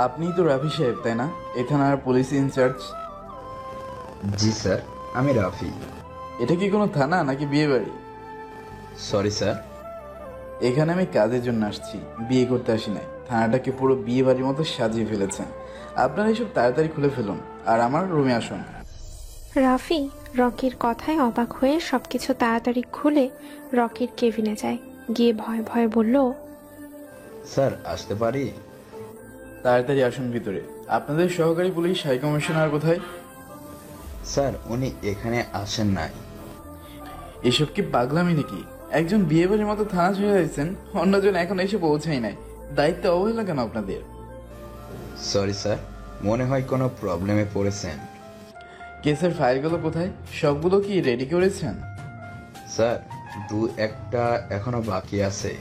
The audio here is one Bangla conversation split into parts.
আপনিই তো রাফি সাহেব, তাই না? এই থানার পুলিশ ইনচার্জ। জি স্যার, আমি রাফি। এটা কি কোনো থানা নাকি বিয়ে বাড়ি? Sorry sir. এখানে আমি কাজের জন্য আসছি, বিয়ে করতে আসি নাই। থানাটাকে পুরো বিয়ে বাড়ির মতো সাজিয়ে ফেলেছেন। আপনারা এইসব তাড়াতাড়ি খুলে ফেলুন আর আমার রুমে আসুন। রাফি রকির কথায় অবাক হয়ে সবকিছু তাড়াতাড়ি খুলে রকির কেবিনে যায়। গিয়ে ভয়ে ভয়ে বলল, স্যার আসতে পারি? তাড়াতাড়ি আসুন ভিতরে। আপনাদের সহকারী পুলিশ হাই কমিশনার কোথায়? স্যার উনি এখানে আসেন নাই। এসব কি পাগলামি নাকি? একজন বিয়ে বাড়ির মতো থানা ছেড়ে দিয়েছেন, অন্যজন এখন এসে পৌঁছাই নাই। দায়িত্ব অবহেলা কেন আপনাদের? সরি স্যার, মনে হয় কোনো প্রবলেমে পড়েছেন। কেসের ফাইলগুলো কোথায়? সবগুলো কি রেডি করেছেন? স্যার দু একটা এখনো বাকি আছে।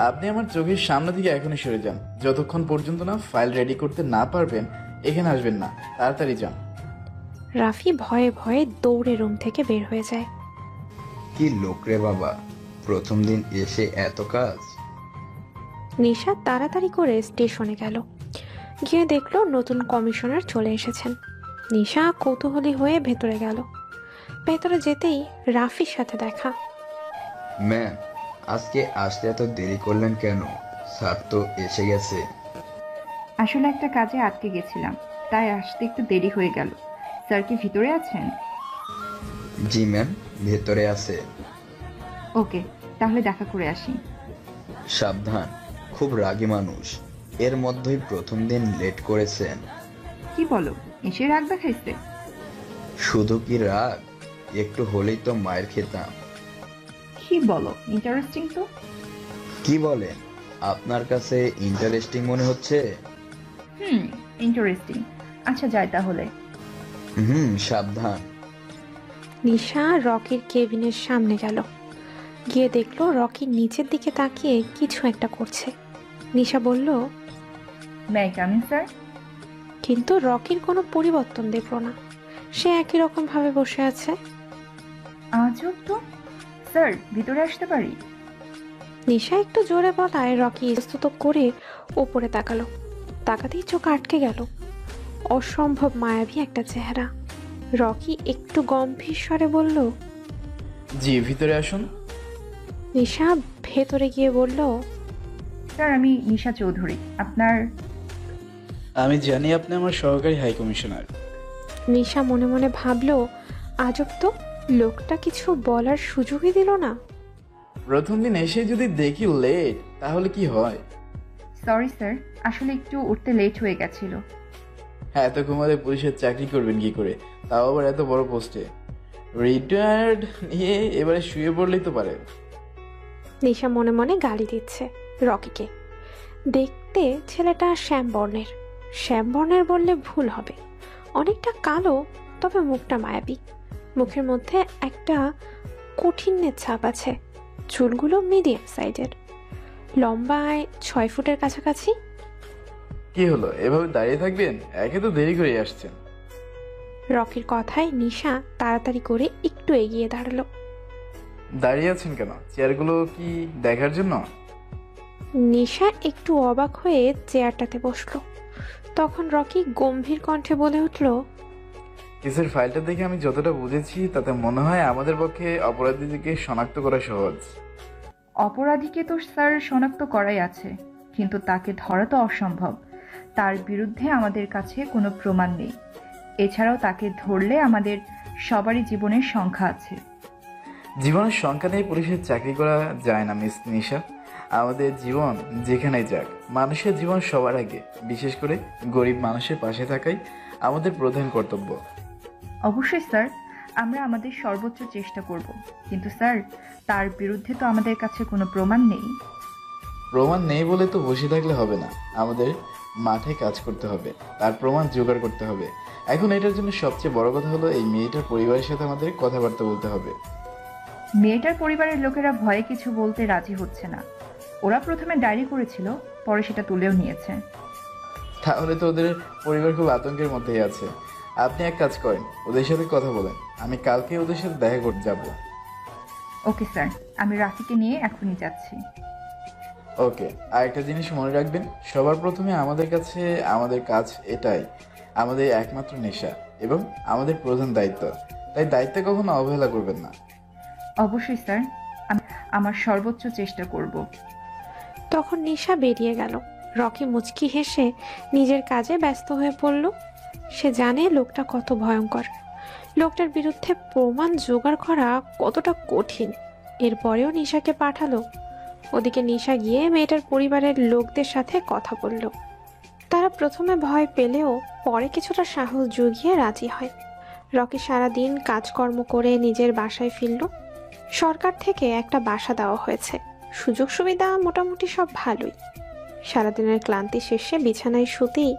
আপনি আমার চোখের সামনে থেকে এখনই সরে যান। যতক্ষণ পর্যন্ত না ফাইল রেডি করতে না পারবেন এখানে আসবেন না। তাড়াতাড়ি যান। রাফি ভয়ে ভয়ে দৌড়ে রুম থেকে বের হয়ে যায়। কি লোক রে বাবা, প্রথম দিন এসে এত কাজ। নিশা তাড়াতাড়ি করে স্টেশনে গেল। গিয়ে দেখলো নতুন কমিশনার চলে এসেছেন। নিশা কৌতূহলী হয়ে ভেতরে গেল। ভেতরে যেতেই রাফির সাথে দেখা। ম্যাম, আজকে আসতে এত দেরি করলেন কেন? স্যার তো এসে গেছে। আসলে একটা কাজে আটকে গেছিলাম, তাই আসতে একটু দেরি হয়ে গেল। স্যার কি ভিতরে আছেন? জি ম্যাম, ভেতরে আছে। ওকে, তাহলে দেখা করে আসি। সাবধান, খুব রাগী মানুষ। এর মধ্যেই প্রথম দিন লেট করেছেন। কি বলো, এসে রাগ দেখাইছে? শুধু কি রাগ, একটু হলেই তো মায়ের খেতাম। কি বলো, ইন্টারেস্টিং তো। কি বলেন? আপনার কাছে ইন্টারেস্টিং মনে হচ্ছে? ইন্টারেস্টিং। আচ্ছা যাই তাহলে। সাবধান। নিশা রকির কেবিনের সামনে গেল। গিয়ে দেখলো রকি নিচের দিকে তাকিয়ে কিছু একটা করছে। নিশা বলল, may I come in sir? কিন্তু রকির কোনো পরিবর্তন দেখলো না। সে একই রকম ভাবে বসে আছে। আজব তো। স্যার ভিতরে আসতে পারি? নিশা একটু জোরে বলায় রকি ইস্তত করে ওপরে তাকালো। তাকাতেই চোখ আটকে গেল। অসম্ভব মায়াবী একটা চেহারা। রকি একটু গম্ভীর স্বরে বলল, জি, ভিতরে আসুন। নিশা ভেতরে গিয়ে বলল, স্যার আমি নিশা চৌধুরী, আপনার। আমি জানি আপনি আমার সহকারী হাই কমিশনার। নিশা মনে মনে ভাবলো, আজব তো, লোকটা কিছু বলার সুযোগই দিল না। প্রথম দিন এসে যদি দেখি লেট, তাহলে কি হয়? সরি স্যার, আসলে একটু উঠতে লেট হয়ে গেছিল। হ্যাঁ, এত ঘুমালে পুলিশের চাকরি করবেন কি করে, তাও আবার এত বড় পোস্টে। রিটায়ার্ড নিয়ে এবারে শুয়ে পড়লেই তো পারে। নিশা মনে মনে গালি দিচ্ছে রকিকে। দেখতে ছেলেটা শ্যামবর্ণের। শ্যামবর্ণের বললে ভুল হবে। অনেকটা কালো, তবে মুখটা মায়াবী। মুখের মধ্যে একটা কঠিনের ছাপ আছে। চুলগুলো মিডিয়াম সাইজের, লম্বায় 6 ফুটের কাছাকাছি। কি হলো, এভাবে দাঁড়িয়ে থাকবেন? একে তো দেরি করে আসছেন। রকির কথায় নিশা তাড়াতাড়ি করে একটু এগিয়ে দাঁড়ালো। দাঁড়িয়ে আছেন কেন? চেয়ারগুলো কি দেখার জন্য? নিশা একটু অবাক হয়ে চেয়ারটাতে বসলো। তখন রকি গম্ভীর কণ্ঠে বলে উঠল, কেসের ফাইলটা দেখে আমি যতটা বুঝেছি তাতে মনে হয় আমাদের পক্ষে অপরাধীদেরকে শনাক্ত করা সহজ। অপরাধীকে তো স্যার শনাক্ত করাই আছে, কিন্তু তাকে ধরা তো অসম্ভব। তার বিরুদ্ধে আমাদের কাছে কোনো প্রমাণ নেই। এছাড়াও তাকে ধরলে আমাদের সবারই জীবনের সংখ্যা আছে। জীবনের সংখ্যা নিয়ে পুলিশের চাকরি করা যায় না মিস নিশা। আমাদের জীবন যেখানেই যাক, মানুষের জীবন সবার আগে। বিশেষ করে গরিব মানুষের পাশে থাকাই আমাদের প্রধান কর্তব্য। অবশ্যই স্যার, আমরা আমাদের সর্বোচ্চ চেষ্টা করব, কিন্তু স্যার তার বিরুদ্ধে তো আমাদের কাছে কোনো প্রমাণ নেই। প্রমাণ নেই বলে তো বসে থাকলে হবে না, আমাদের মাঠে কাজ করতে হবে, তার প্রমাণ জোগাড় করতে হবে। এখন এটার জন্য সবচেয়ে বড় কথা হলো এই মেয়েটার পরিবারের সাথে আমাদের কথাবার্তা বলতে হবে। মেয়েটার পরিবারের লোকেরা ভয়ে কিছু বলতে রাজি হচ্ছে না। ওরা প্রথমে ডায়েরি করেছিল, পরে সেটা তুলেও নিয়েছে। তাহলে তো ওদের পরিবার খুব আতঙ্কের মধ্যেই আছে। আপনি এক কাজ করেন, ওদের সাথে কথা বলেন। আমি কালকে ওদের সাথে দেখা করতে যাব। ওকে স্যার, আমি রাফিকে নিয়ে এখনই যাচ্ছি। ওকে, আর একটা জিনিস মনে রাখবেন, সবার প্রথমে আমাদের কাছে আমাদের কাজ এটাই আমাদের একমাত্র নেশা এবং আমাদের প্রধান দায়িত্ব। তাই দায়িত্বে কখনো অবহেলা করবেন না। অবশ্যই স্যার, আমি আমার সর্বোচ্চ চেষ্টা করব। তখন নিশা বেরিয়ে গেল। রকি মুচকি হেসে নিজের কাজে ব্যস্ত হয়ে পড়ল। সে জানে লোকটা কত ভয়ঙ্কর, লোকটার বিরুদ্ধে প্রমাণ জোগাড় করা কতটা কঠিন। এরপরেও নিশাকে পাঠালো। ওদিকে নিশা গিয়ে মেয়েটার পরিবারের লোকদের সাথে কথা বলল। তারা প্রথমে ভয় পেলেও পরে কিছুটা সাহস জুগিয়ে রাজি হয়। রকি সারাদিন কাজকর্ম করে নিজের বাসায় ফিরল। সরকার থেকে একটা বাসা দেওয়া হয়েছে, সুযোগ সুবিধা মোটামুটি সব ভালোই। সারাদিনের ক্লান্তি শেষে বিছানায় শুতেই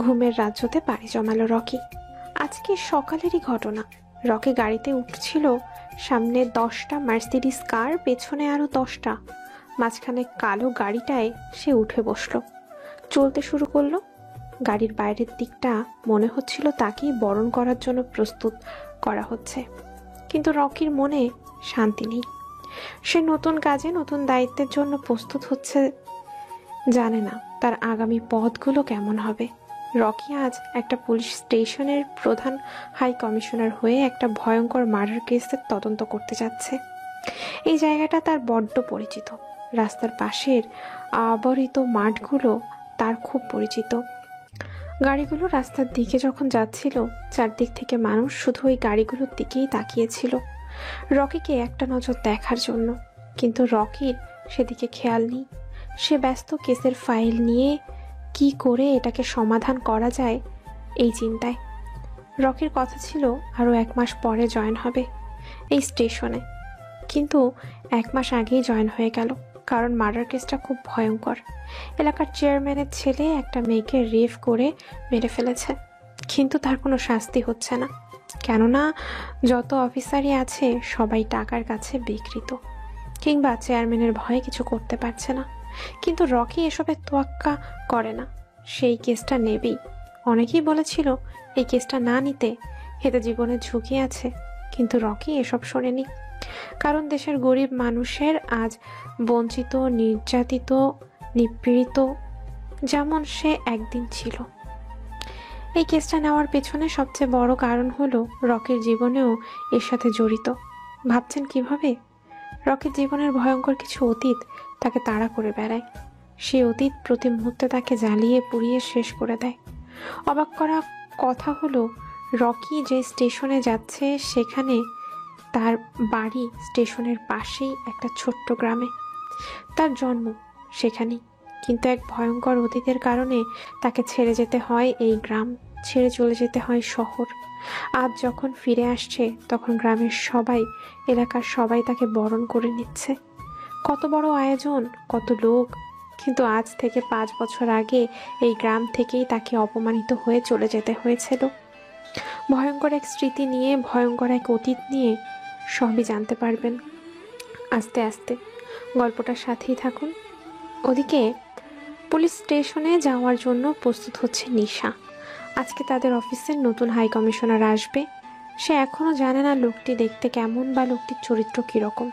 ঘুমের রাজ্যতে পাড়ি জমালো রকি। আজকে সকালেরই ঘটনা। রকি গাড়িতে উঠছিল, সামনে 10টা মার্সিডিজ কার, পেছনে আরো 10টা। মাঝখানে কালো গাড়িটায় সে উঠে বসলো, চলতে শুরু করলো। গাড়ির বাইরের দিকটা মনে হচ্ছিল তাকেই বরণ করার জন্য প্রস্তুত করা হচ্ছে, কিন্তু রকির মনে শান্তি নেই। সে নতুন কাজে নতুন দায়িত্বের জন্য প্রস্তুত হচ্ছে, জানে না তার আগামী পথগুলো কেমন হবে। রকি আজ একটা পুলিশ স্টেশনের প্রধান হাই কমিশনার হয়ে একটা ভয়ঙ্কর মার্ডার কেসের তদন্ত করতে যাচ্ছে। এই জায়গাটা তার বড্ড পরিচিত। রাস্তার পাশের আবরিত মাঠগুলো তার খুব পরিচিত। গাড়িগুলো রাস্তার দিকে যখন যাচ্ছিল, চারদিক থেকে মানুষ শুধু ওই গাড়িগুলোর দিকেই তাকিয়েছিল রকিকে একটা নজর দেখার জন্য। কিন্তু রকির সেদিকে খেয়াল নেই। সে ব্যস্ত কেসের ফাইল নিয়ে, কি করে এটাকে সমাধান করা যায় এই চিন্তায়। রকির কথা ছিল আরও 1 মাস পরে জয়েন হবে এই স্টেশনে, কিন্তু 1 মাস আগেই জয়েন হয়ে গেল, কারণ মার্ডার কেসটা খুব ভয়ঙ্কর। এলাকার চেয়ারম্যানের ছেলে একটা মেয়েকে রেপ করে মেরে ফেলেছে, কিন্তু তার কোনো শাস্তি হচ্ছে না, কেননা যত অফিসারই আছে সবাই টাকার কাছে বিকৃত, কিংবা চেয়ারম্যানের ভয়ে কিছু করতে পারছে না। কিন্তু রকি এসবের তোয়াক্কা করে না, সেই কেসটা নেবেই। অনেকেই বলেছিল এই কেসটা না নিতে, এতে জীবনের ঝুঁকি আছে, কিন্তু রকি এসব শোনেনি। কারণ দেশের গরিব মানুষের আজ বঞ্চিত, নির্যাতিত, নিপীড়িত যেমন সে একদিন ছিল। এই কেসটা নেওয়ার পেছনে সবচেয়ে বড় কারণ হলো রকির জীবনেও এর সাথে জড়িত। ভাবছেন কিভাবে? রকির জীবনের ভয়ঙ্কর কিছু অতীত তাকে তাড়া করে বেড়ায়। সেই অতীত প্রতি মুহূর্তে তাকে জ্বালিয়ে পুড়িয়ে শেষ করে দেয়। অবাক করা কথা হলো, রকি যে স্টেশনে যাচ্ছে সেখানে তার বাড়ি স্টেশনের পাশেই একটা ছোট্ট গ্রামে। তার জন্ম সেখানেই, কিন্তু এক ভয়ঙ্কর অতীতের কারণে তাকে ছেড়ে যেতে হয় এই গ্রাম, ছেড়ে চলে যেতে হয় শহর। আজ যখন ফিরে আসছে তখন গ্রামের সবাই, এলাকার সবাই তাকে বরণ করে নিচ্ছে। কত বড় আয়োজন, কত লোক, কিন্তু আজ থেকে 5 বছর আগে এই গ্রাম থেকেই তাকে অপমানিত হয়ে চলে যেতে হয়েছিল। ভয়ঙ্কর এক স্মৃতি নিয়ে, ভয়ঙ্কর এক অতীত নিয়ে সবই জানতে পারবেন আস্তে আস্তে। গল্পটার সাথেই থাকুন। ওদিকে পুলিশ স্টেশনে যাওয়ার জন্য প্রস্তুত হচ্ছে নিশা। আজকে তাদের অফিসের নতুন হাই কমিশনার আসবে। সে এখনও জানে না লোকটি দেখতে কেমন বা লোকটির চরিত্র কীরকম,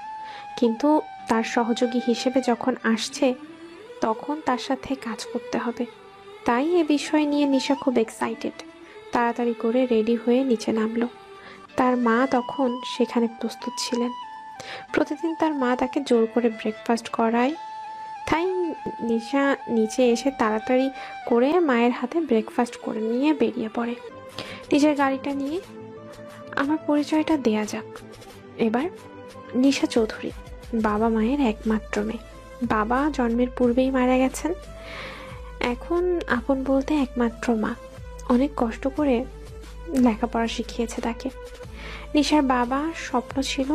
কিন্তু তার সহযোগী হিসেবে যখন আসছে তখন তার সাথে কাজ করতে হবে। তাই এ বিষয় নিয়ে নিশা খুব এক্সাইটেড। তাড়াতাড়ি করে রেডি হয়ে নিচে নামলো। তার মা তখন সেখানে প্রস্তুত ছিলেন। প্রতিদিন তার মা তাকে জোর করে ব্রেকফাস্ট করায়, তাই নিশা নিচে এসে তাড়াতাড়ি করে মায়ের হাতে ব্রেকফাস্ট করে নিয়ে বেরিয়ে পড়ে নিজের গাড়িটা নিয়ে। আমার পরিচয়টা দেয়া যাক এবার। নিশা চৌধুরী, বাবা মায়ের একমাত্র মেয়ে। বাবা জন্মের পূর্বেই মারা গেছেন। এখন আপন বলতে একমাত্র মা অনেক কষ্ট করে লেখাপড়া শিখিয়েছে তাকে। নিশার বাবা স্বপ্ন ছিল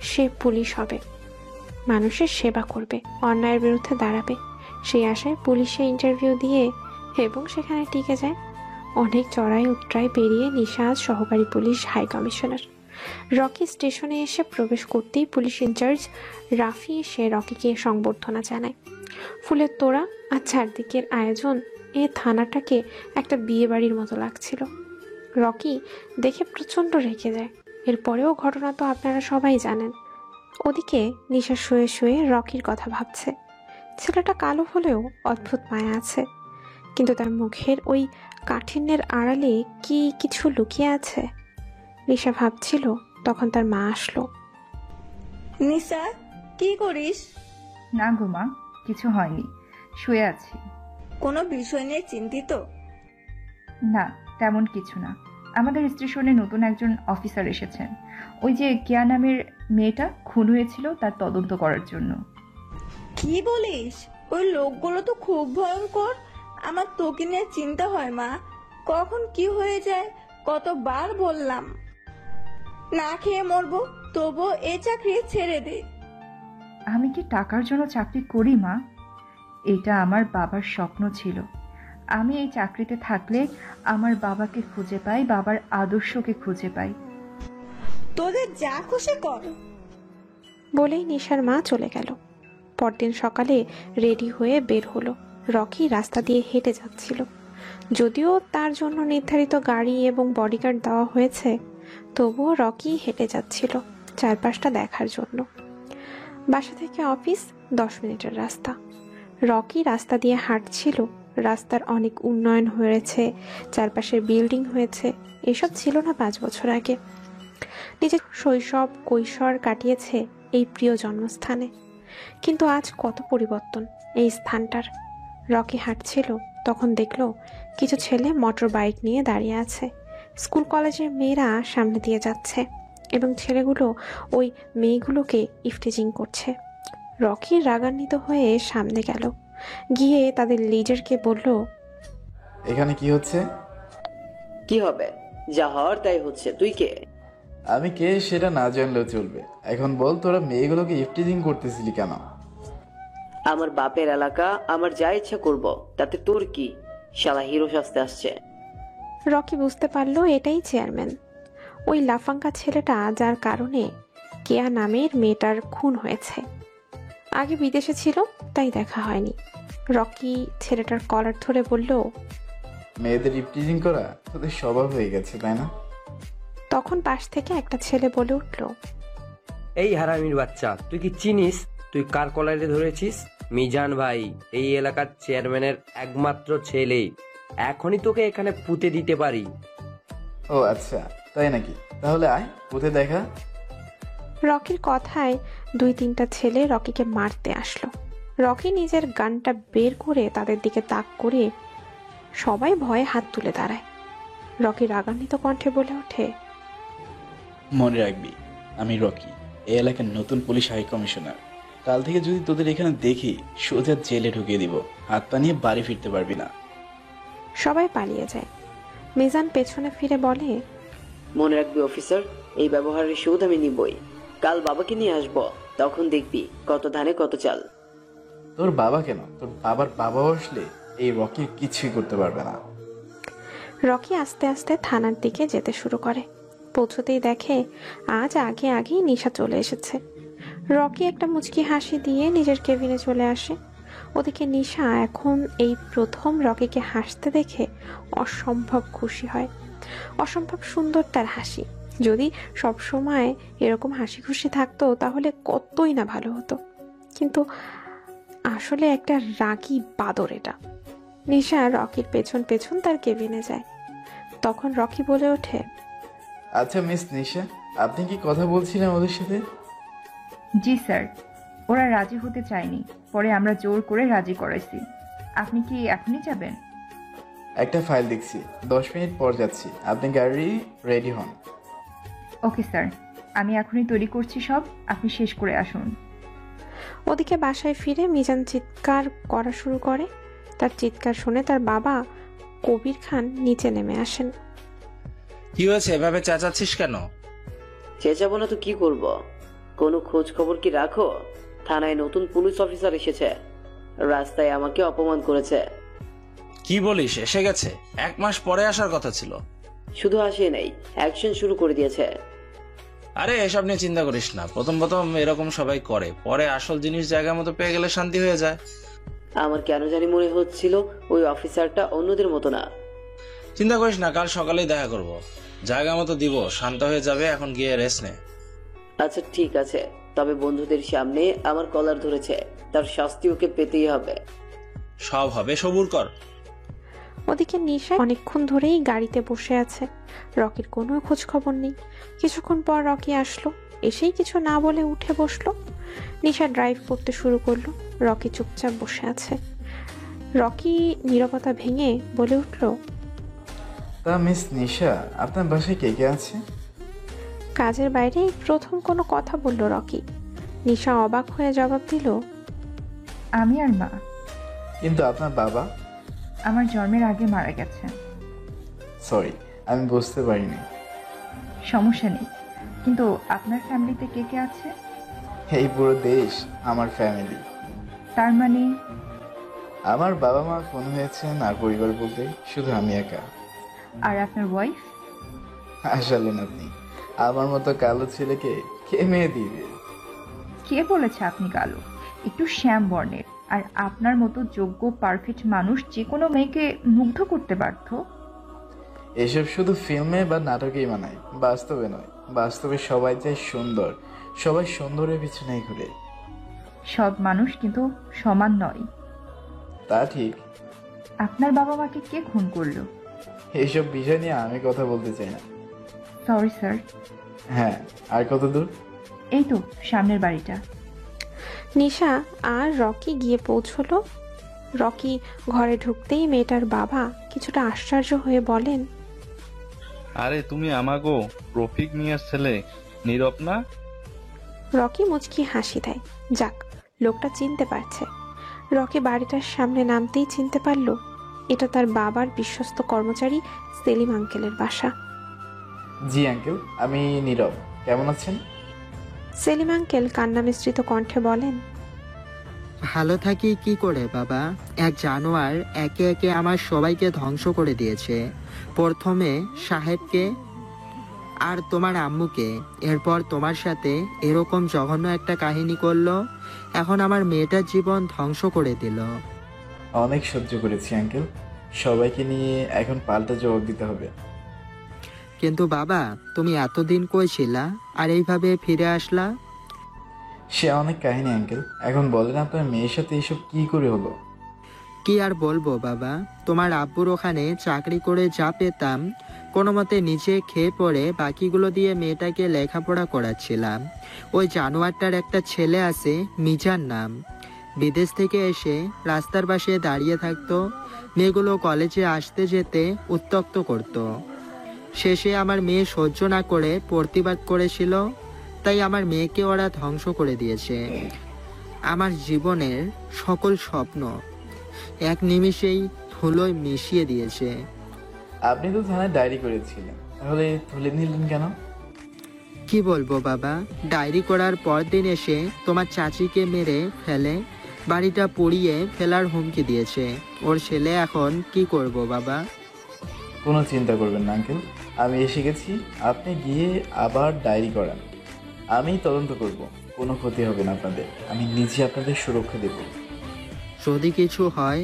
সে পুলিশ হবে, মানুষের সেবা করবে, অন্যায়ের বিরুদ্ধে দাঁড়াবে। সেই আশায় পুলিশে ইন্টারভিউ দিয়ে এবং সেখানে টিকে যায়। অনেক চড়াই উতরাই পেরিয়ে নিশা আজ সহকারী পুলিশ হাই কমিশনার। রকি স্টেশনে এসে প্রবেশ করতেই পুলিশ ইনচার্জ রাফি এসে রকিকে সংবর্ধনা জানায়। ফুলের তোড়া আর চারদিকের আয়োজন, এ থানাটাকে একটা বিয়ে বাড়ির মতো লাগছিল। রকি দেখে প্রচণ্ড রেগে যায়। এরপরেও ঘটনা তো আপনারা সবাই জানেন। ওদিকে নিশা শুয়ে শুয়ে রকির কথা ভাবছে। ছেলেটা কালো হলেও অদ্ভুত মায়া আছে, কিন্তু তার মুখের ওই কাঠিন্যের আড়ালে কি কিছু লুকিয়ে আছে? নিশা ভাবছিল, তখন তার মা আসলো। নিশা, কি করিস? না গো মা, কিছু হয়নি, শুয়ে আছি। কোনো বিষয় নিয়ে চিন্তিত? না, তেমন কিছু না। আমাদের স্টেশনে নতুন একজন অফিসার এসেছেন। ওই যে কেয়া নামের মেয়েটা খুন হয়েছিল তার তদন্ত করার জন্য। কি বলিস? ওই লোকগুলো তো খুব ভয়ঙ্কর। আমার তোকে নিয়ে চিন্তা হয় মা, কখন কি হয়ে যায়। কতবার বললাম না খেয়ে মরবো, তবুও এ চাকরি ছেড়ে দে। আমি কি টাকার জন্য চাকরি করি মা? এটা আমার বাবার স্বপ্ন ছিল। আমি এই চাকরিতে থাকলে আমার বাবাকে খুঁজে পাই, বাবার আদর্শকে খুঁজে পাই। তোদের যা খুশি কর। বলেই নিশার মা চলে গেল। পরদিন সকালে রেডি হয়ে বের হলো। রকি রাস্তা দিয়ে হেঁটে যাচ্ছিল। যদিও তার জন্য নির্ধারিত গাড়ি এবং বডিগার্ড দেওয়া হয়েছে, তবুও রকি হেঁটে যাচ্ছিল চারপাশটা দেখার জন্য। বাসা থেকে অফিস 10 মিনিটের রাস্তা। রকি রাস্তা দিয়ে হাঁটছিল। রাস্তার অনেক উন্নয়ন হয়েছে, চারপাশে বিল্ডিং হয়েছে। এসব ছিল না 5 বছর আগে। নিজের শৈশব কৈশোর কাটিয়েছে এই প্রিয় জন্মস্থানে, কিন্তু আজ কত পরিবর্তন এই স্থানটার। রকি হাঁটছিল, তখন দেখলো কিছু ছেলে মোটর বাইক নিয়ে দাঁড়িয়ে আছে। স্কুল কলেজের মেয়েরা সামনে দিয়ে যাচ্ছে এবং ছেলেগুলো ওই মেয়েগুলোকে ইফটিজিং করছে। রকি রাগান্বিত হয়ে সামনে গেল, গিয়ে তাদের লিডারকে বলল, এখানে কি হচ্ছে? কি হবে? যা হওয়ার তাই হচ্ছে। তুই কে? আমি কে সেটা না জানলেও চলবে। এখন বল, তোরা মেয়েগুলোকে ইফটিজিং করতেছিলি কেন? আমার বাপের এলাকা, আমার যা ইচ্ছা করব, তাতে তোর কি? শালা হিরো সাজতে আসছে। রকি বুঝতে পারলো এটাই চেয়ারম্যান, ওই লাফাঙ্কা ছেলেটা যার কারণে কেয়া নামের মেয়েটার খুন হয়েছে। আগে বিদেশে ছিল, তাই দেখা হয়নি। রকি ছেলেটার কলার ধরে বলল, মেয়েদের ইফটিজিং করা তোদের স্বভাব হয়ে গেছে, তাই না? তখন পাশ থেকে একটা ছেলে বলে উঠল, এই হারামির বাচ্চা, তুই কি চিনিস তুই কার কলারে ধরেছিস? মিজান ভাই, এই এলাকার চেয়ারম্যানের একমাত্র ছেলে। এখনই তোকে এখানে পুঁতে দিতে পারি। ও আচ্ছা, তাই নাকি? তাহলে আয়, পুঁতে দেখা। রকির কথায় 2-3টা ছেলে রকিকে মারতে আসলো। রকি নিজের গানটা বের করে তাদের দিকে তাক করে সবাই ভয়ে হাত তুলে দাঁড়ায়। রকি রাগান্বিত কণ্ঠে বলে ওঠে, মনে রাখবি, আমি রকি, এই এলাকার নতুন পুলিশ হাই কমিশনার। কাল থেকে যদি তোদের এখানে দেখি, সোজা জেলে ঢুকিয়ে দিব। হাত পা নিয়ে বাড়ি ফিরতে পারবি না। সবাই পালিয়ে যায়। মিজান পেছনে ফিরে বলে, মনে রাখবি অফিসার, এই ব্যবহারের সুদ আমি নিবই। কাল বাবাকে নিয়ে আসবো, তখন দেখবি কত ধানে কত চাল। তোর বাবা কেন, তোর বাবার বাবা আসলে এই রকি কিছুই করতে পারবে না। রকি আস্তে আস্তে থানার দিকে যেতে শুরু করে। পৌঁছতেই দেখে আজ আগে আগেই নিশা চলে এসেছে। রকি একটা মুচকি হাসি দিয়ে নিজের কেবিনে চলে আসে। ওদিকে নিশা এখন এই প্রথম রকিকে হাসতে দেখে অসম্ভব খুশি হয়। অসম্ভব সুন্দর তার হাসি। যদি সব সময় এরকম হাসি খুশি থাকতো তাহলে কতই না ভালো হতো, কিন্তু আসলে একটা রাগী বাদর এটা। নিশা রকির পেছন পেছন তার কেবিনে যায়। তখন রকি বলে ওঠে, আচ্ছা মিস নিশা, আপনি কি কথা বলছিলেন ওদের সাথে? জি স্যার, ওরা রাজি হতে চায়নি, পরে আমরা জোর করে রাজি করাইছি। আপনি কি এখনই যাবেন? একটা ফাইল দেখছি, 10 মিনিট পর যাচ্ছি। আপনি গাড়ি রেডি হন। ওকে স্যার, আমি এখনই তৈরি করছি সব, আপনি শেষ করে আসুন। ওদিকে বাসায় ফিরে মিজান চিৎকার করা শুরু করে। তার চিৎকার শুনে তার বাবা কবির খান নিচে নেমে আসেন। কি হয়েছে, এভাবে চেঁচাচ্ছিস কেন? চেঁচাবো না তো কি করব? কোনো খোঁজ খবর কি রাখো? থানায় নতুন পুলিশ অফিসার এসেছে, রাস্তায় আমাকে অপমান করেছে। কি বলিস, এসে গেছে? 1 মাস পরে আসার কথা ছিল। শুধু আসে নাই, অ্যাকশন শুরু করে দিয়েছে। আরে এসব নিয়ে চিন্তা করিস না, প্রথম প্রথম এরকম সবাই করে, পরে আসল জিনিস জায়গা মতো পেয়ে গেলে শান্তি হয়ে যায়। আমার কেন জানি মনে হচ্ছিল ওই অফিসারটা অন্যদের মতো না। চিন্তা করিস না, কাল সকালেই দেখা করব, জায়গা মতো দিব, শান্ত হয়ে যাবে। এখন গিয়ে রেস্ট নে। আচ্ছা ঠিক আছে, তবে বন্ধুদের সামনে আমার কলার ধরেছে, তার শাস্তি ওকে পেতেই হবে। সব হবে, সবুর কর। ওদিকে নিশা অনেকক্ষণ ধরেই গাড়িতে বসে আছে। রকির কোনো খোঁজ খবর নেই। কিছুক্ষণ পর রকি আসলো, এসেই কিছু না বলে উঠে বসলো। নিশা ড্রাইভ করতে শুরু করলো। রকি চুপচাপ বসে আছে। রকি নীরবতা ভেঙে বলে উঠল, তা মিস নিশা, আপনার বাসায় কে কে আছে? কাজের বাইরে এই প্রথম কোনো কথা বলল রকি। নিশা অবাক হয়ে জবাব দিল, আমি আর মা। কিন্তু আপনার বাবা? আমার জন্মের আগে মারা গেছে। সরি, আমি বুঝতে পারিনি। সমস্যা নেই, কিন্তু আপনার ফ্যামিলিতে কে কে আছে? এই পুরো দেশ আমার ফ্যামিলি। তার মানে? আমার বাবা মা খুন হয়েছেন, আর পরিবার বলতে শুধু আমি একা। আর আপনার ওয়াইফ? আসলেন আপনি, আমার মতো কালো ছেলেকে কে মেয়ে দিবে? কে বলেছে আপনি কালো? একটু শ্যাম বর্ণের, আর আপনার মতো যোগ্য পারফেক্ট মানুষ যে কোনো মেয়েকে মুগ্ধ করতে পারত। এসব শুধু ফিল্মে বা নাটকেই মানায়, বাস্তবে নয়। বাস্তবে সবাই চায় সুন্দর, সবাই সুন্দরের পিছনেই ঘুরে। সব মানুষ কিন্তু সমান নয়। তা ঠিক। আপনার বাবা মাকে কে খুন করলো? এইসব বিষয় নিয়ে আমি কথা বলতে চাই না। Sorry sir. হ্যাঁ, আর কত দূর? এই তো সামনের বাড়িটা। নিশা আর রকি গিয়ে পৌঁছলো। রকি ঘরে ঢুকতেই মেয়েটার বাবা কিছুটা আশ্চর্য হয়ে বলেন, আরে তুমি আমাগো রফিক মিয়ার ছেলে নীরব না? রকি মুচকি হাসি দেয়। যাক, লোকটা চিনতে পারছে। রকি বাড়িটার সামনে নামতেই চিনতে পারল এটা তার বাবার বিশ্বস্ত কর্মচারী সেলিম আঙ্কেলের বাসা। জি আঙ্কেল, আমি নীরব। কেমন আছেন? সেলিম আঙ্কেল কান্না মিশ্রিত কণ্ঠে বলেন, ভালো থাকি কি করে বাবা? এক জানোয়ার একে একে আমার সবাইকে ধ্বংস করে দিয়েছে। প্রথমে সাহেবকে, আর তোমার আম্মুকে, এরপর তোমার সাথে এরকম জঘন্য একটা কাহিনী করলো। এখন আমার মেয়েটার জীবন ধ্বংস করে দিল। অনেক সহ্য করেছি আঙ্কেল, সবাইকে নিয়ে এখন পাল্টা জবাব দিতে হবে। কিন্তু বাবা, তুমি এতদিন কই ছিলা আর এইভাবে ফিরে আসলা? সে অনেক কাহিনী আঙ্কেল। এখন বলেন আপনার মেয়ের সাথে এসব কি করে হলো? কি আর বলবো বাবা, তোমার আব্বুর ওখানে চাকরি করে যা পেতাম কোনো মতে নিচে খেয়ে পড়ে বাকিগুলো দিয়ে মেয়েটাকে লেখাপড়া করাচ্ছিলাম। ওই জানোয়ারটার একটা ছেলে আছে, মিজান নাম। বিদেশ থেকে এসে রাস্তার পাশে দাঁড়িয়ে থাকতো, মেয়েগুলো কলেজে আসতে যেতে উত্ত্যক্ত করত। শেষে আমার মেয়ে সহ্য না করে প্রতিবাদ করেছিল, তাই আমার মেয়েকে ওরা ধ্বংস করে দিয়েছে। আমার জীবনের সকল স্বপ্ন এক নিমিষেই ধুলোয় মিশিয়ে দিয়েছে। আপনি তো থানায় ডায়েরি করেছিলেন, তাহলে তুলে নিলেন কেন? কি বলবো বাবা, ডায়েরি করার পর দিন এসে তোমার চাচিকে মেরে ফেলে বাড়িটা পুড়িয়ে ফেলার হুমকি দিয়েছে। ওর ছেলে এখন কি করব বাবা? কোনো চিন্তা করবেন না আঙ্কেল, আমি এসে গেছি। আপনি গিয়ে আবার ডায়েরি করান, আমি তদন্ত করব। কোনো ক্ষতি হবে না আপনাদের, আমি নিজে আপনাদের সুরক্ষা দেব। যদি কিছু হয়?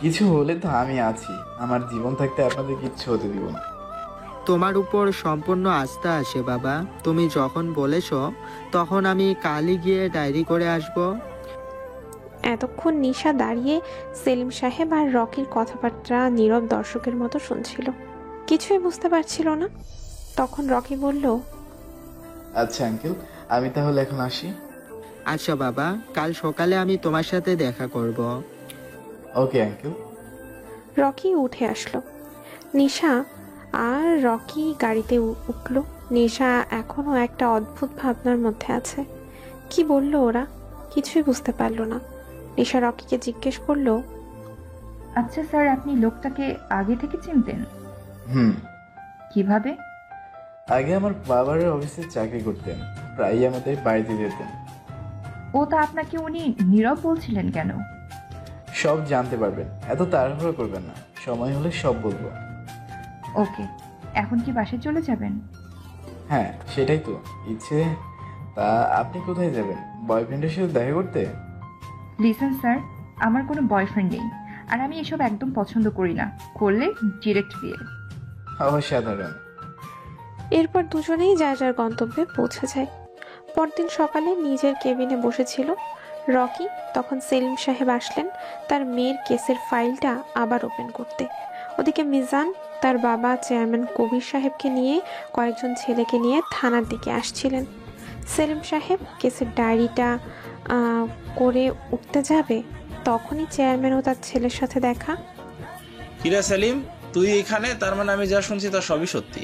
কিছু হলে তো আমি আছি, আমার জীবন থাকতে আপনাদের কিচ্ছু হতে দিব না। তোমার উপর সম্পূর্ণ আস্থা আছে বাবা। তুমি যখন বলেছো তখন আমি কালই গিয়ে ডায়েরি করে আসব। এতক্ষণ নিশা দাঁড়িয়ে সেলিম সাহেব আর রকির কথাবার্তা নীরব দর্শকের মতো শুনছিল, কিছুই বুঝতে পারছিল না। তখন রকি বলল, আচ্ছা আঙ্কেল, আমি তাহলে এখন আসি। আচ্ছা বাবা, কাল সকালে আমি তোমার সাথে দেখা করব। Okay uncle. রকি উঠে আসলো। নিশা আর রকি গাড়িতে উঠল। নিশা এখনো একটা অদ্ভুত ভাবনার মধ্যে আছে। কি বলল ওরা কিছুই বুঝতে পারল না। নিশা রকিকে জিজ্ঞেস করলো, আচ্ছা স্যার, আপনি লোকটাকে আগে থেকে চিনতেন? হুম। কিভাবে? আগে আমার বাবার অফিসে চাকরি করতেন, প্রায়ই আমাদের বাড়িতে যেতেন। ও তা আপনাকে উনি নীরব বলছিলেন কেন? সব জানতে পারবেন, এত তাড়াহুড়ো করবেন না, সময় হলে সব বলবো। ওকে, এখন কি বাসায় চলে যাবেন? হ্যাঁ, সেটাই তো ইচ্ছে। তা আপনি কোথায় যাবেন? বয়ফ্রেন্ডের সাথে দেখা করতে? লিসেন স্যার, আমার কোনো বয়ফ্রেন্ড নেই, আর আমি এসব একদম পছন্দ করি না। করলে ডিরেক্ট বিয়ে। অসাধারণ। এরপর দুজনেই যার যার গন্তব্যে পৌঁছে যায়। পরদিন সকালে নিজের কেবিনে বসেছিল। রকি তখন সেলিম সাহেব আসলেন তার মেয়ের কেসের ফাইলটা আবার ওপেন করতে। ওদিকে মিজান তার বাবা চেয়ারম্যান কবির সাহেবকে নিয়ে কয়েকজন ছেলেকে নিয়ে থানার দিকে আসছিলেন। সেলিম সাহেব কেসের ডায়েরিটা করে উঠতে যাবে, তখনই চেয়ারম্যান ও তার ছেলের সাথে দেখা। কিরা সেলিম, তুই এখানে? তার মানে আমি যা শুনছি তা সবই সত্যি।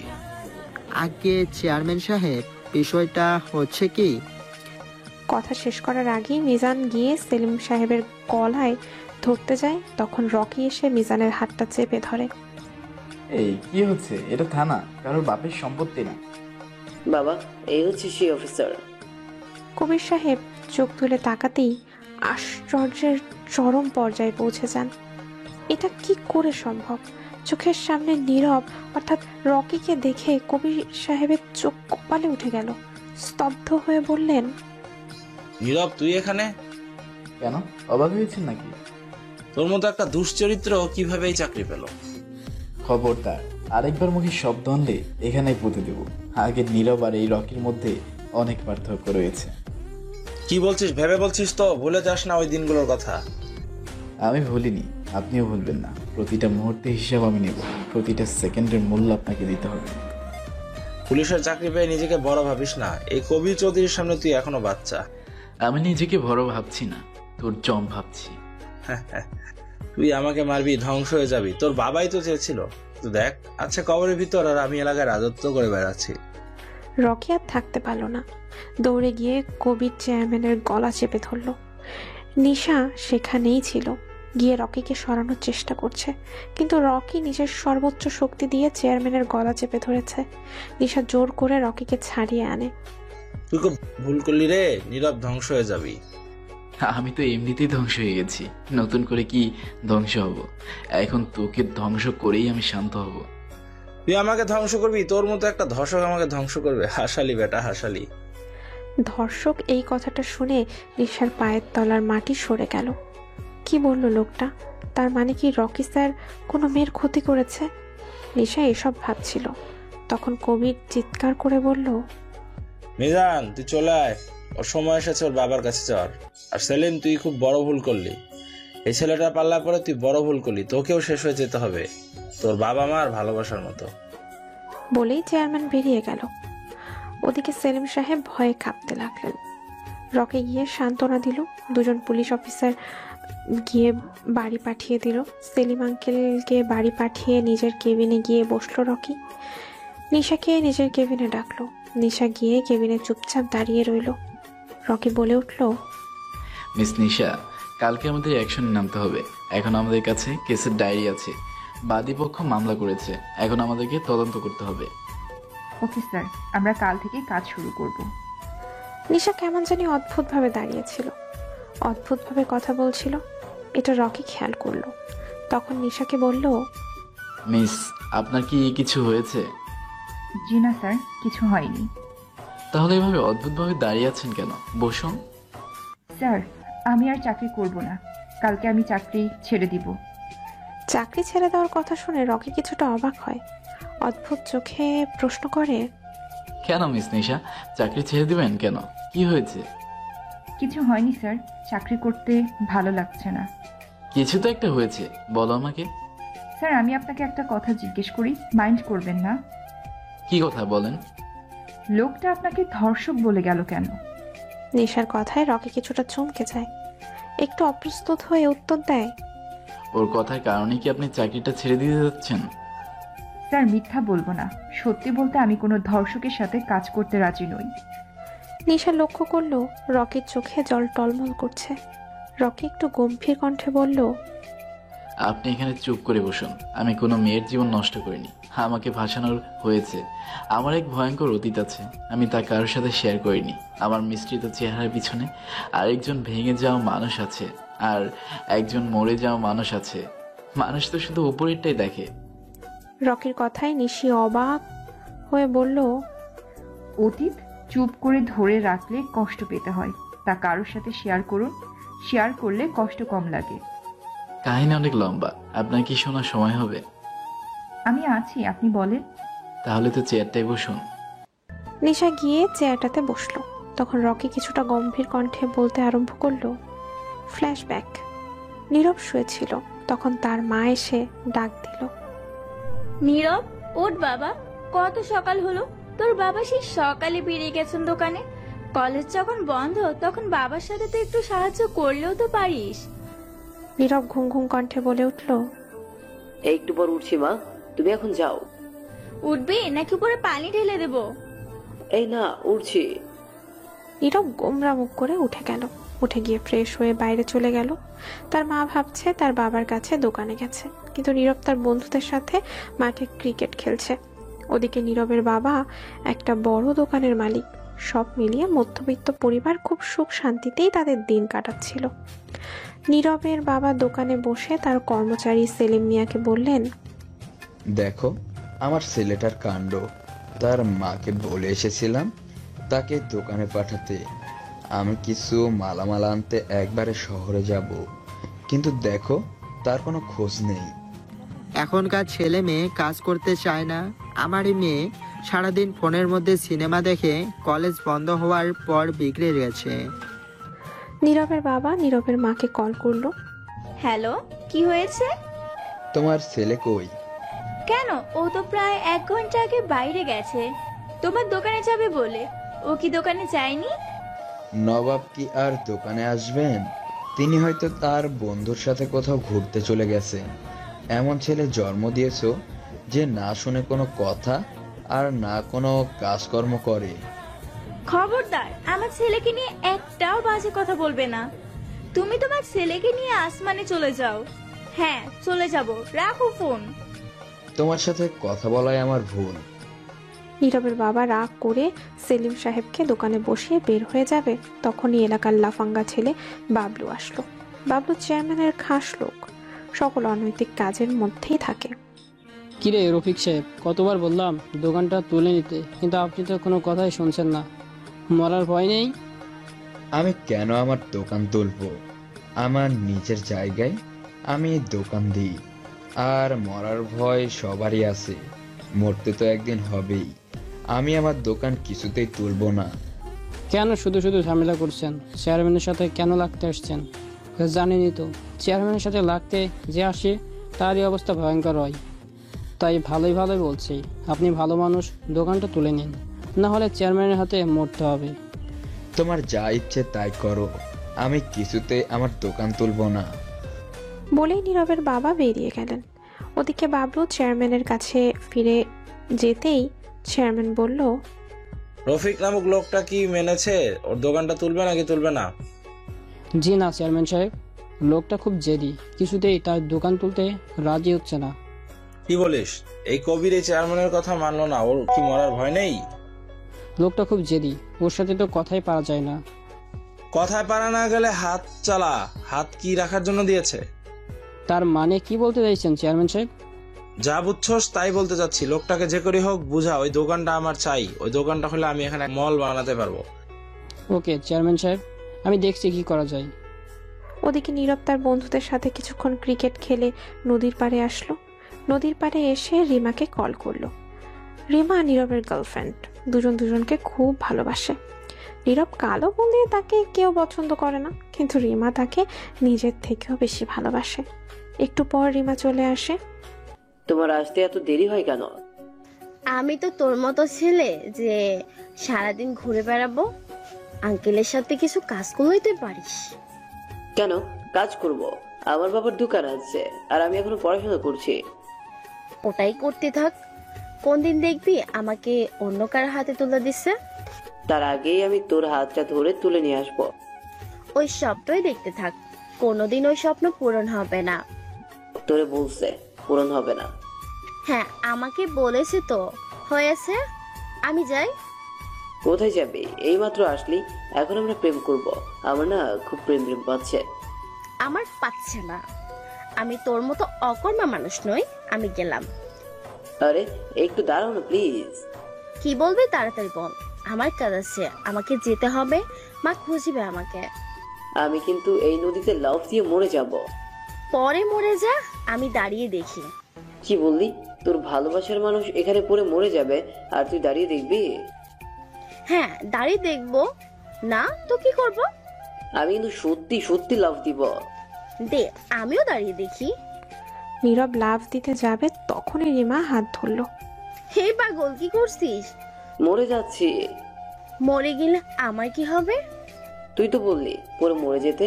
আগে চেয়ারম্যান সাহেব, বিষয়টা হচ্ছে কি? কথা শেষ করার আগেই মিজান গিয়ে সেলিম সাহেবের গলায় ধরতে যায়, তখন রকি এসে মিজানের হাতটা চেপে ধরে। এই কি হচ্ছে? এটা থানা, কারোর বাপের সম্পত্তি না। বাবা, এই হচ্ছে সেই অফিসার। কবির সাহেব চোখ তুলে তাকাতেই আশ্চর্যের চরম পর্যায়ে পৌঁছে যান। এটা কি করে সম্ভব? চোখের সামনে নীরব অর্থাৎ রকিকে দেখে কবির সাহেবের চোখ কপালে উঠে গেল। স্তব্ধ হয়ে বললেন, নীরব, তুই এখানে? কেন, অবাক হয়েছেন নাকি? তোর মতো একটা দুশ্চরিত্র কিভাবে এই চাকরি পেল? খবরদার, আরেকবার মুখে শব্দ আনলে এখানেই পুঁতে দেব। আগের নীরব আর এই রকির মধ্যে অনেক পার্থক্য রয়েছে। কি বলছিস? ভেবে বলছিস তো? ভুলে যাস না ওই দিনগুলোর কথা। আমি ভুলিনি, আপনিও ভুলবেন না। প্রতিটা মুহূর্তে হিসাব আমি নেব, প্রতিটা সেকেন্ডের মূল্য আপনাকে দিতে হবে। পুলিশের চাকরি পেয়ে নিজেকে বড় ভাবিস না। এই কবির চৌধুরীর সামনে তুই এখনো বাচ্চা। আমি নিজেকে বড় ভাবছি না, তোর জম ভাবছি। তুই আমাকে মারবি, ধ্বংস হয়ে যাবি। তোর বাবাই তো চেয়েছিল। তো দেখ, আচ্ছা কবরের ভিতর, আর আমি এলাকায় রাজত্ব করে বেড়াচ্ছি। রকি আর থাকতে পারল না, দৌড়ে গিয়ে কবির চেয়ারম্যানের গলা চেপে ধরল। নিশা সেখানেই ছিল, গিয়ে রকিকে সরানোর চেষ্টা করছে, কিন্তু রকি নিজের সর্বোচ্চ শক্তি দিয়ে চেয়ারম্যানের গলা চেপে ধরেছে। নিশা জোর করে রকিকে ছাড়িয়ে আনে। তুই খুব ভুল করলি রে, নীরব, ধ্বংস হয়ে যাবি। আমি তো এমনিতেই ধ্বংস হয়ে গেছি, নতুন করে কি ধ্বংস হব? এখন তোকে ধ্বংস করেই আমি শান্ত হব। তুই আমাকে ধ্বংস করবি? তোর মতো একটা ধর্ষক আমাকে ধ্বংস করবে? হাসালি বেটা, হাসালি। ধর্ষক এই কথাটা শুনে নিশার পায়ের তলার মাটি সরে গেল। কি বলল লোকটা? তার মানে কি রকি স্যার কোনো মেয়ের ক্ষতি করেছে? নিশা এসব ভাবছিল, তখন কবির চিৎকার করে বলল, মিজান, তুই চলে আয়, ওর সময় এসেছে ওর বাবার কাছে যাওয়ার। আর সেলিম, তুই খুব বড় ভুল করলি। এই ছেলেটা পাল্লার পরে তুই বড় ভুল করলি। তোকেও শেষ হয়ে যেতে হবে, তোর বাবা মার ভালোবাসার মতো। বলেই চেয়ারম্যান বেরিয়ে গেল। ওদিকে সেলিম সাহেব ভয়ে কাঁপতে লাগলেন। রকি গিয়ে সান্ত্বনা দিল, দুজন পুলিশ অফিসার গিয়ে বাড়ি পাঠিয়ে দিল। সেলিম আঙ্কেলকে বাড়ি পাঠিয়ে নিজের কেবিনে গিয়ে বসলো রকি। নিশাকে নিজের কেবিনে ডাকলো। নিশা গিয়ে কেবিনে চুপচাপ দাঁড়িয়ে রইল। রকি বলে উঠল, মিস নিশা, কালকে আমাদের অ্যাকশনে নামতে হবে। এখন আমাদের কাছে কেসের ডায়েরি আছে, বাদীপক্ষ মামলা করেছে, এখন আমাদেরকে তদন্ত করতে হবে। ওকে স্যার, আমরা কাল থেকে কাজ শুরু করব। নিশা কেমন জানি অদ্ভুতভাবে দাঁড়িয়েছিল, অদ্ভুতভাবে কথা বলছিল। এটা রকি খেয়াল করলো। তখন নিশাকে বলল, মিস, আপনার কি কিছু হয়েছে? জি না স্যার, কিছু হয়নি। তাহলে এভাবে অদ্ভুতভাবে দাঁড়িয়ে আছেন কেন? বসুন। স্যার, আমি আর চাকরি করব না, কালকে আমি চাকরি ছেড়ে দিব। চাকরি ছেড়ে দেওয়ার কথা শুনে রকি কিছুটা অবাক হয়। অদ্ভুত চোখে প্রশ্ন করে, কেন মিস নিশা, চাকরি ছেড়ে দিবেন কেন? কি হয়েছে? কিছু হয়নি স্যার, চাকরি করতে ভালো লাগছে না। কিছু তো একটা হয়েছে, বলো আমাকে। স্যার, আমি আপনাকে একটা কথা জিজ্ঞেস করি, মাইন্ড করবেন না? কি কথা বলেন? লোকটা আপনাকে ধর্ষক বলে গেল কেন? নিশার কথায় রকি কিছুটা চমকে যায়, একটু অপ্রস্তুত হয়ে উত্তর দেয়, ওর কথার কারণে কি আপনি চাকরিটা ছেড়ে দিতে যাচ্ছেন? স্যার, মিথ্যা বলবো না, সত্যি বলতে আমি কোনো ধর্ষকের সাথে কাজ করতে রাজি নই। নিশা লক্ষ্য করলো রকির চোখে জল টলমল করছে। রকি একটু গম্ভীর কণ্ঠে বলল, আপনি এখানে চুপ করে বসুন। আমি কোনো মেয়ের জীবন নষ্ট করিনি, আমাকে ভাসানোর হয়েছে। আমার এক ভয়ঙ্কর অতীত আছে, আমি তা কারোর সাথে শেয়ার করিনি। আমার মিশ্রিত চেহারার পিছনে আরেকজন ভেঙে যাওয়া মানুষ আছে, আর একজন মরে যাওয়া মানুষ আছে। মানুষ তো শুধু উপরেরটাই দেখে। রকির কথায় নিশি অবাক হয়ে বলল, অতীত চুপ করে ধরে রাখলে কষ্ট পেতে হয়, তা কারোর সাথে শেয়ার করুন, শেয়ার করলে কষ্ট কম লাগে। কাহিনী অনেক লম্বা, আপনার কি শোনার সময় হবে? আমি আছি, আপনি বলেন। তাহলে তো চেয়ারটাই বসুন। নিশা গিয়ে চেয়ারটাতে বসলো। তখন রকি কিছুটা গম্ভীর কণ্ঠে বলতে আরম্ভ করলো, ফ্ল্যাশব্যাক। নীরব শুয়েছিল, তখন তার মা এসে ডাক দিল। নীরব, ওঠ বাবা, কত সকাল হলো। তোর বাবা সেই সকালে বেরিয়ে গেছেন দোকানে। কলেজ যখন বন্ধ তখন বাবার সাথে তো একটু সাহায্য করলেও তো পারিস। নীরব ঘুম ঘুম কণ্ঠে বলে উঠল, একটু পর উঠছি মা, তুমি এখন যাও। উঠবি নাকি উপরে পানি ঢেলে দেব? এই না, উঠছি। নীরব গোমরা মুখ করে উঠে গেল। উঠে গিয়ে ফ্রেশ হয়ে বাইরে চলে গেল। তার মা ভাবছে তার বাবার কাছে দোকানে গেছে, কিন্তু নীরব তার বন্ধুদের সাথে মাঠে ক্রিকেট খেলছে। ওদিকে নীরবের বাবা একটা বড় দোকানের মালিক। সব মিলিয়ে মধ্যবিত্ত পরিবার খুব সুখ শান্তিতেই তাদের দিন কাটাচ্ছিল। নীরবের বাবা দোকানে বসে তার কর্মচারী সেলিম মিয়াকে বললেন, দেখো আমার ছেলেটার কাণ্ড। তার মাকে বলে এসেছিলাম তাকে দোকানে পাঠাতে। আমি কিছু মালামাল আনতে একবারে শহরে যাব, কিন্তু দেখো তার কোনো খোঁজ নেই। এখনকার ছেলে মেয়ে কাজ করতে চায় না। আমারই মেয়ে সারাদিন ফোনের মধ্যে সিনেমা দেখে কলেজ বন্ধ হওয়ার পর বিগড়ে গেছে। নীরবের বাবা নীরবের মাকে কল করলো। হ্যালো, কি হয়েছে? তোমার ছেলে কই? কেন, ও তো প্রায় 1 ঘন্টা আগে বাইরে গেছে তোমার দোকানে যাবে বলে। ও কি দোকানে যায়নি? নবাব কি আর দোকানে আসবেন? তিনি হয়তো তার বন্ধুর সাথে কোথাও ঘুরতে চলে গেছে। এমন ছেলে জন্ম দিয়েছো যে না শুনে কোনো কথা আর না কোনো কাজকর্ম করে। খবরদার, আমার ছেলেকে নিয়ে একটাও বাজে কথা বলবে না। তুমি তোমার ছেলেকে নিয়ে আসমানে চলে যাও। হ্যাঁ, চলে যাব, রাখো ফোন। তোমার সাথে কথা বলাই আমার ভুল। নীরবের বাবা রাগ করে সেলিম সাহেবকে দোকানে বসিয়ে বের হয়ে যাবে, তখনই এলাকার লাফাঙ্গা ছেলে বাবলু আসলো। বাবলু চেয়ারম্যানের খাস লোক, সকল অনৈতিক কাজের মধ্যেই থাকে। কিরে রফিক সাহেব, কতবার বললাম দোকানটা তুলে নিতে, কিন্তু আপনি তো কোনো কথাই শুনছেন না। মরার ভয় নেই? আমি কেন আমার দোকান তুলবো? আমার নিজের জায়গায় আমি দোকান দিই। আর মরার ভয় সবারই আছে, মরতে তো একদিন হবেই। আমি আমার দোকান কিছুতেই তুলবো না। কেন শুধু শুধু ঝামেলা করছেন? চেয়ারম্যানের সাথে কেন লাগতে আসছেন? জানেনই তো, চেয়ারম্যানের সাথে লাগতে যে আসে তারই অবস্থা ভয়ঙ্কর হয়। তাই ভালোই ভালোই বলছি, আপনি ভালো মানুষ, দোকানটা তুলে নিন, না হলে চেয়ারম্যানের হাতে মরতে হবে। তোমার যা ইচ্ছে তাই করো, আমি কিছুতে আমার দোকান তুলবো না। বলেই নীরবের বাবা বেরিয়ে গেলেন। ওদিকে বাবলু চেয়ারম্যানের কাছে ফিরে যেতেই চেয়ারম্যান বলল, রফিক নামক লোকটা কি মেনেছে ওর দোকানটা তুলবে নাকি তুলবে না? জি না চেয়ারম্যান সাহেব, লোকটা খুব জেদি, কিছুতেই তার দোকান তুলতে রাজি হচ্ছে না। কি বলিস? এই কবির এই চেয়ারম্যানের কথা মানলো না, ওর কি মরার ভয় নেই? লোকটা খুব জেদি, ওর সাথে তো কথাই পারা যায় না। কথায় পারা না গেলে হাত চালা। হাত কি রাখার জন্য দিয়েছে? তার মানে কি বলতে চাইছেন চেয়ারম্যান সাহেব? যা বুঝছস তাই বলতে চাচ্ছি। লোকটাকে যে করে হোক বুঝা, ওই দোকানটা আমার চাই। ওই দোকানটা হলে আমি এখানে মল বানাতে পারবো। ওকে চেয়ারম্যান সাহেব, আমি দেখছি কি করা যায়। ওদিকে নীরব তার বন্ধুদের সাথে কিছুক্ষণ ক্রিকেট খেলে নদীর পাড়ে আসলো। নদীর পাড়ে এসে রিমাকে কল করলো। রিমা নীরবের গার্লফ্রেন্ড, দুজন দুজনকে খুব ভালোবাসে। নীরব কালো বলে তাকে কেউ পছন্দ করে না, কিন্তু রিমা তাকে নিজের থেকেও বেশি ভালোবাসে। একটু পর রিমা চলে আসে। তোমার আসতে এত দেরি হয় কেন? আমি তো তোর মতো ছেলে যে সারাদিন ঘুরে বেড়াবো। আঙ্কেলের সাথে কিছু কাজ করলেই তুই পারিস। কেন কাজ করব? আমার বাবার দোকান আছে আর আমি এখনো পড়াশোনা করছি। ওটাই করতে থাক, কোন দিন দেখবি আমাকে অন্য কারো হাতে তুলে দিচ্ছে। তার আগেই আমি তোর হাতটা ধরে তুলে নিয়ে আসবো। ওই স্বপ্নই দেখতে থাক, কোনোদিন ওই স্বপ্ন পূরণ হবে না। তোরে বলছে পূরণ হবে না? হ্যাঁ আমাকে বলেছে তো, হয়েছে। আমি যাই। কোথায় যাবে? এই মাত্র আসলি, এখন আমরা প্রেম করব। আমার না খুব প্রেম প্রেম পাচ্ছে। আমার পাচ্ছে না, আমি তোর মতো অকর্মা মানুষ নই। আমি গেলাম। আরে একটু দাঁড়াও না প্লিজ। কি বলবি তাড়াতাড়ি বল, আমার কাজ আছে, আমাকে যেতে হবে। মা খুঁজবে আমাকে। আমি কিন্তু এই নদীতে লাফ দিয়ে মরে যাব। পরে মরে যা, আমি দাঁড়িয়ে দেখি। কি বললি? তোর ভালোবাসার মানুষ এখানে পড়ে মরে যাবে আর তুই দাঁড়িয়ে দেখবি? হ্যাঁ দাঁড়িয়ে দেখবো না তো কি করব? আমি কিন্তু সত্যি সত্যি লাভ দিব। দে, আমিও দাঁড়িয়ে দেখি। নীরব লাফ দিতে যাবে তখনই রিমা হাত ধরল। হে পাগল, কি করছিস? মরে যাচ্ছি। মরে গেলে আমার কি হবে? তুই তো বললি পরে মরে যেতে।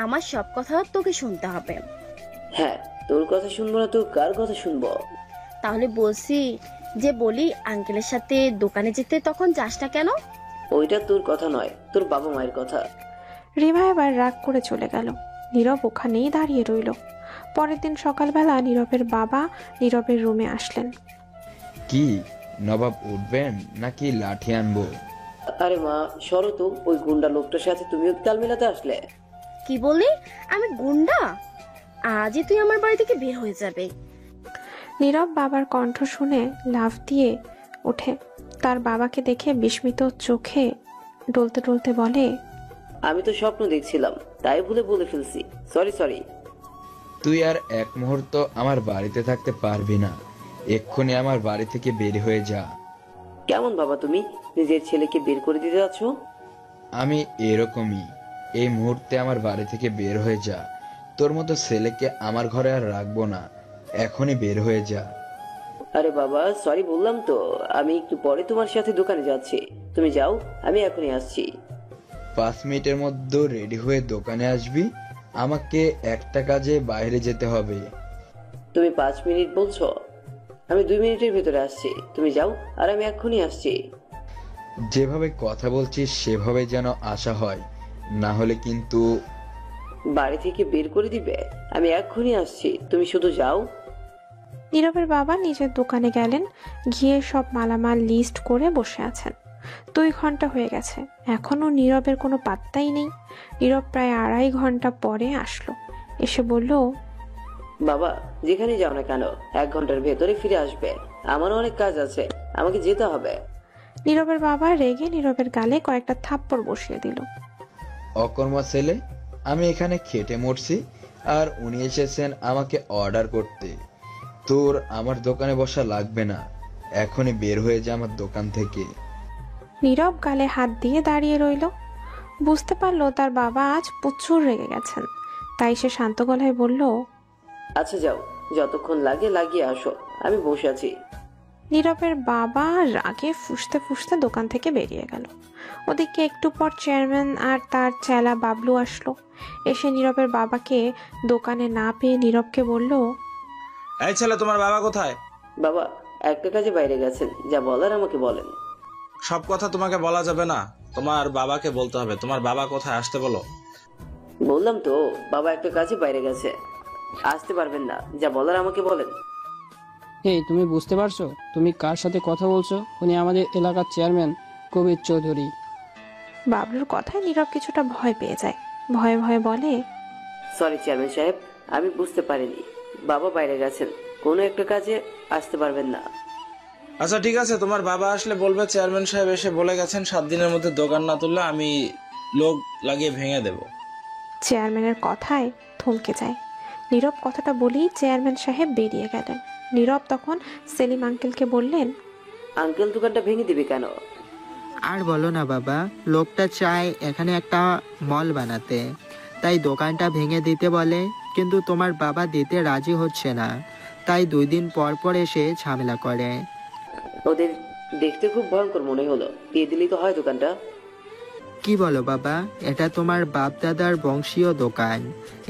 আমার সব কথা তোকে শুনতে হবে। হ্যাঁ, তোর কথা শুনবো না তো কার কথা শুনবো? তাহলে বলছি যে বলি আঙ্কেলের সাথে দোকানে যেতে তখন যাস না কেন? ওইটা তোর কথা নয়, তোর বাবা মায়ের কথা। রিমা এবার রাগ করে চলে গেল। নীরব ওখানেই দাঁড়িয়ে রইল। পরের দিন সকালবেলা নীরবের বাবা নীরবের রুমে আসলেন। কি নবাব উঠবেন নাকি লাঠি আনবো? আরে মা, সরো তো, ওই গুন্ডা লোকটার সাথে তুমিও তাল মেলাতে আসলে। কি বললি? আমি গুন্ডা? আজই তুই আমার বাড়ি থেকে বের হয়ে যাবে। নীরব বাবার কণ্ঠ শুনে লাফ দিয়ে ওঠে। তার বাবাকে দেখে বিস্মিত চোখে ডলতে ডলতে বলে, আমি তো স্বপ্ন দেখছিলাম, তাই ভুলে বলে ফেলছি। Sorry sorry. তুই আর এক মুহূর্ত আমার বাড়িতে থাকতে পারবি না। এক্ষুনি আমার বাড়ি থেকে বের হয়ে যা। কেমন বাবা তুমি, নিজের ছেলেকে বের করে দিতে যাচ্ছ? আমি এরকমই। এই মুহূর্তে আমার বাড়ি থেকে বের হয়ে যা। তোর মতো ছেলেকে আমার ঘরে আর রাখবো না। এখনই বের হয়ে যা। আরে বাবা, সরি বললাম তো। আমি একটু পরে তোমার সাথে দোকানে যাচ্ছি, তুমি যাও, আমি এখনই আসছি। 5 মিনিটের মধ্যে রেডি হয়ে দোকানে আসবি। আমাকে একটা কাজে বাইরে যেতে হবে। তুমি 5 মিনিট বলছো? আমি 2 মিনিটের ভিতরে আসছি, তুমি যাও, আর আমি এক্ষুনি আসছি। যেভাবে কথা বলছিস সেভাবে যেন আসা হয়, না হলে কিন্তু বাড়ি থেকে বের করে দিবে। আমি এক্ষুনি আসছি, তুমি শুধু যাও। নীরবের বাবা নিজের দোকানে গেলেন। গিয়ে সব মালামাল লিস্ট করে বসে আছেন। 2 ঘন্টা হয়ে গেছে, এখনো নীরবের কোনো পাত্তাই নেই। নীরব প্রায় 2.5 ঘন্টা পরে আসলো। এসে বলল, বাবা, যেখানে যাও না কেন 1 ঘন্টার ভেতরে ফিরে আসবে। আমারও অনেক কাজ আছে, আমাকে যেতে হবে। নীরবের বাবা রেগে নীরবের গালে কয়েকটা থাপ্পড় বসিয়ে দিল। অকর্মা ছেলে, আমি এখানে খেটে মরছি আর উনি এসেছেন আমাকে অর্ডার করতে। তোর আমার দোকানে বসা লাগবে না। এখনই বের হয়ে যা আমার দোকান থেকে। নীরব গালে হাত দিয়ে দাঁড়িয়ে রইল। বুঝতে পারলো তার বাবা আজ প্রচুর রেগে গেছেন। তাই সে শান্ত গলায় বলল, আচ্ছা যাও, যতক্ষণ লাগে লাগিয়ে আসো, আমি বসে আছি। নীরবের বাবা রাগে ফুঁসতে ফুঁসতে দোকান থেকে বেরিয়ে গেল। ওদিকে একটু পর চেয়ারম্যান আর তার চেলা বাবলু আসলো। এসে নীরবের বাবাকে দোকানে না পেয়ে নীরবকে বলল, এই ছেলে, তোমার বাবা কোথায়? বাবা একটা কাজে বাইরে গেছেন, যা বলার আমাকে বলেন। সব কথা তোমাকে বলা যাবে না, তোমার বাবাকে বলতে হবে। তোমার বাবা কোথায়, আসতে বলো। বললাম তো, বাবা একটা কাজে বাইরে গেছে, আসতে পারবেন না, যা বলার আমাকে বলেন। এই তুমি বুঝতে পারছো তুমি কার সাথে কথা বলছো? উনি আমাদের এলাকার চেয়ারম্যান কবির চৌধুরী। বাবলুর কথায় নীরব কিছুটা ভয় পেয়ে যায়। ভয়ে ভয়ে বলে, সরি চেয়ারম্যান সাহেব, আমি বুঝতে পারিনি, বাবা বাইরে গেছেন, কোনো একটা কাজে আসতে পারবেন না। আচ্ছা ঠিক আছে, তোমার বাবা আসলে বলবে চেয়ারম্যান সাহেব এসে বলে গেছেন 7 দিনের মধ্যে দোকান না তুললে আমি লোক লাগিয়ে ভেঙে দেব। চেয়ারম্যানের কথায় থমকে যায়। নীরব কথাটা বলেই চেয়ারম্যান সাহেব বেরিয়ে গেলেন। নীরব তখন সেলিম আঙ্কেলকে বললেন, আঙ্কেল দোকানটা ভেঙে দিবে কেন? আর বলো না বাবা, লোকটা চায় এখানে একটা মল বানাতে, তাই দোকানটা ভেঙে দিতে বলে, কিন্তু তোমার বাবা দিতে রাজি হচ্ছে না। তাই 2 দিন পর পর এসে ঝামেলা করে। ওদের দেখতে খুব ভয়ঙ্কর মনে হলো, দিয়ে দিলেই তো হয় দোকানটা। কি বলো বাবা, এটা তোমার বাপ দাদার বংশীয় দোকান,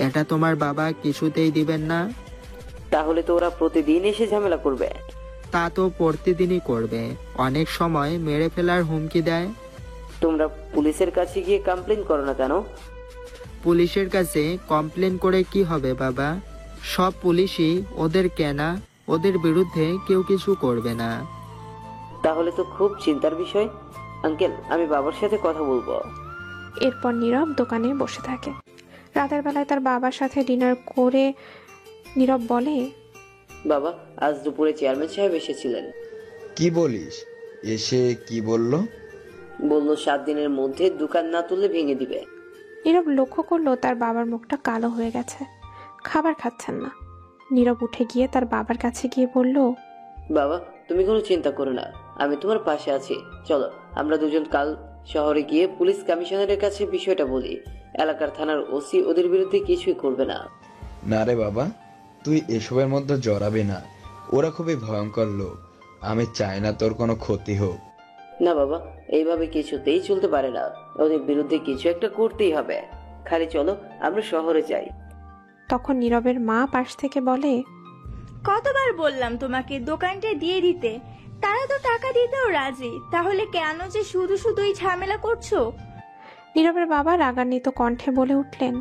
এটা তোমার বাবা কিছুতেই দিবেন না। তাহলে তো ওরা প্রতিদিন এসে ঝামেলা করবে। তা তো প্রতিদিনই করবে, অনেক সময় মেরে ফেলার হুমকি দেয়। তোমরা পুলিশের কাছে গিয়ে কমপ্লেন করো না কেন? পুলিশের কাছে কমপ্লেন করে কি হবে বাবা? সব পুলিশই ওদের কেনা, ওদের বিরুদ্ধে কেউ কিছু করবে না। তাহলে তো খুব চিন্তার বিষয়। আঙ্কেল, আমি বাবার সাথে কথা বলবো। এরপর নীরব দোকানে বসে থাকে। রাতের বেলায় তার বাবার সাথে ডিনার করে নীরব বলে, বাবা, আজ দুপুরে চেয়ারম্যান সাহেব এসেছিলেন। কি বলিস? এসে কি বললো? বললো 7 দিনের মধ্যে দোকান না তুললে ভেঙে দিবে। নীরব লক্ষ্য করলো তার বাবার মুখটা কালো হয়ে গেছে, খাবার খাচ্ছেন না। নীরব উঠে গিয়ে তার বাবার কাছে গিয়ে বলল, বাবা তুমি কোনো চিন্তা করো না, আমি তোমার পাশে আছি। চলো আমরা দুজন কাল শহরে গিয়ে পুলিশ কমিশনারের কাছে বিষয়টা বলি। এলাকার থানার ওসি ওদের বিরুদ্ধে কিছুই করবে না। না রে বাবা, তুই এসবের মধ্যে জড়াবি না। ওরা খুবই ভয়ঙ্কর লোক। আমি চাই না তোর কোনো ক্ষতি হোক। না বাবা, এইভাবে কিছুতেই চলতে পারে না। ওদের বিরুদ্ধে কিছু একটা করতেই হবে। খালি চলো আমরা শহরে যাই। তখন নীরবের মা পাশ থেকে বলে, কতবার বললাম তোমাকে দোকানটা দিয়ে দিতে, তারা তো টাকা দিতেও রাজি, তাহলে কেন যে শুধু শুধুই ঝামেলা করছো? নীরবের বাবা রাগান্বিত কণ্ঠে বলে উঠলেন,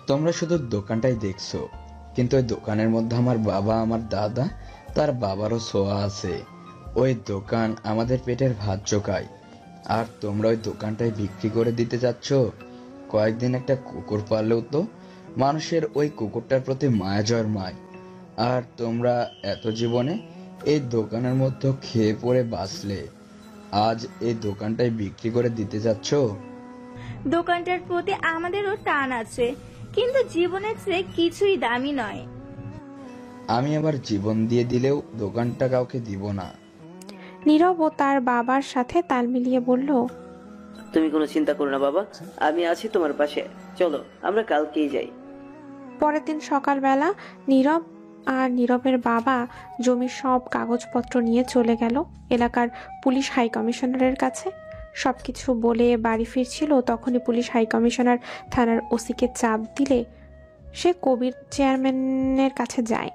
তোমরা শুধু দোকানটাই দেখছো, কিন্তু ওই দোকানের মধ্যে আমার বাবা, আমার দাদা, তার বাবারও ছোঁয়া আছে। ওই দোকান আমাদের পেটের ভাত জোগায়, আর তোমরা ওই দোকানটাই বিক্রি করে দিতে যাচ্ছ। কয়েকদিন একটা কুকুর পাললেও তো মানুষের ওই কুকুরটার প্রতি মায়া জন্মায়। আর তোমরা এত জীবনে এই দোকানের মধ্যে খেয়ে পড়ে বাঁচলে, আজ এই দোকানটাই বিক্রি করে দিতে যাচ্ছ। দোকানটার প্রতি আমাদেরও টান আছে, কিন্তু জীবনের চেয়ে কিছুই দামি নয়। আমি আবার জীবন দিয়ে দিলেও দোকানটা কাউকে দিব না। নীরব ও তার বাবার সাথে তাল মিলিয়ে বলল, তুমি কোনো চিন্তা করো না বাবা, আমি আছি তোমার পাশে। চলো আমরা কালকেই যাই। পরের দিন সকালবেলা নীরব আর নীরবের বাবা জমির সব কাগজপত্র নিয়ে চলে গেল এলাকার পুলিশ হাই কমিশনারের কাছে। সবকিছু বলে বাড়ি ফিরছিল, তখনই পুলিশ হাই কমিশনার থানার ওসিকে চাপ দিলে সে কবির চেয়ারম্যানের কাছে যায়।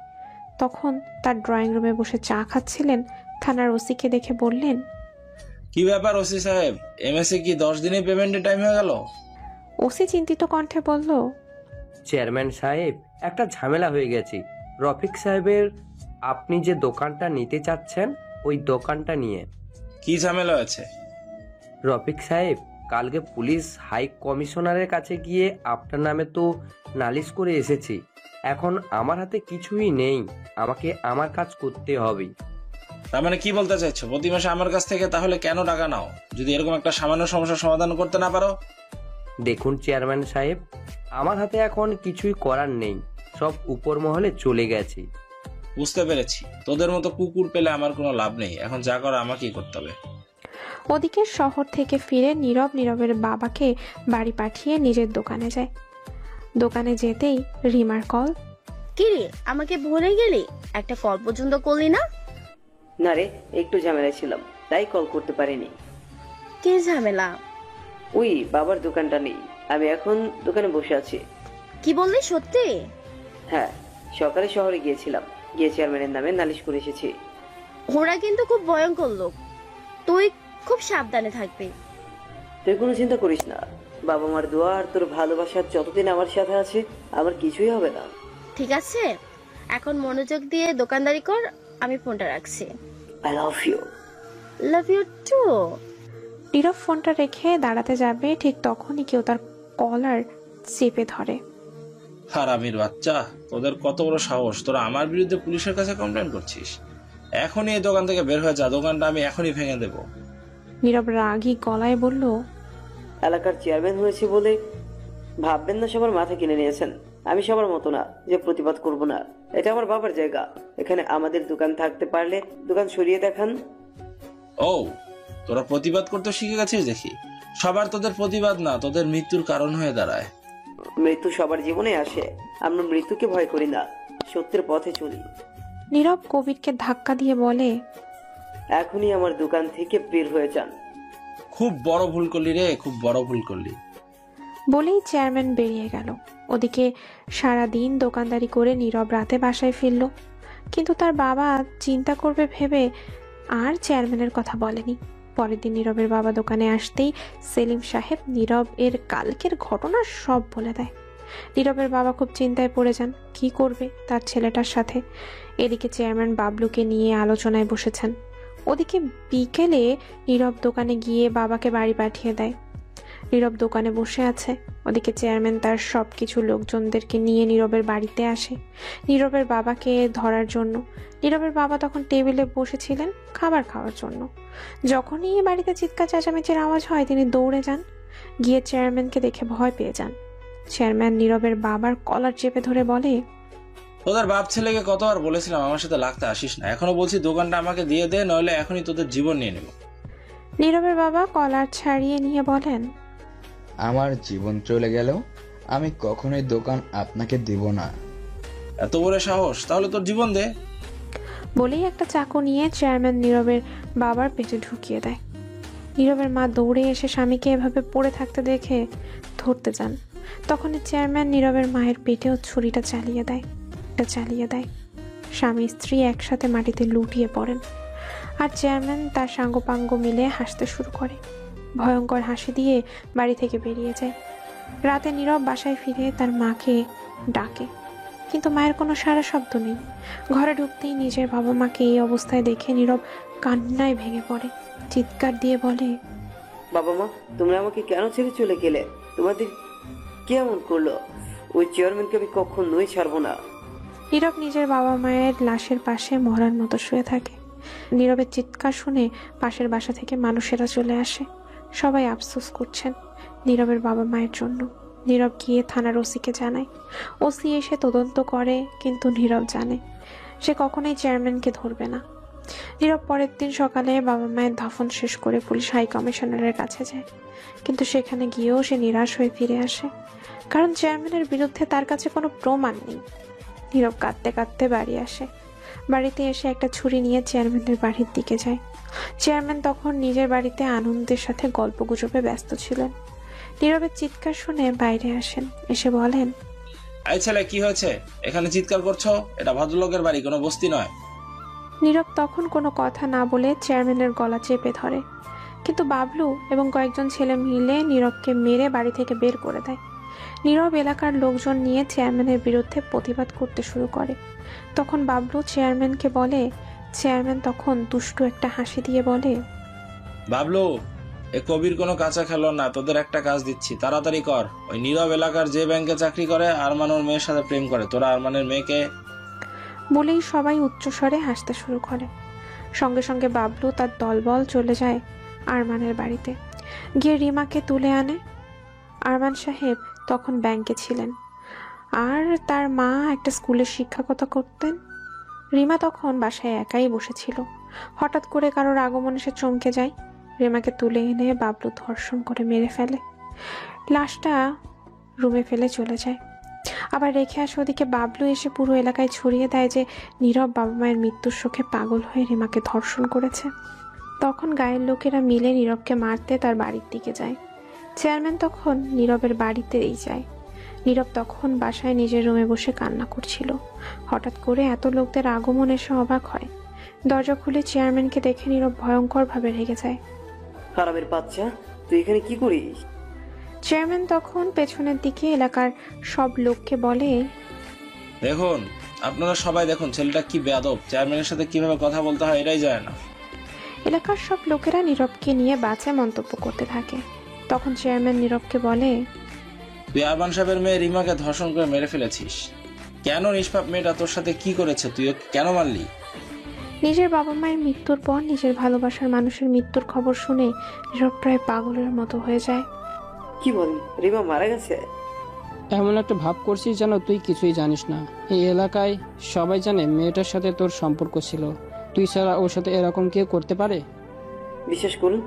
তখন তার ড্রয়িং রুমে বসে চা খাচ্ছিলেন। থানার ওসিকে দেখে বললেন, কি ব্যাপার ওসি সাহেব, এমএসএ কি 10 দিনে পেমেন্টের টাইম হয়ে গেল? ওসি চিন্তিত কণ্ঠে বলল, চেয়ারম্যান সাহেব, একটা ঝামেলা হয়ে গেছে। রফিক সাহেবের আপনি যে দোকানটা নিতে চাচ্ছেন, ওই দোকানটা নিয়ে। কি ঝামেলা হয়েছে? রফিক সাহেব, কালকে পুলিশ হাই কমিশনারের কাছে গিয়ে আপনার নামে তো নালিশ করে এসেছি। এখন আমার হাতে কিছুই নেই, আমাকে আমার কাজ করতে হবে। তার মানে কি বলতে চাইছো? প্রতি মাসে আমার কাছ থেকে তাহলে কেন টাকা নাও, যদি এরকম একটা সামান্য সমস্যার সমাধান করতে না পারো? দেখুন চেয়ারম্যান সাহেব, আমার হাতে এখন কিছুই করার নেই, সব উপর মহলে চলে গেছে। বুঝতে পেরেছি, তোদের মতো কুকুর পেলে আমার কোনো লাভ নেই। এখন যা করা আমাকেই করতে হবে। ওদিকে শহর থেকে ফিরে নীরব নীরবের বাবাকে বাড়ি পাঠিয়ে নিজের দোকানে যায়। দোকানে যেতেই রিমার কল। কিরে, আমাকে ভুলে গেলি? একটা কল পর্যন্ত করলি না? না রে, একটু ঝামেলায় ছিলাম, তাই কল করতে পারিনি। কি ঝামেলা? ওই বাবার দোকানটা নেই, আমি এখন দোকানে বসে আছি। কি বললি, সত্যি? হ্যাঁ, সকালে শহরে গিয়েছিলাম, গিয়ে চেয়ারম্যানের নামে নালিশ করে এসেছি। ওরা কিন্তু খুব ভয়ঙ্কর লোক, তুই খুব সাবধানে থাকবি। তুই কোনো চিন্তা করিস না, বাবা মার দোয়া আর তোর ভালোবাসা যতদিন আমার সাথে আছে, আমার কিছুই হবে না। ঠিক আছে, এখন মনোযোগ দিয়ে দোকানদারি কর। আমি ফোনটা রাখছি। I love you. Love you too. Nirab ফোনটা রেখে দাঁড়াতে যাবে, ঠিক তখনই কেউ তার কলার চেপে ধরে। হারামির বাচ্চা, তোদের কত বড় সাহস, তোরা আমার বিরুদ্ধে পুলিশের কাছে কমপ্লেন করছিস? এখনই এই দোকান থেকে বের হয়ে যা, দোকানটা আমি এখনই ভেঙে দেবো। নীরব রাগী গলায় বলল, এলাকার চেয়ারম্যান হয়েছে বলে ভাববেন না সবার মাথা কিনে নিয়েছেন। আমি সবার মতো না যে প্রতিবাদ করব না। এটা আমার বাবার জায়গা, এখানে আমাদের দোকান থাকতে পারলে দোকান সরিয়ে দেখান। ও, তোরা প্রতিবাদ করতে শিখে গেছিস দেখি। সবার তোদের প্রতিবাদ না, তোদের মৃত্যুর কারণ হয়ে দাঁড়ায়। মৃত্যু সবার জীবনে আসে, আমরা মৃত্যুকে ভয় করি না, সত্যের পথে চলি। নীরব কবিরকে ধাক্কা দিয়ে বলে, এখনই আমার দোকান থেকে বের হয়ে যান। খুব বড় ভুল করলি রে, খুব বড় ভুল করলি। বলেই চেয়ারম্যান বেরিয়ে গেল। ওদিকে সারাদিন দোকানদারি করে নীরব রাতে বাসায় ফিরল, কিন্তু তার বাবা চিন্তা করবে ভেবে আর চেয়ারম্যানের কথা বলেনি। পরের দিন নীরবের বাবা দোকানে আসতেই সেলিম সাহেব নীরব এর কালকের ঘটনা সব বলে দেয়। নীরবের বাবা খুব চিন্তায় পড়ে যান, কি করবে তার ছেলেটার সাথে। এদিকে চেয়ারম্যান বাবলুকে নিয়ে আলোচনায় বসেছেন। ওদিকে বিকেলে নীরব দোকানে গিয়ে বাবাকে বাড়ি পাঠিয়ে দেয়। নীরব দোকানে বসে আছে, ওদিকে চেয়ারম্যান তার সব কিছু লোকজনদেরকে নিয়ে নীরবের বাড়িতে আসে নীরবের বাবাকে ধরার জন্য। নীরবের বাবা তখন টেবিলে বসেছিলেন খাবার খাওয়ার জন্য। যখনই বাড়িতে চিৎকার চেঁচামেচির আওয়াজ হয়, তিনি দৌড়ে যান, গিয়ে চেয়ারম্যানকে দেখে ভয় পেয়ে যান। চেয়ারম্যান নীরবের বাবার কলার চেপে ধরে বলে, তোদের বাপ ছেলেকে কতবার বলেছিলাম আমার সাথে লাগতে আসিস না, এখনো বলছি দোকানটা আমাকে দিয়ে দে, নইলে এখনই তোদের জীবন নিয়ে নেব। নীরবের বাবা কলার ছাড়িয়ে নিয়ে বলেন, আমার জীবন চলে গেলেও আমি কখনোই দোকান আপনাকে দেব না। এত বড় সাহস, তাহলে তোর জীবন দে। বলেই একটা চাকু নিয়ে চেয়ারম্যান নীরবের বাবার পেটে ঢুকিয়ে দেয়। নীরবের মা দৌড়ে এসে স্বামীকে এভাবে পড়ে থাকতে দেখে ধরতে যান। তখনই চেয়ারম্যান নীরবের মায়ের পেটেও ছুরিটা চালিয়ে দেয়। স্বামী স্ত্রী একসাথে মাটিতে লুটিয়ে পড়েন, আর চেয়ারম্যান তার সাঙ্গপাঙ্গ মিলে হাসতে শুরু করে। ভয়ঙ্কর হাসি দিয়ে বাড়ি থেকে বেরিয়ে যায়। রাতে নীরব বাসায় ফিরে তার মাকে ডাকে, কিন্তু মায়ের কোনো সাড়া শব্দ নেই। ঘরে ঢুকতেই নিজের বাবা মাকে এই অবস্থায় দেখে নীরব কান্নায় ভেঙে পড়ে, চিৎকার দিয়ে বলে, বাবা মা, তোমরা আমাকে কেন ছেড়ে চলে গেলে? তোমাদের কেমন করলো? ওই চেয়ারম্যানকে আমি কখনোই ছাড়বো না। নীরব নিজের বাবা মায়ের লাশের পাশে মরার মতো শুয়ে থাকে। নীরবের চিৎকার শুনে পাশের বাসা থেকে মানুষেরা চলে আসে। সবাই আফসোস করছেন নীরবের বাবা মায়ের জন্য। নীরব গিয়ে থানার ওসিকে জানায়। ওসি এসে তদন্ত করে, কিন্তু নীরব জানে সে কখনোই চেয়ারম্যানকে ধরবে না। নীরব পরের দিন সকালে বাবা মায়ের দাফন শেষ করে পুলিশ হাই কমিশনারের কাছে যায়, কিন্তু সেখানে গিয়েও সে নিরাশ হয়ে ফিরে আসে, কারণ চেয়ারম্যানের বিরুদ্ধে তার কাছে কোনো প্রমাণ নেই। নীরব কাঁদতে কাঁদতে বাড়ি আসে। বাড়িতে এসে একটা ছুরি নিয়ে চেয়ারম্যানের বাড়ির দিকে যায়। চেয়ারম্যান তখন নিজের বাড়িতে আনন্দের সাথে গল্পগুজবে ব্যস্ত ছিলেন। নীরবের চিৎকার শুনে বাইরে আসেন, এসে বলেন, এই ছেলে, কি হয়েছে? এখানে চিৎকার করছো? এটা ভদ্রলোকের বাড়ি, কোনো বস্তি নয়। নীরব তখন কোনো কথা না বলে চেয়ারম্যানের গলা চেপে ধরে, কিন্তু বাবলু এবং কয়েকজন ছেলে মিলে নীরবকে মেরে বাড়ি থেকে বের করে দেয়। নীরব এলাকার লোকজন নিয়ে চেয়ারম্যানের বিরুদ্ধে প্রতিবাদ করতে শুরু করে। তখন বাবলু চেয়ারম্যানকে বলে। চেয়ারম্যান তখন দুষ্টু একটা হাসি দিয়ে বলে, বাবলু, এ কবির কোনো কাঁচা খেলো না, তোদের একটা কাজ দিচ্ছি, তাড়াতাড়ি কর। ওই নীরব এলাকার যে ব্যাংকে চাকরি করে আরমানুর মেয়ের সাথে প্রেম করে, তোরা আরমানের মেয়েকে। বলেই সবাই উচ্চস্বরে হাসতে শুরু করে। সঙ্গে সঙ্গে বাবলু তার দলবল চলে যায় আরমানের বাড়িতে, গিয়ে রিমাকে তুলে আনে। আরমান সাহেব তখন ব্যাংকে ছিলেন, আর তার মা একটা স্কুলের শিক্ষকতা করতেন। রিমা তখন বাসায় একাই বসেছিল। হঠাৎ করে কারোর আগমনে সে চমকে যায়। রিমাকে তুলে এনে বাবলু ধর্ষণ করে মেরে ফেলে, লাশটা রুমে ফেলে চলে যায়। আবার রেখে আসে। ওদিকে বাবলু এসে পুরো এলাকায় ছড়িয়ে দেয় যে নীরব বাবা মায়ের মৃত্যুর শোকে পাগল হয়ে রিমাকে ধর্ষণ করেছে। তখন গায়ের লোকেরা মিলে নীরবকে মারতে তার বাড়ির দিকে যায়। চেয়ারম্যান তখন নীরবের বাড়িতেই যায়। নীরব তখন বাসায় নিজের রুমে বসে কান্না করছিল। হঠাৎ করে এত লোকদের আগমন এসে অবাক হয়। দরজা খুলে চেয়ারম্যানকে দেখে নীরব ভয়ঙ্করভাবে রেগে যায়। হারামের বাচ্চা, তুই এখানে কি করিস? চেয়ারম্যান তখন পেছনের দিকে এলাকার সব লোককে বলে, দেখুন, আপনারা সবাই দেখুন ছেলেটা কি বেয়াদব, চেয়ারম্যানের সাথে কিভাবে কথা বলতে হয় এটাই জানে না। এলাকার সব লোকেরা নীরবকে নিয়ে বাজে মন্তব্য করতে থাকে। তখন চেয়ারম্যান নীরবকে বলে, তুই আরমান সাহেবের মেয়ে রিমাকে ধর্ষণ করে মেরে ফেলেছিস। কেন? নিষ্পাপ মেয়েটা তোর সাথে কি করেছে? তুই ওকে কেন মারলি? নিজের বাবা মায়ের মৃত্যুর পর নিজের ভালোবাসার মানুষের মৃত্যুর খবর শুনে নীরব প্রায় পাগলের মতো হয়ে যায়। কি বল, রিমা মারা গেছে? এমন একটা ভাব করছিস যেন তুই কিছুই জানিস না। এই এলাকায় সবাই জানে মেয়েটার সাথে তোর সম্পর্ক ছিল। তুই ছাড়া ওর সাথে এরকম কেউ করতে পারে? বিশ্বাস করুন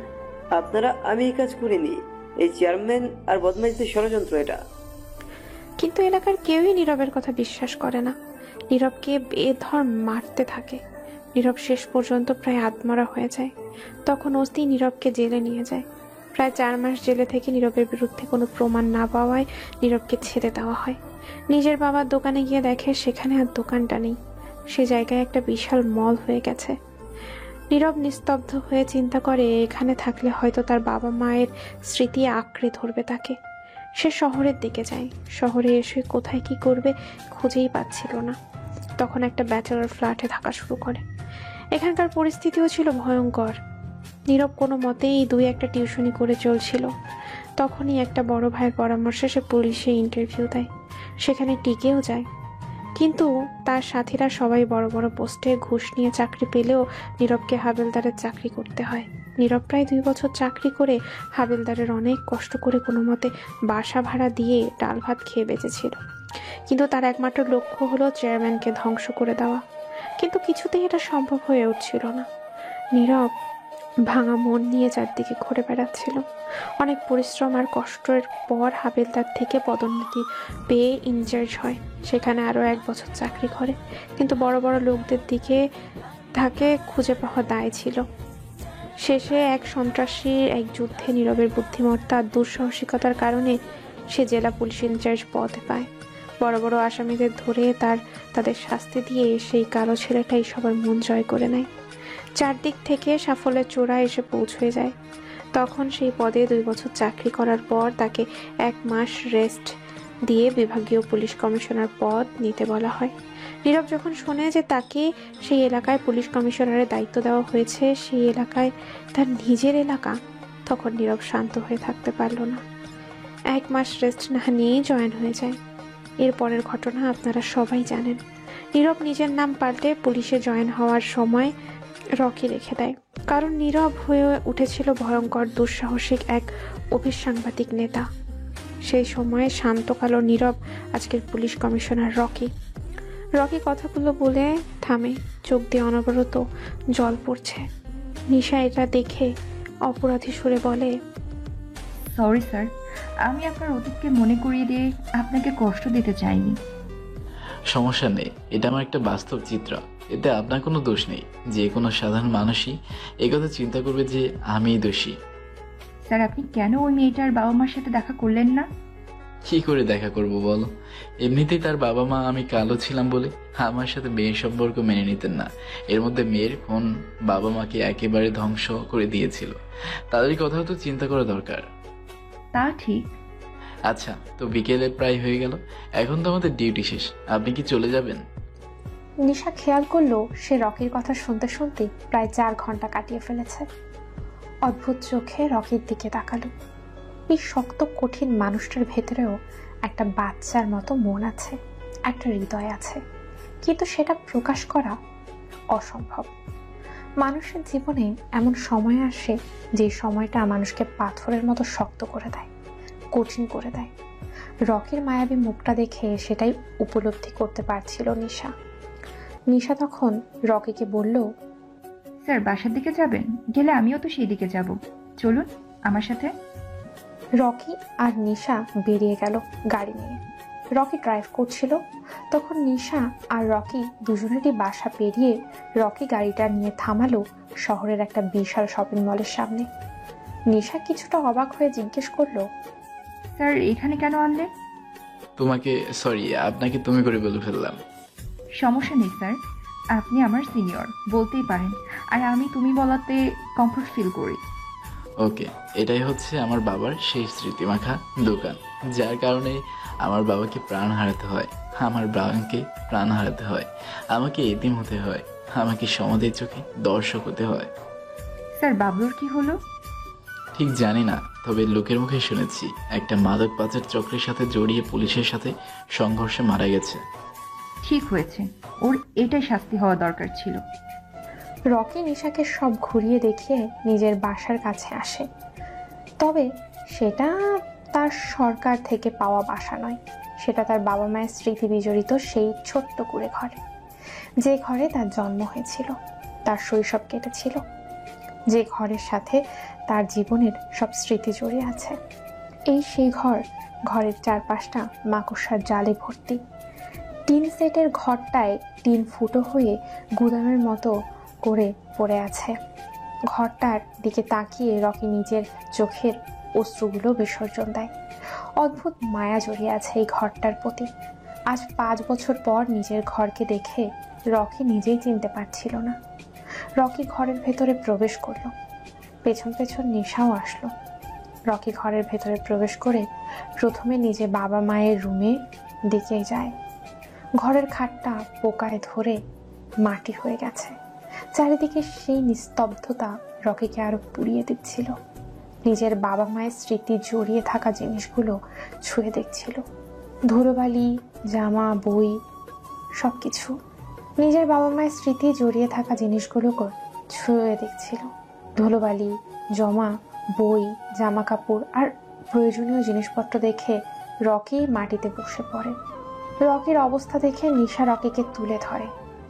আপনারা, আমি এই কাজ করিনি। এই চেয়ারম্যান আর বদমাইশদের ষড়যন্ত্র এটা। কিন্তু এলাকার কেউই নীরবের কথা বিশ্বাস করে না। নীরবকে বেধড় মারতে থাকে। নীরব শেষ পর্যন্ত প্রায় আত্মরা হয়ে যায়। তখন ওসি নীরবকে জেলে নিয়ে যায়। প্রায় 4 মাস জেলে থেকে নীরবের বিরুদ্ধে কোনো প্রমাণ না পাওয়ায় নীরবকে ছেড়ে দেওয়া হয়। নিজের বাবার দোকানে গিয়ে দেখে সেখানে আর দোকানটা নেই, সে জায়গায় একটা বিশাল মল হয়ে গেছে। নীরব নিস্তব্ধ হয়ে চিন্তা করে এখানে থাকলে হয়তো তার বাবা মায়ের স্মৃতি আঁকড়ে ধরবে তাকে। সে শহরের দিকে যায়। শহরে এসে কোথায় কি করবে খুঁজেই পাচ্ছিল না। তখন একটা ব্যাচেলর ফ্ল্যাটে থাকা শুরু করে। এখানকার পরিস্থিতিও ছিল ভয়ঙ্কর। নীরব কোনো মতেই 2-1টা টিউশনি করে চলছিল। তখনই একটা বড় ভাইয়ের পরামর্শে সে পুলিশে ইন্টারভিউ দেয়, সেখানে টিকেও যায়। কিন্তু তার সাথীরা সবাই বড় বড় পোস্টে ঘুষ নিয়ে চাকরি পেলেও নীরবকে হাবিলদারের চাকরি করতে হয়। নীরব প্রায় 2 বছর চাকরি করে হাবিলদারের অনেক কষ্ট করে কোনো মতে বাসা ভাড়া দিয়ে ডাল ভাত খেয়ে বেঁচেছিল। কিন্তু তার একমাত্র লক্ষ্য হলো চেয়ারম্যানকে ধ্বংস করে দেওয়া। কিন্তু কিছুতেই এটা সম্ভব হয়ে উঠছিল না। নীরব ভাঙা মন নিয়ে চারদিকে ঘুরে বেড়াচ্ছিল। অনেক পরিশ্রম আর কষ্টের পর হাবিলদার থেকে পদোন্নতি পেয়ে ইনচার্জ হয়। সেখানে আরও 1 বছর চাকরি করে, কিন্তু বড় বড় লোকদের দিকে তাকে খুঁজে পাওয়া দায় ছিল। শেষে এক সন্ত্রাসীর এক যুদ্ধে নীরবের বুদ্ধিমত্তা আর দুঃসাহসিকতার কারণে সে জেলা পুলিশ ইনচার্জ পদে পায়। বড় বড় আসামিদের ধরে তাদের শাস্তি দিয়ে সেই কালো ছেলেটাই সবার মন জয় করে নেয়। চারদিক থেকে সাফল্যের চূড়ায় এসে পৌঁছে যায়। তখন সেই পদে 2 বছর চাকরি করার পর তাকে 1 মাস রেস্ট দিয়ে বিভাগীয় পুলিশ কমিশনার পদ নিতে বলা হয়। নীরব যখন শোনে যে তাকে সেই এলাকায় পুলিশ কমিশনারের দায়িত্ব দেওয়া হয়েছে, সেই এলাকায় তার নিজের এলাকা, তখন নীরব শান্ত হয়ে থাকতে পারল না। 1 মাস রেস্ট না নিয়েই জয়েন হয়ে যায়। এরপরের ঘটনা আপনারা সবাই জানেন। নীরব নিজের নাম পাল্টে পুলিশে জয়েন হওয়ার সময় রকি রেখে দেয়, কারণ নীরব হয়ে উঠেছিল ভয়ঙ্কর দুঃসাহসিক এক অভিসাংবাদিক নেতা। সেই সময় শান্ত কালো নীরব আজকের পুলিশ কমিশনার রকি। রকি কথাগুলো বলে থামে, চোখ দিয়ে অনবরত জল পড়ছে। নিশা এটা দেখে অপরাধী সুরে বলে, সরি স্যার, আমি আপনার অতীতকে মনে করিয়ে দিয়ে আপনাকে কষ্ট দিতে চাইনি। সমস্যা নেই, এটা আমার একটা বাস্তব চিত্র, এতে আপনার কোনো দোষ নেই। যে কোনো সাধারণ মানুষই এই কথা চিন্তা করবে যে আমিই দোষী। স্যার, আপনি কেন ওই মেয়েটার বাবা মার সাথে দেখা করলেন না? কি করে দেখা করব বলো? এমনিতেই তার বাবা মা আমি কালো ছিলাম বলে আমার সাথে মেয়ের সম্পর্ক মেনে নিতেন না। এর মধ্যে মেয়ের ফোন বাবা মাকে একেবারে ধ্বংস করে দিয়েছিল। তাদের কথাও তো চিন্তা করা দরকার। তা ঠিক। আচ্ছা, তো বিকেলে প্রায় হয়ে গেল, এখন তো আমাদের ডিউটি শেষ, আপনি কি চলে যাবেন? নিশা খেয়াল করলো সে রকির কথা শুনতে শুনতে প্রায় 4 ঘন্টা কাটিয়ে ফেলেছে। অদ্ভুত চোখে রকির দিকে তাকালো। এই শক্ত কঠিন মানুষটার ভেতরেও একটা বাচ্চার মতো মন আছে, একটা হৃদয় আছে, কিন্তু সেটা প্রকাশ করা অসম্ভব। মানুষের জীবনে এমন সময় আসে যে সময়টা মানুষকে পাথরের মতো শক্ত করে দেয়, কঠিন করে দেয়। রকির মায়াবী মুখটা দেখে সেটাই উপলব্ধি করতে পারছিল নিশা। নিশা তখন রকিকে বলল, স্যার, বাসার দিকে যাবেন? গেলে আমিও তো সেই দিকে যাব, চলুন আমার সাথে। রকি আর নিশা বেরিয়ে গেল গাড়ি নিয়ে। রকি ড্রাইভ করছিল। তখন নিশা আর রকি দুজনেরই বাসা পেরিয়ে রকি গাড়িটা নিয়ে থামালো শহরের একটা বিশাল শপিং মলের সামনে। নিশা কিছুটা অবাক হয়ে জিজ্ঞেস করলো, স্যার, এখানে কেন আনলেন? তোমাকে সরি, আপনাকে তুমি করে বলে ফেললাম। সমস্যা নেই স্যার, আপনি আমার সিনিয়র, বলতেই পারেন। আর আমি তুমি বলাতে কমফোর্ট ফিল করি। ওকে, এটাই হচ্ছে আমার বাবার সেই স্মৃতিমাখা দোকান, যার কারণে আমার বাবাকে প্রাণ হারাতে হয়, আমার বাবাকে প্রাণ হারাতে হয়, আমাকে এতিম হতে হয়, আমাকে সমাজের চোখে দর্শক হতে হয়। স্যার, বাবলুর কি হলো? ঠিক জানি না, তবে লোকের মুখে শুনেছি একটা মাদক পাচার চক্রের সাথে জড়িয়ে পুলিশের সাথে সংঘর্ষে মারা গেছে। ঠিক হয়েছে, ওর এটাই শাস্তি হওয়া দরকার ছিল। রকি নিশাকে সব ঘুরিয়ে দেখিয়ে নিজের বাসার কাছে আসে। তবে সেটা তার সরকার থেকে পাওয়া বাসা নয়, সেটা তার বাবা মায়ের স্মৃতি বিজড়িত সেই ছোট্ট কুড়ে ঘরে, যে ঘরে তার জন্ম হয়েছিল, তার শৈশব কেটেছিল, যে ঘরের সাথে তার জীবনের সব স্মৃতি জড়িয়ে আছে। এই সেই ঘর, ঘরের চারপাশটা মাকড়সার জালে ভর্তি। টিন সেটের ঘরটায় টিন ফুটো হয়ে গুদামের মতো করে পড়ে আছে। ঘরটার দিকে তাকিয়ে রকি নিজের চোখের অশ্রুগুলো বিসর্জন দেয়। অদ্ভুত মায়া জড়িয়ে আছে এই ঘরটার প্রতি। আজ 5 বছর পর নিজের ঘরকে দেখে রকি নিজেই চিনতে পারছিল না। রকি ঘরের ভেতরে প্রবেশ করলো, পেছন পেছন নিশাও আসলো। রকি ঘরের ভেতরে প্রবেশ করে প্রথমে নিজে বাবা মায়ের রুমে দিকে যায়। ঘরের খাটটা পোকায় ধরে মাটি হয়ে গেছে। চারিদিকে সেই নিস্তব্ধতা রকিকে আরো পুড়িয়ে দিচ্ছিল। নিজের বাবা মায়ের স্মৃতি জড়িয়ে থাকা জিনিসগুলো ছুঁয়ে দেখছিল, ধুলোবালি, জামা, বই, সবকিছু। নিজের বাবা মায়ের স্মৃতি জড়িয়ে থাকা জিনিসগুলোকে ছুঁয়ে দেখছিল। ধুলোবালি, জমা, বই, জামা কাপড় আর প্রয়োজনীয় জিনিসপত্র দেখে রকি মাটিতে বসে পড়ে। রকির অবস্থা দেখে নিশা রকিকে তুলে ধরে।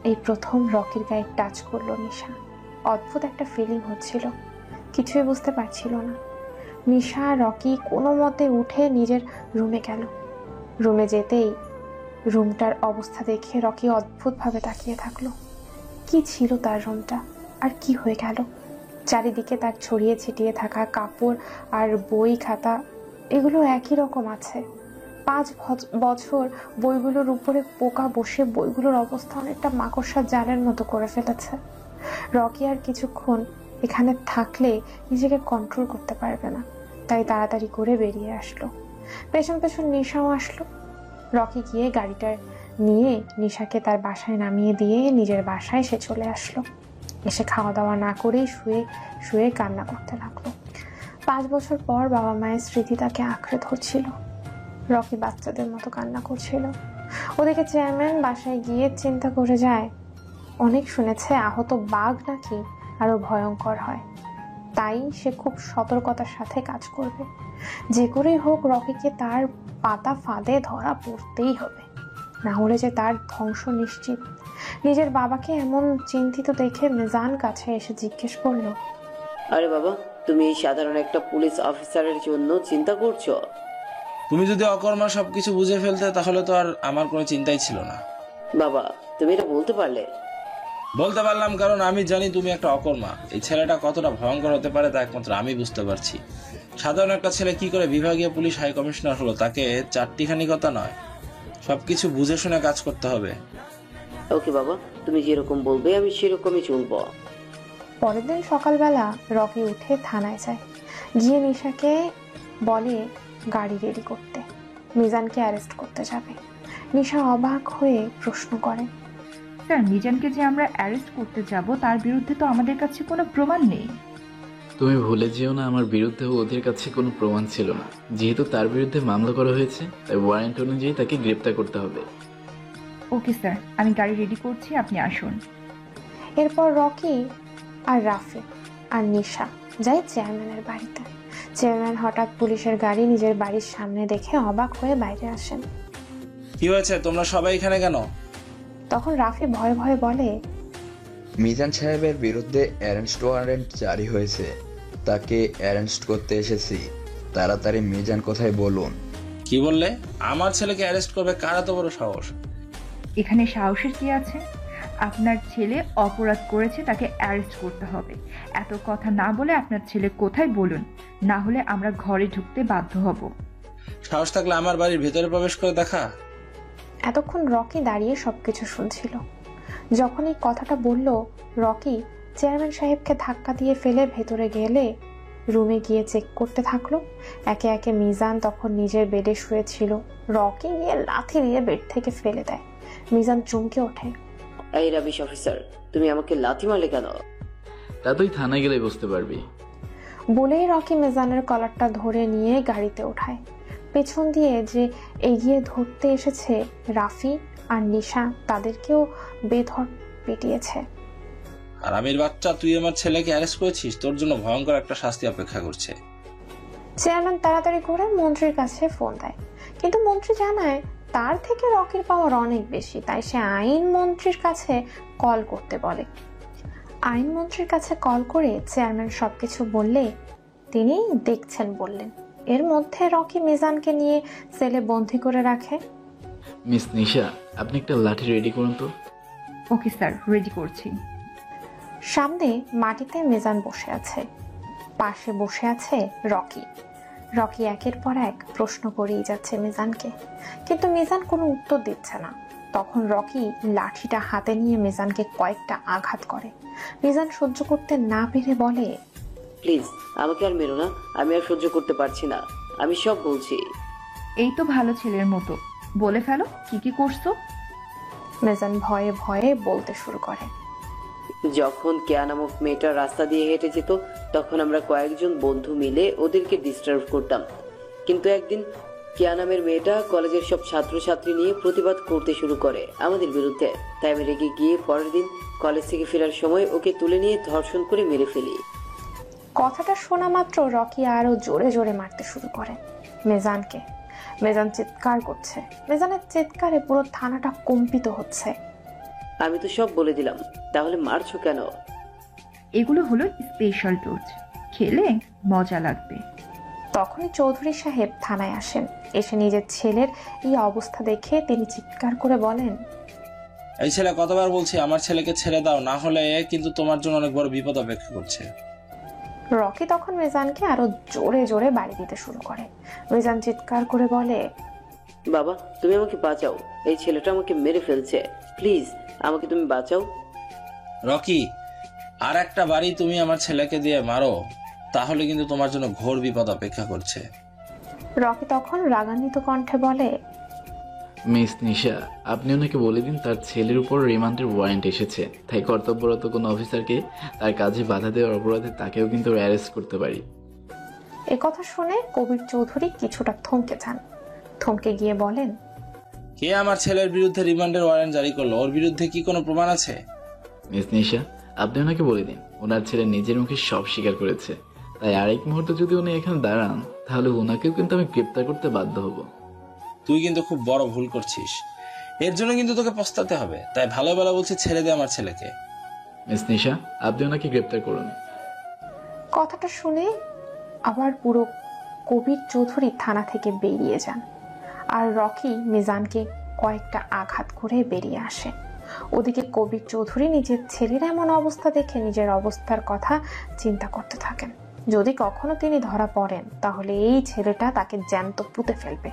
এই প্রথম রকির গায়ে টাচ করলো নিশা। অদ্ভুত একটা ফিলিং হচ্ছিল। কিছুই বুঝতে পারছিল না। নিশা আর রকি কোনো মতে উঠে নিজের রুমে গেল। রুমে যেতেই রুমটার অবস্থা দেখে রকি অদ্ভুতভাবে তাকিয়ে থাকলো। কি ছিল তার রুমটা, আর কি হয়ে গেল? চারিদিকে তার ছড়িয়ে ছিটিয়ে থাকা কাপড় আর বই খাতা, এগুলো একই রকম আছে। 5 বছর বইগুলোর উপরে পোকা বসে বইগুলোর অবস্থা অনেকটা মাকড়সার জালের মতো করে ফেলেছে। রকি আর কিছুক্ষণ এখানে থাকলে নিজেকে কন্ট্রোল করতে পারবে না, তাই তাড়াতাড়ি করে বেরিয়ে আসলো। পেছন পেছন নিশাও আসলো। রকি গিয়ে গাড়িটা নিয়ে নিশাকে তার বাসায় নামিয়ে দিয়ে নিজের বাসায় সে চলে আসলো। এসে খাওয়া দাওয়া না করেই শুয়ে শুয়ে কান্না করতে লাগলো। 5 বছর পর বাবা মায়ের স্মৃতি তাকে আঁকড়ে ধরছিল। রকি বাচ্চাদের মতো কান্না করছিল। ওদিকে চেয়ারম্যান বাসায় গিয়ে চিন্তা করে যায়, অনেক শুনেছে আহত বাঘ নাকি আরো ভয়ঙ্কর হয়, তাই সে খুব সতর্কতার সাথে কাজ করবে। যে করেই হোক রকিকে তার পাতা ফাঁদে ধরা পড়তেই হবে, না হলে যে তার ধ্বংস নিশ্চিত। নিজের বাবাকে এমন চিন্তিত দেখে মিজান কাছে এসে জিজ্ঞেস করলো, আরে বাবা, তুমি এই সাধারণ একটা পুলিশ অফিসারের জন্য চিন্তা করছো? তুমি যদি অকর্মা সবকিছু বুঝে ফেলতে তাহলে তো আর আমার কোনো চিন্তাই ছিল না। বাবা, তুমি এটা বলতে পারলে? বলতে পারলাম কারণ আমি জানি তুমি একটা অকর্মা। এই ছেলেটা কতটা ভয়ঙ্কর হতে পারে তা একমাত্র আমি বুঝতে পারছি। সাধারণ একটা ছেলে কি করে বিভাগীয় পুলিশ হাই কমিশনার হলো, তাকে চারটিখানি কথা নয়, সবকিছু বুঝে শুনে কাজ করতে হবে। ওকে বাবা, তুমি যেরকম বলবে আমি সেরকমই চলবো। পরের দিন সকালবেলা রকি উঠে থানায় যায়। গিয়ে নিশাকে বলে গাড়ি রেডি করতে, মিজানকে অ্যারেস্ট করতে যাবে। নিশা অবাক হয়ে প্রশ্ন করে, স্যার, মিজানকে যে আমরা অ্যারেস্ট করতে যাব তার বিরুদ্ধে তো আমাদের কাছে কোনো প্রমাণ নেই। তুমি ভুলে যেও না, আমার বিরুদ্ধে ওদের কাছে কোনো প্রমাণ ছিল না। যেহেতু তার বিরুদ্ধে মামলা করা হয়েছে, তাই ওয়ারেন্ট অনুযায়ী তাকে গ্রেপ্তার করতে হবে। ওকে স্যার, আমি গাড়ি রেডি করছি, আপনি আসুন। এরপর রকি আর রাফি আর নিশা যায় চেয়ারম্যানের বাড়িতে। চেয়ারম্যান হঠাৎ পুলিশের গাড়ি নিজের বাড়ির সামনে দেখে অবাক হয়ে বাইরে আসেন। কি হয়েছে, তোমরা সবাই এখানে কেন? তখন রাফি ভয়ে ভয়ে বলে, মিজান সাহেবের বিরুদ্ধে অ্যারেস্ট ওয়ারেন্ট জারি হয়েছে, তাকে অ্যারেস্ট করতে এসেছি। তাড়াতাড়ি মিজান কোথায় বলুন। কি বললে? আমার ছেলেকে অ্যারেস্ট করবে? কার এত বড় সাহস? এখানে সাহসের কি আছে? আপনার ছেলে অপরাধ করেছে, তাকে অ্যারেস্ট করতে হবে। এত কথা না বলে আপনার ছেলে কোথায় বলুন, না হলে আমরা ঘরে ঢুকতে বাধ্য হব। সাহস থাকলে আমার বাড়ির ভেতরে প্রবেশ করে দেখা। এতক্ষণ রকি দাঁড়িয়ে সবকিছু শুনছিল। যখন এই কথাটা বলল, রকি চেয়ারম্যান সাহেবকে ধাক্কা দিয়ে ফেলে ভেতরে গেলে রুমে গিয়ে চেক করতে থাকলো। একে একে মিজান তখন নিজের বেডে শুয়েছিল। রকি গিয়ে লাথি দিয়ে বেড থেকে ফেলে দেয়। মিজান চমকে ওঠে। এই রাবিশ অফিসার, তুমি আমাকে লাথি মারলে কেন? তা তুই থানায় গেলে বুঝতে পারবি। বলেই রকি মিজানের কলারটা ধরে নিয়ে গাড়িতে ওঠায়। পেছন দিয়ে যে এগিয়ে ধরতে এসেছে রাফি আর নিশা, তাদেরকেও বেধড় পিটিয়েছে। আর আমির বাচ্চা, তুই আমার ছেলেকে অ্যারেস্ট করেছিস, তোর জন্য ভয়ঙ্কর একটা শাস্তি অপেক্ষা করছে। চেয়ারম্যান তাড়াতাড়ি করে মন্ত্রীর কাছে ফোন দেয়, কিন্তু মন্ত্রী জানায় তার থেকে রকির পাওয়ার অনেক বেশি, তাই সে আইন মন্ত্রীর কাছে কল করতে বলে। আইন মন্ত্রীর কাছে কল করে চেয়ারম্যান সবকিছু বললে তিনি দেখছেন বললেন। এর মধ্যে রকি মিজানকে নিয়ে সেলে বন্দি করে রাখে। মিস নিশা, আপনি একটা লাঠি রেডি করুন তো। ওকে স্যার, রেডি করছি। সামনে মাটিতে মিজান বসে আছে, পাশে বসে আছে রকি। রকি একের পর এক প্রশ্ন করেই যাচ্ছে মিজানকে, কিন্তু মিজান কোনো উত্তর দিচ্ছে না। তখন রকি লাঠিটা হাতে নিয়ে মিজানকে কয়েকটা আঘাত করে। মিজান সহ্য করতে না পেরে বলে, প্লিজ আমাকে আর মেরো না, আমি আর সহ্য করতে পারছি না, আমি সব বলছি। এই তো ভালো ছেলের মতো, বলে ফেলো কি কি করছো। মিজান ভয়ে ভয়ে বলতে শুরু করে, যখন কেয়া নামক মেয়েটা রাস্তা দিয়ে হেঁটে যেত, তখন আমরা কয়েকজন বন্ধু মিলে ওদেরকে ডিস্টার্ব করতাম। কিন্তু একদিন কেয়া নামের মেয়েটা কলেজের সব ছাত্রছাত্রী নিয়ে প্রতিবাদ করতে শুরু করে আমাদের বিরুদ্ধে, তাই আমি রেগে গিয়ে পরের দিন কলেজ থেকে ফেরার সময় ওকে তুলে নিয়ে ধর্ষণ করে মেরে ফেলি। কথাটা শোনা মাত্র রকি আরো জোরে জোরে মারতে শুরু করে মেজানকে। মেজান চিৎকার করছে। মেজানের চিৎকারে পুরো থানাটা কম্পিত হচ্ছে। আমি তো সব বলে দিলাম, তাহলে মারছো কেন? এগুলো হলো স্পেশাল ডোজ। খেলে মজা লাগবে। তখনই চৌধুরী সাহেব থানায় আসেন। এসে নিজের ছেলের এই অবস্থা দেখে তিনি চিৎকার করে বলেন, এই ছেলে, কতবার বলছি আমার ছেলেকে ছেড়ে দাও, না হলে কিন্তু তোমার জন্য অনেক বড় বিপদ অপেক্ষা করছে। রকি তখন মিজানকে আরো জোরে জোরে বাড়ি দিতে শুরু করে। মিজান চিৎকার করে বলে, বাবা তুমি আমাকে বাঁচাও, এই ছেলেটা আমাকে মেরে ফেলছে, প্লিজ আমাকে তুমি বাঁচাও। রকি, আর একটা বাড়ি তুমি আমার ছেলেকে দিয়ে মারো, তাহলে কিন্তু তোমার জন্য ঘোর বিপদ অপেক্ষা করছে। রকি তখন রাগান্বিত কণ্ঠে বলে, মিস নিশা, আপনি ওনাকে বলে দিন তার ছেলের উপর রিমান্ডের ওয়ারেন্ট এসেছে, তাই কর্তব্যরত কোনো অফিসারকে তার কাজে বাধা দেওয়ার অপরাধে তাকেও কিন্তু অ্যারেস্ট করতে পারি। একথা শুনে কবির চৌধুরী কিছুটা থমকে যান। থমকে গিয়ে বলেন, কে আমার ছেলের বিরুদ্ধে রিমান্ডের ওয়ারেন্ট জারি করলো? ওর বিরুদ্ধে কি কোনো প্রমাণ আছে? মিস নিশা, আপনি ওনাকে বলে দিন ওনার ছেলে নিজের মুখে সব স্বীকার করেছে, তাই আরেক মুহূর্তে যদি উনি এখানে দাঁড়ান তাহলে ওনাকেও কিন্তু আমি গ্রেপ্তার করতে বাধ্য হব। তুই কিন্তু খুব বড় ভুল করছিস, এর জন্য কিন্তু তোকে পস্তাতে হবে। তাই ভালো ভালো বলছি, ছেড়ে দে আমার ছেলেকে। মিস নিশা, আপনি ওনাকে গ্রেপ্তার করুন। কথাটা শুনে আবার পুরো কবির চৌধুরী থানা থেকে বেরিয়ে যান, আর রকি মিজানকে কয়েকটা আঘাত করে বেরিয়ে আসে। ওদিকে কবির চৌধুরী নিজের ছেলের এমন অবস্থা দেখে নিজের অবস্থার কথা চিন্তা করতে থাকেন। যদি কখনো তিনি ধরা পড়েন তাহলে এই ছেলেটা তাকে জ্যান্ত পুঁতে ফেলবে।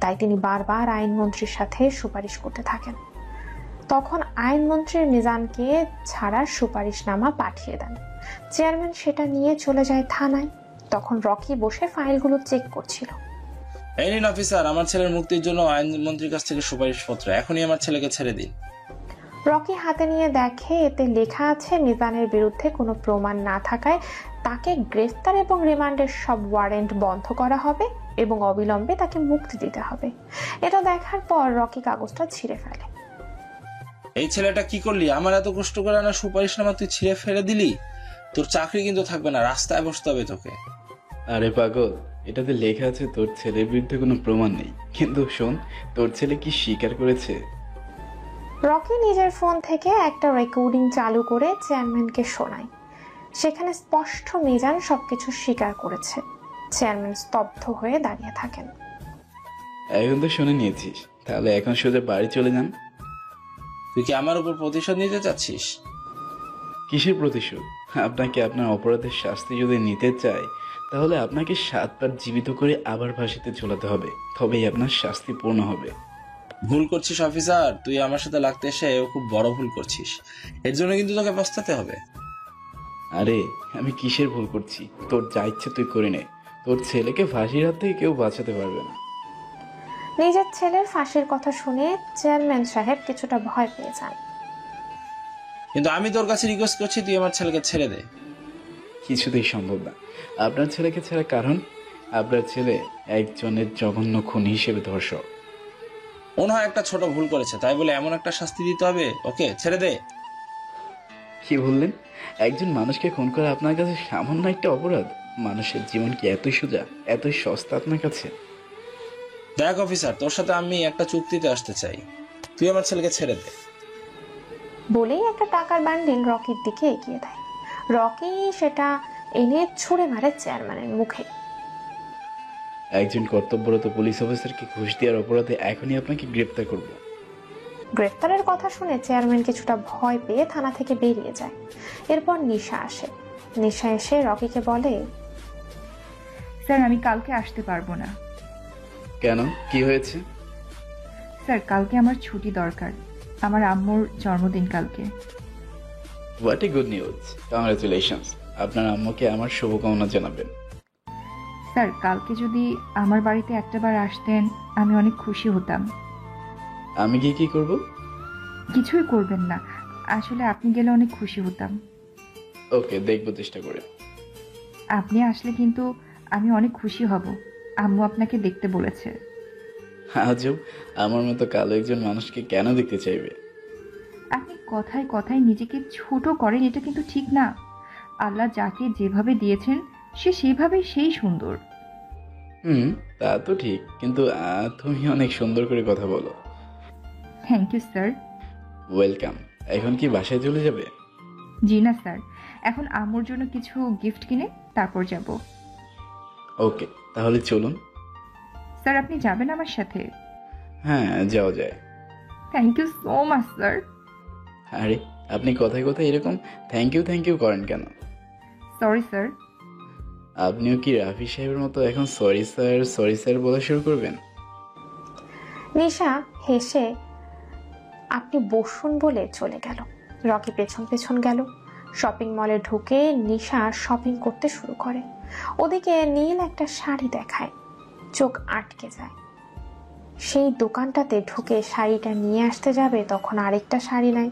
তাই তিনি বারবার আইনমন্ত্রীর সাথে সুপারিশ করতে থাকেন। তখন আইনমন্ত্রী মিজানকে ছাড়ার সুপারিশনামা পাঠিয়ে দেন। চেয়ারম্যান সেটা নিয়ে চলে যায় থানায়। তখন রকি বসে ফাইলগুলো চেক করছিল। এই নিন অফিসার, আমার ছেলের মুক্তির জন্য আইনমন্ত্রীর কাছ থেকে সুপারিশপত্র, এখনই আমার ছেলেকে ছেড়ে দিন। রকি হাতে নিয়ে দেখে এতে লেখা আছে মিজানের বিরুদ্ধে কোনো প্রমাণ না থাকায় তাকে গ্রেফতার এবং রিমান্ডের সব ওয়ারেন্ট বন্ধ করা হবে এবং অবিলম্বে তাকে মুক্তি দিতে হবে। এটা দেখার পর রকি কাগজটা ছিঁড়ে ফেলে। এই ছেলেটা কি করলি? আমার এত কষ্ট করে আনা সুপারিশনামা তুই ছিঁড়ে ফেলে দিলি। তোর চাকরি কিন্তু থাকবে না, রাস্তায় বসতে হবে তোকে। আরে পাগল, এটাতে লেখা আছে তোর ছেলের বিরুদ্ধে কোনো প্রমাণ নেই, কিন্তু শোন তোর ছেলে কি স্বীকার করেছে। রকি নিজের ফোন থেকে একটা রেকর্ডিং চালু করে চেয়ারম্যানকে শোনায়। সেখানে স্পষ্ট মিজান সবকিছু স্বীকার করেছে। চেয়ারম্যান স্তব্ধ হয়ে দাঁড়িয়ে থাকেন। এখন তো শুনে নিয়েছিস, তাহলে এখন সোজা বাড়ি চলে যান। তুই কি আমার উপর প্রতিশোধ নিতে চাচ্ছিস? কিসের প্রতিশোধ? আপনাকে আপনার অপরাধের শাস্তি যদি নিতে চাই তাহলে আপনাকে 7 বার জীবিত করে আবার ফাঁসিতে ঝোলাতে হবে, তবেই আপনার শাস্তি পূর্ণ হবে। ভুল করছিস অফিসার, তুই আমার সাথে লাগতে এসে খুব বড় ভুল করছিস, এর জন্য কিন্তু তোকে পস্তাতে হবে। আরে আমি কিসের ভুল করছি? তোর যা ইচ্ছে তুই করে নে, তোর ছেলেকে ফাঁসির হাত থেকে কেউ বাঁচাতে পারবে না। নিজের ছেলের ফাঁসির কথা শুনে চেয়ারম্যান সাহেব কিছুটা ভয় পেয়ে যান। কিন্তু আমি তোর কাছে রিকোয়েস্ট করছি, তুই আমার ছেলেকে ছেড়ে দে। কিছুতেই সম্ভব না আপনার ছেলেকে ছাড়া, কারণ আপনার ছেলে একজনের জঘন্য খুনি হিসেবে ধর্ষক। মনে হয় একটা ছোট ভুল করেছে, তাই বলে এমন একটা শাস্তি দিতে হবে ওকে? ছেড়ে দে। কি বললেন? একজন মানুষকে খুন করা আপনার কাছে সামান্য একটা অপরাধ? মানুষের জীবন কি এতই সোজা, এতই সস্তা আপনার কাছে? দেখ অফিসার, তোর সাথে আমি একটা চুক্তিতে আসতে চাই, তুই আমার ছেলেকে ছেড়ে দে। বলেই একটা টাকার বান্ডিল রকির দিকে এগিয়ে দেয়। রকি সেটা এনে ছুঁড়ে মারে চেয়ারম্যানের মুখে। একজন কর্তব্যরত পুলিশ অফিসারকে ঘুষ দেওয়ার অপরাধে এখনই আপনাকে গ্রেপ্তার করব। গ্রেফতারের কথা শুনে চেয়ারম্যান কিছুটা ভয় পেয়ে থানা থেকে বেরিয়ে যায়। এরপর নিশা আসে। নিশা এসে রকিকে বলে, স্যার আমি কালকে আসতে পারবো না। কেন, কি হয়েছে? স্যার কালকে আমার ছুটি দরকার, আমার আম্মুর জন্মদিন কালকে। What a good news, congratulations. আপনার আম্মুকে আমার শুভকামনা জানাবেন। স্যার কালকে যদি আমার বাড়িতে একটাবার আসতেন আমি অনেক খুশি হতাম। আমি গিয়ে কি করব? কিছুই করবেন না, আসলে আপনি গেলে অনেক খুশি হতাম। ওকে, দেখবো চেষ্টা করে। আপনি আসলে কিন্তু আমি অনেক খুশি হব। আম্মু আপনাকে দেখতে বলেছে। আজব, আমার মতো কালো একজন মানুষকে কেন দেখতে চাইবে? আপনি কথায় কথায় নিজেকে ছোট করেন, এটা কিন্তু ঠিক না। আল্লাহ যাকে যেভাবে দিয়েছেন সে সেভাবেই সেই সুন্দর। তা তো ঠিক, কিন্তু তুমি অনেক সুন্দর করে কথা বলো। Thank you sir. ওয়েলকাম। এখন কি বাসায় চলে যাবে? জি না স্যার, এখন আম্মুর জন্য কিছু গিফট কিনে তারপর যাব। ওকে, তাহলে চলুন। স্যার আপনি যাবেন আমার সাথে? হ্যাঁ, যাওয়া যায়। Thank you so much sir. আরে, আপনি কথায় কথায় এরকম থ্যাংক ইউ করেন কেন? Sorry sir. আপনিও কি রাফি সাহেবের মতো এখন সরি স্যার বলা শুরু করবেন? নিশা হেসে আপনি বসুন বলে চলে গেল। রকি পেছন পেছন গেল। শপিং মলে ঢুকে নিশা শপিং করতে শুরু করে। ওদিকে নীল একটা শাড়ি দেখায়, চোখ আটকে যায়। সেই দোকানটাতে ঢুকে শাড়িটা নিয়ে আসতে যাবে, তখন আরেকটা শাড়ি নেয়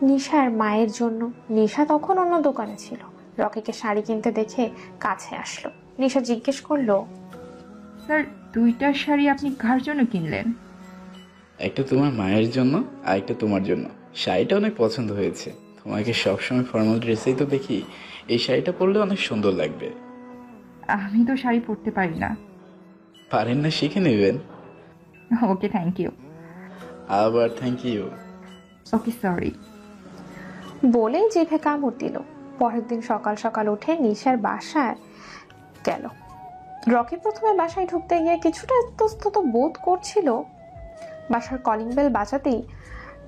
নিশার মায়ের জন্য। নিশা তখন অন্য দোকানে ছিল। রকিকে শাড়ি কিনতে দেখে কাছে আসলো। নিশা জিজ্ঞেস করলো, স্যার দুইটা শাড়ি আপনি কার জন্য কিনলেন? একটা তোমার মায়ের জন্য আর একটা তোমার জন্য। শাড়িটা অনেক পছন্দ হয়েছে। তোমাকে সবসময় ফর্মাল ড্রেসেই তো দেখি, এই শাড়িটা পরলে অনেক সুন্দর লাগবে। আমি তো শাড়ি পরতে পারি না। পারেন না, শিখে নেবেন। Okay thank you. আবার থ্যাংক ইউ। Okay sorry. বলেই জিভে কামড় দিল। পরের দিন সকাল সকাল উঠে নিশার বাসায় গেল। রকি প্রথমে বাসায় ঢুকতে গিয়ে কিছুটা ইতস্তত বোধ করছিল। বাসার কলিং বেল বাজাতেই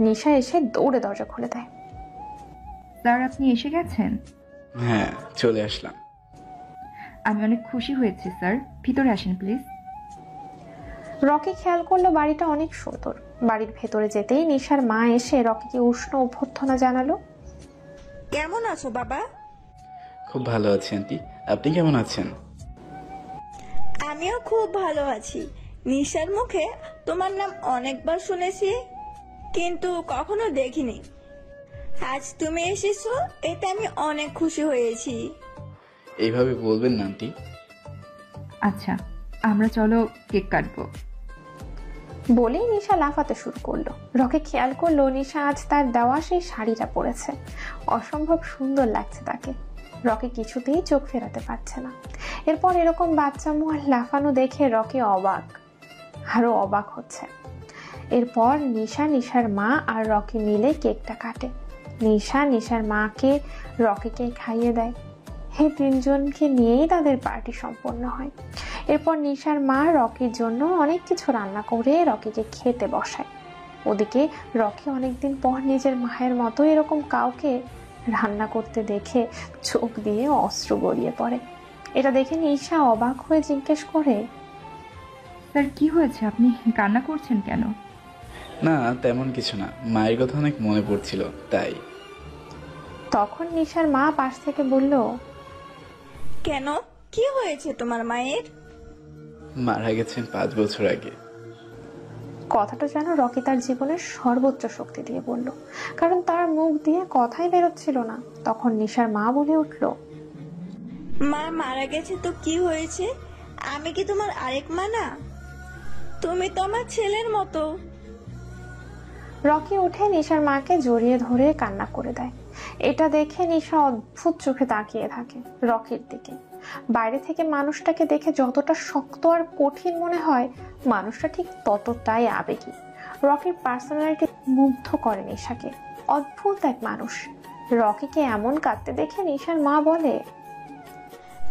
নিশা এসে দৌড়ে দরজা খুলে দেয়। স্যার আপনি এসে গেছেন? হ্যাঁ, চলে আসলাম। আমি অনেক খুশি হয়েছি স্যার, ভিতরে আসেন প্লিজ। রকি খেয়াল করলো বাড়িটা অনেক সুন্দর। বাড়ির ভেতরে যেতেই নিশার মা এসে রকিকে উষ্ণ অভ্যর্থনা জানালো। কেমন আছো বাবা? খুব ভালো আছি আন্টি, আপনি কেমন আছেন? আমিও খুব ভালো আছি। নিশার মুখে তোমার নাম অনেকবার শুনেছি, কিন্তু কখনো দেখিনি। আজ তুমি এসেছো, এতে আমি অনেক খুশি হয়েছি। এইভাবে বলবেন না আন্টি। আচ্ছা আমরা চলো কেক কাটবো। বলেই নিশা লাফাতে শুরু করলো। রকি খেয়াল করলো নিশা আজ তার দেওয়া সেই শাড়িটা পরেছে। অসম্ভব সুন্দর লাগছে তাকে। রকি কিছুতেই চোখ ফেরাতে পারছে না। এরপর এরকম বাচ্চা মুখ লাফানো দেখে রকি আরো অবাক হচ্ছে। এরপর নিশার মা আর রকি মিলে কেকটা কাটে। নিশার মাকে রকিকে খাইয়ে দেয়। এই তিনজনকে নিয়েই তাদের পার্টি সম্পন্ন হয়। এরপর নিশার মা রকির জন্য অনেক কিছু রান্না করে রকিকে খেতে বসায়। ওদিকে রকি অনেকদিন পর নিজের মায়ের মতো এরকম কাউকে রান্না করতে দেখে চোখ দিয়ে অশ্রু গড়িয়ে পড়ে। এটা দেখে নিশা অবাক হয়ে জিজ্ঞেস করে, স্যার কি হয়েছে, আপনি কান্না করছেন কেন? না, তেমন কিছু না, মায়ের কথা অনেক মনে পড়ছিল তাই। তখন নিশার মা পাশ থেকে বলল, কেন, কি হয়েছে তোমার মায়ের? মারা গেছেন 5 বছর আগে। কথাটা যেন রকি তার জীবনের সর্বোচ্চ শক্তি দিয়ে বলল, কারণ তার মুখ দিয়ে কথাই বেরোচ্ছিল না। তখন নিশার মা বলে উঠল, মা মারা গেছে তো কি হয়েছে? আমি কি তোমার আরেক মা না? তুমি তো আমার ছেলের মতো। রকি উঠে নিশার মাকে জড়িয়ে ধরে কান্না করে দেয়। এটা দেখে নিশা অদ্ভুত চোখে তাকিয়ে থাকে রকির দিকে। বাইরে থেকে মানুষটাকে দেখে যতটা শক্ত আর কঠিন মনে হয়, মানুষটা ঠিক ততটাই আবেগী। রকির পার্সোনালিটি মুগ্ধ করে নিশাকে। অদ্ভুত এক মানুষ। রকিকে এমন কাঁদতে দেখে নিশার মা বলে,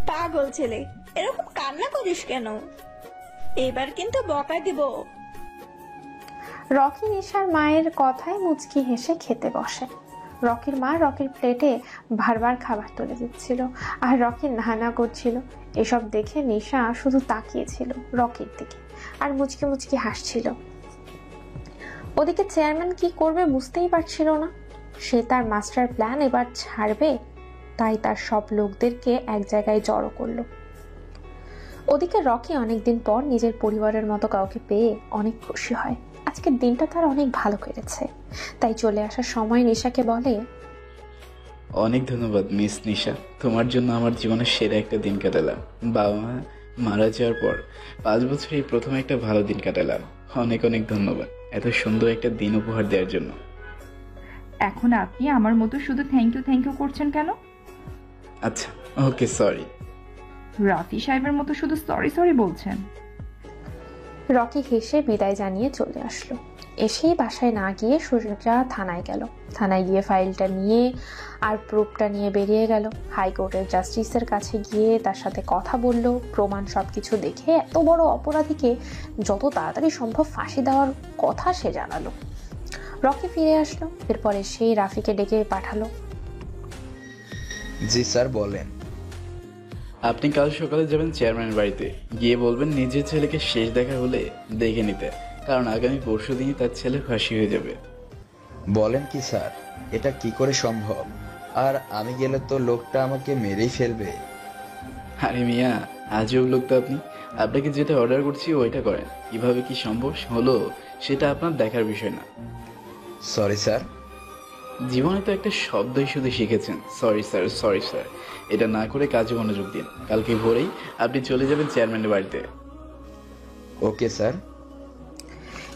পাগল ছেলে, এরকম কান্না করিস কেন? এবার কিন্তু বকা দিব। রকি নিশার মায়ের কথায় মুচকি হেসে খেতে বসে। রকির মা রকির প্লেটে বারবার খাবার তুলে দিচ্ছিল আর রকি না করছিল। এসব দেখে নিশা শুধু তাকিয়েছিল রকির দিকে আর মুচকি মুচকি হাসছিল। ওদিকে চেয়ারম্যান কি করবে বুঝতেই পারছিল না। সে তার মাস্টার প্ল্যান এবার ছাড়বে, তাই তার সব লোকদেরকে এক জায়গায় জড়ো করলো। ওদিকে রকি অনেকদিন পর নিজের পরিবারের মতো কাউকে পেয়ে অনেক খুশি হয়। আজকের দিনটা তার অনেক ভালো কেটেছে। তাই চলে আসার সময় নিশাকে বলে, অনেক ধন্যবাদ মিস নিশা, তোমার জন্য আমার জীবনের সেরা একটা দিন কাটালাম। বাবা মা মারা যাওয়ার পর 5 বছর এই প্রথম একটা ভালো দিন কাটালাম। অনেক অনেক ধন্যবাদ এত সুন্দর একটা দিন উপহার দেওয়ার জন্য। এখন আপনি আমার মতো শুধু থ্যাংক ইউ করছেন কেন? আচ্ছা ওকে সরি। রাফি সাহেবের মতো শুধু সরি বলছেন। রকি হেসে বিদায় জানিয়ে চলে আসলো। এসেই বাসায় না গিয়ে সোজা থানায় গেল। থানায় গিয়ে ফাইলটা নিয়ে আর প্রুফটা নিয়ে বেরিয়ে গেল। হাইকোর্টের জাস্টিসের কাছে গিয়ে তার সাথে কথা বলল। প্রমাণ সবকিছু দেখে এত বড় অপরাধীকে যত তাড়াতাড়ি সম্ভব ফাঁসি দেওয়ার কথা সে জানালো। রকি ফিরে আসলো। এরপরে সেই রাফিকে ডেকে পাঠালো। জি স্যার, বলেন। আপনি কাল সকালে যাবেন চেয়ারম্যানের বাড়িতে, গিয়ে বলবেন নিজের ছেলেকে শেষ দেখা হলে দেখে নিতে, কারণ আগামী পরশু দিনই তার ছেলে ফাঁসি হয়ে যাবে। বলেন কি স্যার, এটা কি করে সম্ভব? আর আমি গেলে তো লোকটা আমাকে মেরেই ফেলবে। আরে মিয়া, আজও লোক তো আপনি। আপনাকে যেটা অর্ডার করছি ওইটা করেন। কিভাবে কি সম্ভব হলো সেটা আপনার দেখার বিষয় না। Sorry sir. জীবনে তো একটা শব্দই শুধু শিখেছেন, সরি স্যার, সরি স্যার। এটা না করে কাজে মনোযোগ দিন। কালকে ভোরেই আপনি চলে যাবেন চেয়ারম্যানের বাড়িতে। Okay sir.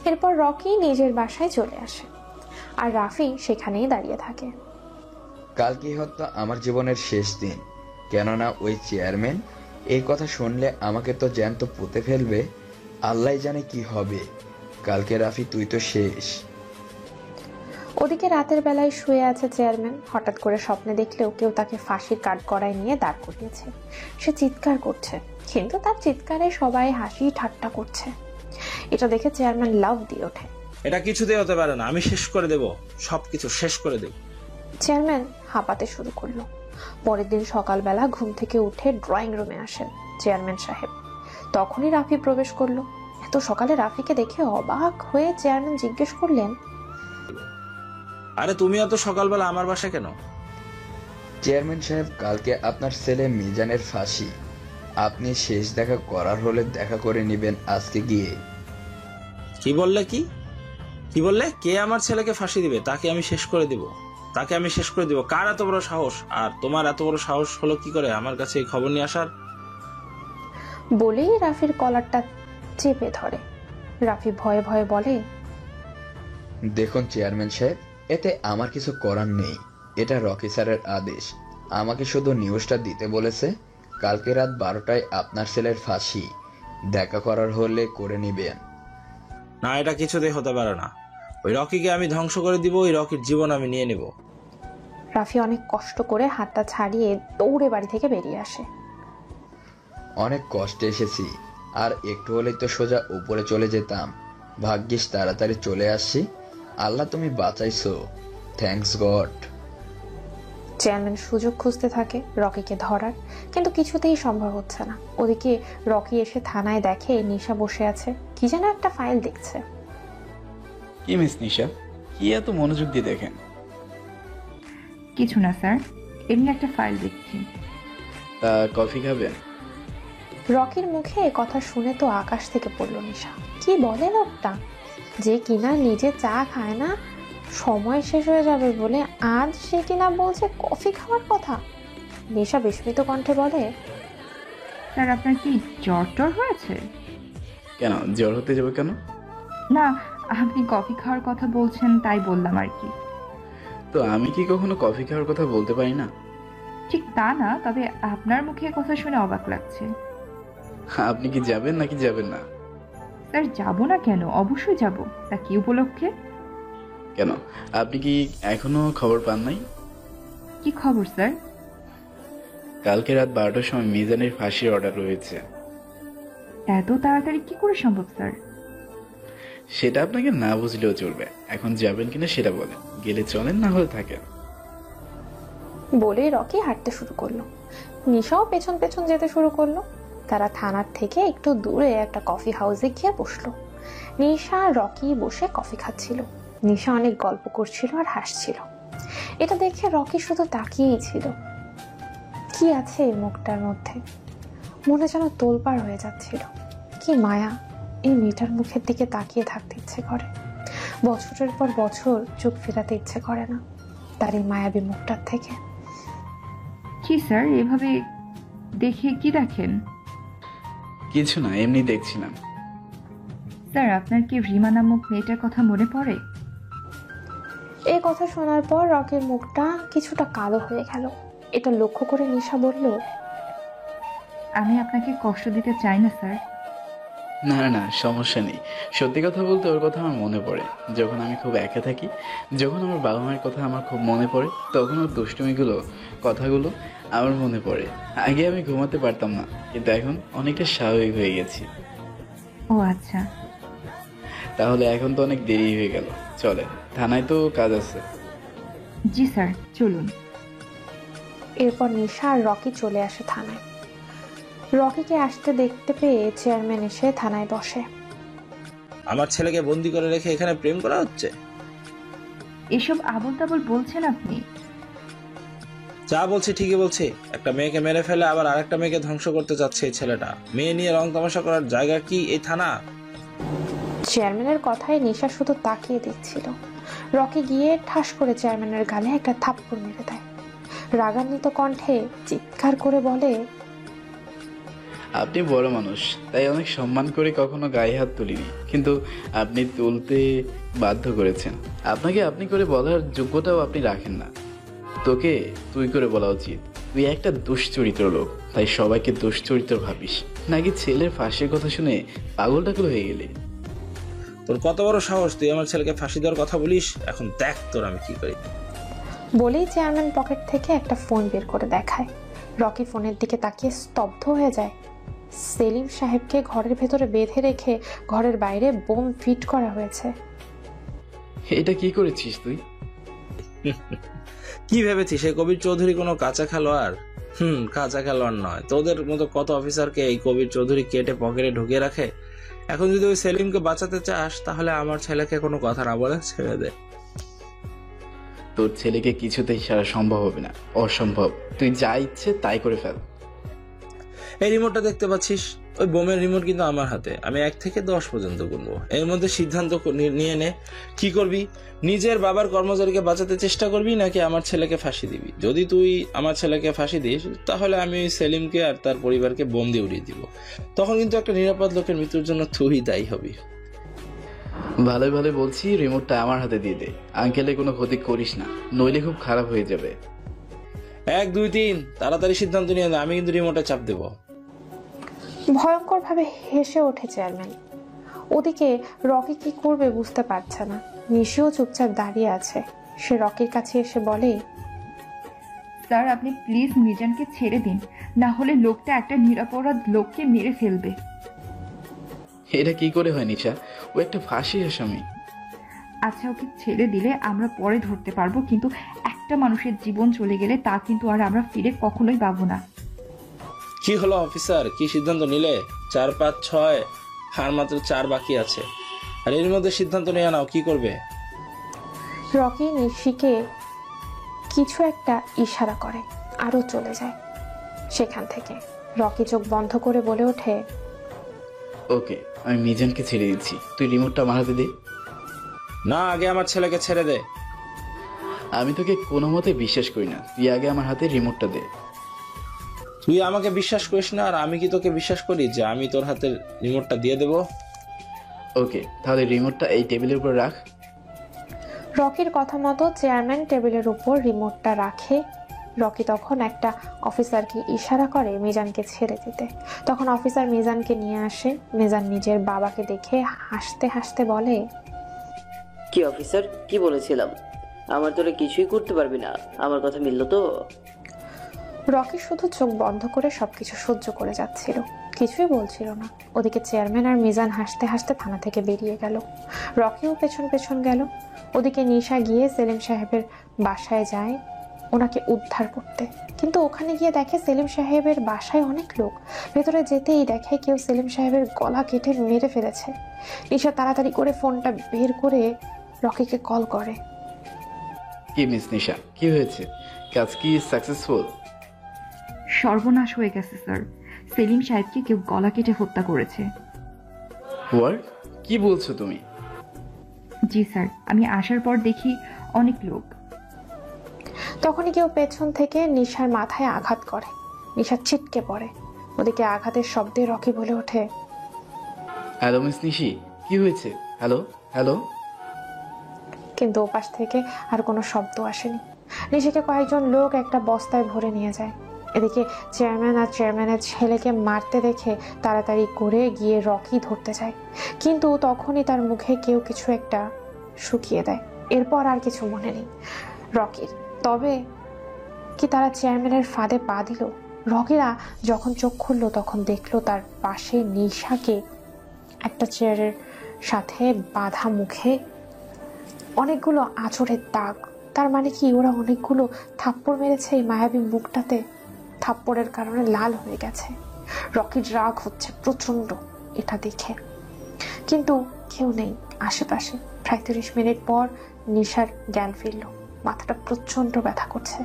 এরপর রকি নিজের বাসায় চলে আসে আর রাফি সেখানেই দাঁড়িয়ে থাকে। কালকে হয়তো আমার জীবনের শেষ দিন, কেননা ওই চেয়ারম্যান এই কথা শুনলে আমাকে তো জ্যান্ত পুঁতে ফেলবে। আল্লাহ জানে কি হবে। কালকে রাফি তুই তো শেষ। ওদিকে রাতের বেলায় শুয়ে আছে চেয়ারম্যান। হঠাৎ করে স্বপ্নে দেখলেও কেউ তাকে ফাঁসির কাঠগড়ায় নিয়ে দাঁড় করিয়েছে। সে চিৎকার করছে, কিন্তু তার চিৎকারে সবাই হাসি ঠাট্টা করছে। এটা দেখে চেয়ারম্যান লাফ দিয়ে ওঠে। এটা কিছুতেই হতে পারে না, আমি শেষ করে দেব, সবকিছু শেষ করে দেব। চেয়ারম্যান হাঁপাতে শুরু করলো। পরের দিন সকালবেলা ঘুম থেকে উঠে ড্রয়িং রুমে আসেন চেয়ারম্যান সাহেব। তখনই রাফি প্রবেশ করলো। এত সকালে রাফিকে দেখে অবাক হয়ে চেয়ারম্যান জিজ্ঞেস করলেন, আরে তুমি এত সকালবেলা আমার বাসায় কেন? চেয়ারম্যান সাহেব, কালকে আপনার ছেলে মিজানের ফাঁসি। আপনি শেষ দেখা করার হলে দেখা করে নেবেন আজকে গিয়ে। কি বললে? কি বললে? কে আমার ছেলেকে ফাঁসি দিবে? তাকে আমি শেষ করে দিব। তাকে আমি শেষ করে দিব? কার এত বড় সাহস? আর তোমার এত বড় সাহস হলো কি করে আমার কাছে এই খবর নিয়ে আসার? বলেই রাফির কলারটা চেপে ধরে। রাফি ভয়ে ভয়ে বলে, দেখুন চেয়ারম্যান সাহেব, এতে আমার কিছু করার নেই। এটা রকি স্যারের আদেশ। আমাকে শুধু নিউজটা দিতে বলেছে। কালকে রাত 12টায় আপনার ছেলের ফাঁসি। দেখা করার হলে করে নিবেন। না, এটা কিছুতেই হতে পারে না। ওই রকিকে আমি ধ্বংস করে দিব, ওই রকির জীবন আমি নিয়ে নিব। রাফি অনেক কষ্ট করে হাতটা ছাড়িয়ে দৌড়ে বাড়ি থেকে বেরিয়ে আসে। অনেক কষ্টে এসেছি, আর একটু হলেই তো সোজা উপরে চলে যেতাম। ভাগ্যিস তাড়াতাড়ি চলে আসছি। আল্লাহ তুমি বাঁচাইছো, থ্যাঙ্কস গড। চেয়ারম্যান সুযোগ খুঁজতে থাকে রকিকে ধরার, কিন্তু কিছুতেই সম্ভব হচ্ছে না। ওদিকে রকি এসে থানায় দেখে নিশা বসে আছে, কি যেন একটা ফাইল দেখছে। কি মিস নিশা, কি এত মনোযোগ দিয়ে দেখেন? কিছু না স্যার, এমনি একটা ফাইল দেখছি। তা কফি খাবেন? রকির মুখে কথা শুনে তো আকাশ থেকে পড়লো নিশা। কি বলে লোকটা, যে কিনা নিজে চা খায় না, সময় শেষ হয়ে যাবে বলে আজ সে কিনা বলছে কফি খাওয়ার কথা। নিশা বিস্মিত কণ্ঠে বলে, স্যার আপনার কি জ্বর টর হয়েছে? কেন, জ্বর হতে যাবে কেন? না, আপনি কফি খাওয়ার কথা বলছেন তাই বললাম আর কি। তো আমি কি কখনো কফি খাওয়ার কথা বলতে পারি না? ঠিক তা না, তবে আপনার মুখে কথা শুনে অবাক লাগছে। আপনি কি যাবেন নাকি যাবেন না? স্যার যাব না কেন, অবশ্যই যাব। তা কি উপলক্ষে? কেন, আপনি কি এখনো খবর পান নাই? কি খবর স্যার? কালকে রাত 12টার সময় মিজানের ফাঁসির অর্ডার রয়েছে। এত তাড়াতাড়ি কি করে সম্ভব স্যার? সেটা আপনাকে না বুঝলেও চলবে। এখন যাবেন কিনা সেটা বলেন, গেলে চলেন, না হলে থাকেন। বলে রকি হাঁটতে শুরু করলো। নিশাও পেছন পেছন যেতে শুরু করলো। তারা থানার থেকে একটু দূরে একটা কফি হাউসে গিয়ে বসলো। নিশা আর রকি বসে কফি খাচ্ছিল। নিশা অনেক গল্প করছিল আর হাসছিল। এটা দেখে রকি শুধু তাকিয়েই ছিল। কি আছে এই মুখটার মধ্যে, মনে যেন তোলপাড় হয়ে যাচ্ছিল। কি মায়া, এই মেয়েটার মুখের দিকে তাকিয়ে থাকতে ইচ্ছে করে। বছরের পর বছর চোখ ফেরাতে ইচ্ছে করে না তার এই মায়াবী মুখটার থেকে। কি স্যার, এভাবে দেখে কি দেখেন? কিছু না, এমনি দেখছিলাম। স্যার আপনার কি রিমা নামক মেয়েটার কথা মনে পড়ে? এই কথা শোনার পর রকির মুখটা কিছুটা কালো হয়ে গেল। এটা লক্ষ্য করে নিশা বলল, আমি আপনাকে কষ্ট দিতে চাই না স্যার, না না না, সমস্যা নেই। সত্যি কথা বলতে ওর কথা আমার মনে পড়ে যখন আমি খুব একা থাকি, যখন আমার বাবা মায়ের কথা আমার খুব মনে পড়ে, তখন ওর দুষ্টুমিগুলো কথাগুলো আমার মনে পড়ে। আগে আমি ঘুমাতে পারতাম না, কিন্তু এখন অনেকটা স্বাভাবিক হয়ে গেছি। ও আচ্ছা। তাহলে এখন তো অনেক দেরি হয়ে গেল, চলে, থানায় তো কাজ আছে। জি স্যার, চলুন। এরপর নিশা আর রকি চলে আসে থানায়। রকিকে আসতে দেখতে পেয়ে চেয়ারম্যান এসে থানায় বসে। আমার ছেলেকে বন্দি করে রেখে এখানে প্রেম করা হচ্ছে? এসব আবল তাবল বলছেন আপনি? যা বলছি ঠিকই বলছি। একটা মেয়েকে মেরে ফেলে আবার আরেকটা মেয়েকে ধ্বংস করতে চাচ্ছে এই ছেলেটা। মেয়ে নিয়ে রং তামাশা করার জায়গা কি এই থানা? চেয়ারম্যানের কথায় নিশা শুধু তাকিয়ে দেখছিল। রকি গিয়ে ঠাস করে চেয়ারম্যানের গালে একটা থাপ্পড় মেরে দেয়। রাগান্বিত কণ্ঠে চিৎকার করে বলে, আপনি বড় মানুষ, তাই অনেক সম্মান করে কখনো গায়ে হাত তুলিনি, কিন্তু আপনি তুলতে বাধ্য করেছেন। আপনাকে আপনি করে বলার যোগ্যতাও আপনি রাখেন না। তোকে তুই করে বলা উচিত। তুই একটা দুশ্চরিত্র লোক, তাই সবাইকে দুশ্চরিত্র ভাবিস। নাকি ছেলের ফাঁসির কথা শুনে পাগল টাগল হয়ে গেলে? তোর কত বড় সাহস, তুই আমার ছেলেকে ফাঁসি দেওয়ার কথা বলিস? এখন দেখ তোর আমি কি করি। বলেই চেয়ারম্যান পকেট থেকে একটা ফোন বের করে দেখায়। রকি ফোনের দিকে তাকিয়ে স্তব্ধ হয়ে যায়। সেলিম সাহেবকে ঘরের ভেতরে বেঁধে রেখে ঘরের বাইরে বোম ফিট করা হয়েছে। এটা কি করেছিস তুই? কি ভেবেছিস এই কবির চৌধুরী কোনো কাঁচা খেলোয়াড়? কাঁচা খেলোয়াড় নয়। তোদের মতো কত অফিসারকে এই কবির চৌধুরী কেটে পকেটে ঢুকিয়ে রাখে। এখন যদি ওই সেলিমকে বাঁচাতে চাস, তাহলে আমার ছেলেকে কোনো কথা না বলে ছেড়ে দে। তোর ছেলেকে কিছুতেই সারা সম্ভব হবে না, অসম্ভব। তুই যা ইচ্ছে তাই করে ফেল। এই রিমোটটা দেখতে পাচ্ছিস? ওই বোমের রিমোট কিন্তু আমার হাতে। আমি 1 থেকে 10 পর্যন্ত গুনবো, এর মধ্যে সিদ্ধান্ত নিয়ে নে। কি করবি? নিজের বাবার কর্মচারীকে বাঁচাতে চেষ্টা করবি, নাকি আমার ছেলেকে ফাঁসি দিবি? যদি তুই আমার ছেলেকে ফাঁসি দিস, তাহলে আমি ওই সেলিমকে আর তার পরিবারকে বোম দিয়ে উড়িয়ে দিব। তখন কিন্তু একটা নিরাপদ লোকের মৃত্যুর জন্য তুই দায়ী হবি। ভালোই ভালো বলছি, রিমোটটা আমার হাতে দিয়ে দে। আঙ্কেলের কোনো ক্ষতি করিস না, নইলে খুব খারাপ হয়ে যাবে। 1, 2, 3 তাড়াতাড়ি সিদ্ধান্ত নিয়ে নে, আমি কিন্তু রিমোটে চাপ দেবো। ভয়ঙ্কর ভাবে হেসে ওঠে চেয়ারম্যান। ওদিকে রকি কি করবে বুঝতে পারছে না। নিশিও চুপচাপ দাঁড়িয়ে আছে। সে রকির কাছে এসে বলে, স্যার আপনি প্লিজ মিজানকে ছেড়ে দিন, না হলে লোকটা একটা নিরপরাধ লোককে মেরে ফেলবে। এটা কি করে হয় নিশা? ও একটা ফাঁসি আসামি। আচ্ছা, ওকে ছেড়ে দিলে আমরা পরে ধরতে পারবো, কিন্তু একটা মানুষের জীবন চলে গেলে তা কিন্তু আর আমরা ফিরে কখনোই পাবো না। কি হলো অফিসার, কি সিদ্ধান্ত নিলে? 4, 5, 6 আর মাত্র 4 বাকি আছে, আর এর মধ্যে সিদ্ধান্ত নিয়ে নাও কি করবে। রকি নিশিকে কিছু একটা ইশারা করে, আরো চলে যায় সেখান থেকে। রকি চোখ বন্ধ করে বলে ওঠে, ওকে, আমি মিজানকে ছেড়ে দিচ্ছি, তুই রিমোটটা আমার হাতে দে। না, আগে আমার ছেলেকে ছেড়ে দে। আমি তোকে কোনো মতে বিশ্বাস করি না, তুই আগে আমার হাতে রিমোটটা দে। তুই আমাকে বিশ্বাস করিস না, আর আমি কি তোকে বিশ্বাস করি যে আমি তোর হাতে রিমোটটা দিয়ে দেব? ওকে, তাহলে রিমোটটা এই টেবিলের উপর রাখ। রকির কথা মতো চেয়ারম্যান টেবিলের উপর রিমোটটা রাখে। রকি তখন একটা অফিসারকে ইশারা করে মিজানকে ছেড়ে দিতে। তখন অফিসার মিজানকে নিয়ে আসে। মিজান নিজের বাবাকে দেখে হাসতে হাসতে বলে, কি অফিসার, কি বলেছিলাম? আমার তোরে কিছুই করতে পারবি না। আমার কথা মিলল তো? রকি শুধু চোখ বন্ধ করে সবকিছু সহ্য করে যাচ্ছিল, কিছুই বলছিল না। ওদিকে চেয়ারম্যান আর মিজান হাসতে হাসতে থানা থেকে বেরিয়ে গেল। রকিও পেছন পেছন গেল। ওদিকে নিশা গিয়ে সেলিম সাহেবের বাসায় যায় ওনাকে উদ্ধার করতে, কিন্তু ওখানে গিয়ে দেখে সেলিম সাহেবের বাসায় অনেক লোক। ভেতরে যেতেই দেখে কেউ সেলিম সাহেবের গলা কেটে মেরে ফেলেছে। নিশা তাড়াতাড়ি করে ফোনটা বের করে রকিকে কল করে। কি মিস নিশা, কি হয়েছে? কাজ কি সাকসেসফুল? সর্বনাশ হয়ে গেছে স্যার, সেলিম সাহেবকে কেউ গলা কেটে হত্যা করেছে। হোয়াট? কি বলছো তুমি? জি স্যার, আমি আসার পর দেখি অনেক লোক। তখনই কেউ পেছন থেকে নিশার মাথায় আঘাত করে। নিশা ছিটকে পড়ে। ওদিকে আঘাতের শব্দে রকি বলে ওঠে, হ্যালো মিস নিশি, কি হয়েছে? Hello hello. কিন্তু ওপাশ থেকে আর কোনো শব্দ আসেনি। নিশাকে কয়েকজন লোক একটা বস্তায় ভরে নিয়ে যায়। এদিকে চেয়ারম্যান আর চেয়ারম্যানের ছেলেকে মারতে দেখে তাড়াতাড়ি করে গিয়ে রকি ধরতে যায়, কিন্তু তখনই তার মুখে কেউ কিছু একটা শুকিয়ে দেয়। এরপর আর কিছু মনে নেই রকির। তবে কি তারা চেয়ারম্যানের ফাঁদে পা দিল? রকিরা যখন চোখ খুললো তখন দেখলো তার পাশে নিশাকে একটা চেয়ারের সাথে বাঁধা, মুখে অনেকগুলো আঁচড়ের দাগ। তার মানে কি ওরা অনেকগুলো থাপ্পড় মেরেছে এই মায়াবী মুখটাতে? থাপ্পড়ের কারণে লাল হয়ে গেছে। রকির রাগ হচ্ছে প্রচন্ড এটা দেখে, কিন্তু কেউ নেই আশেপাশে। প্রায় 30 মিনিট পর নিশার জ্ঞান ফিরল। মাথাটা প্রচন্ড ব্যথা করছে।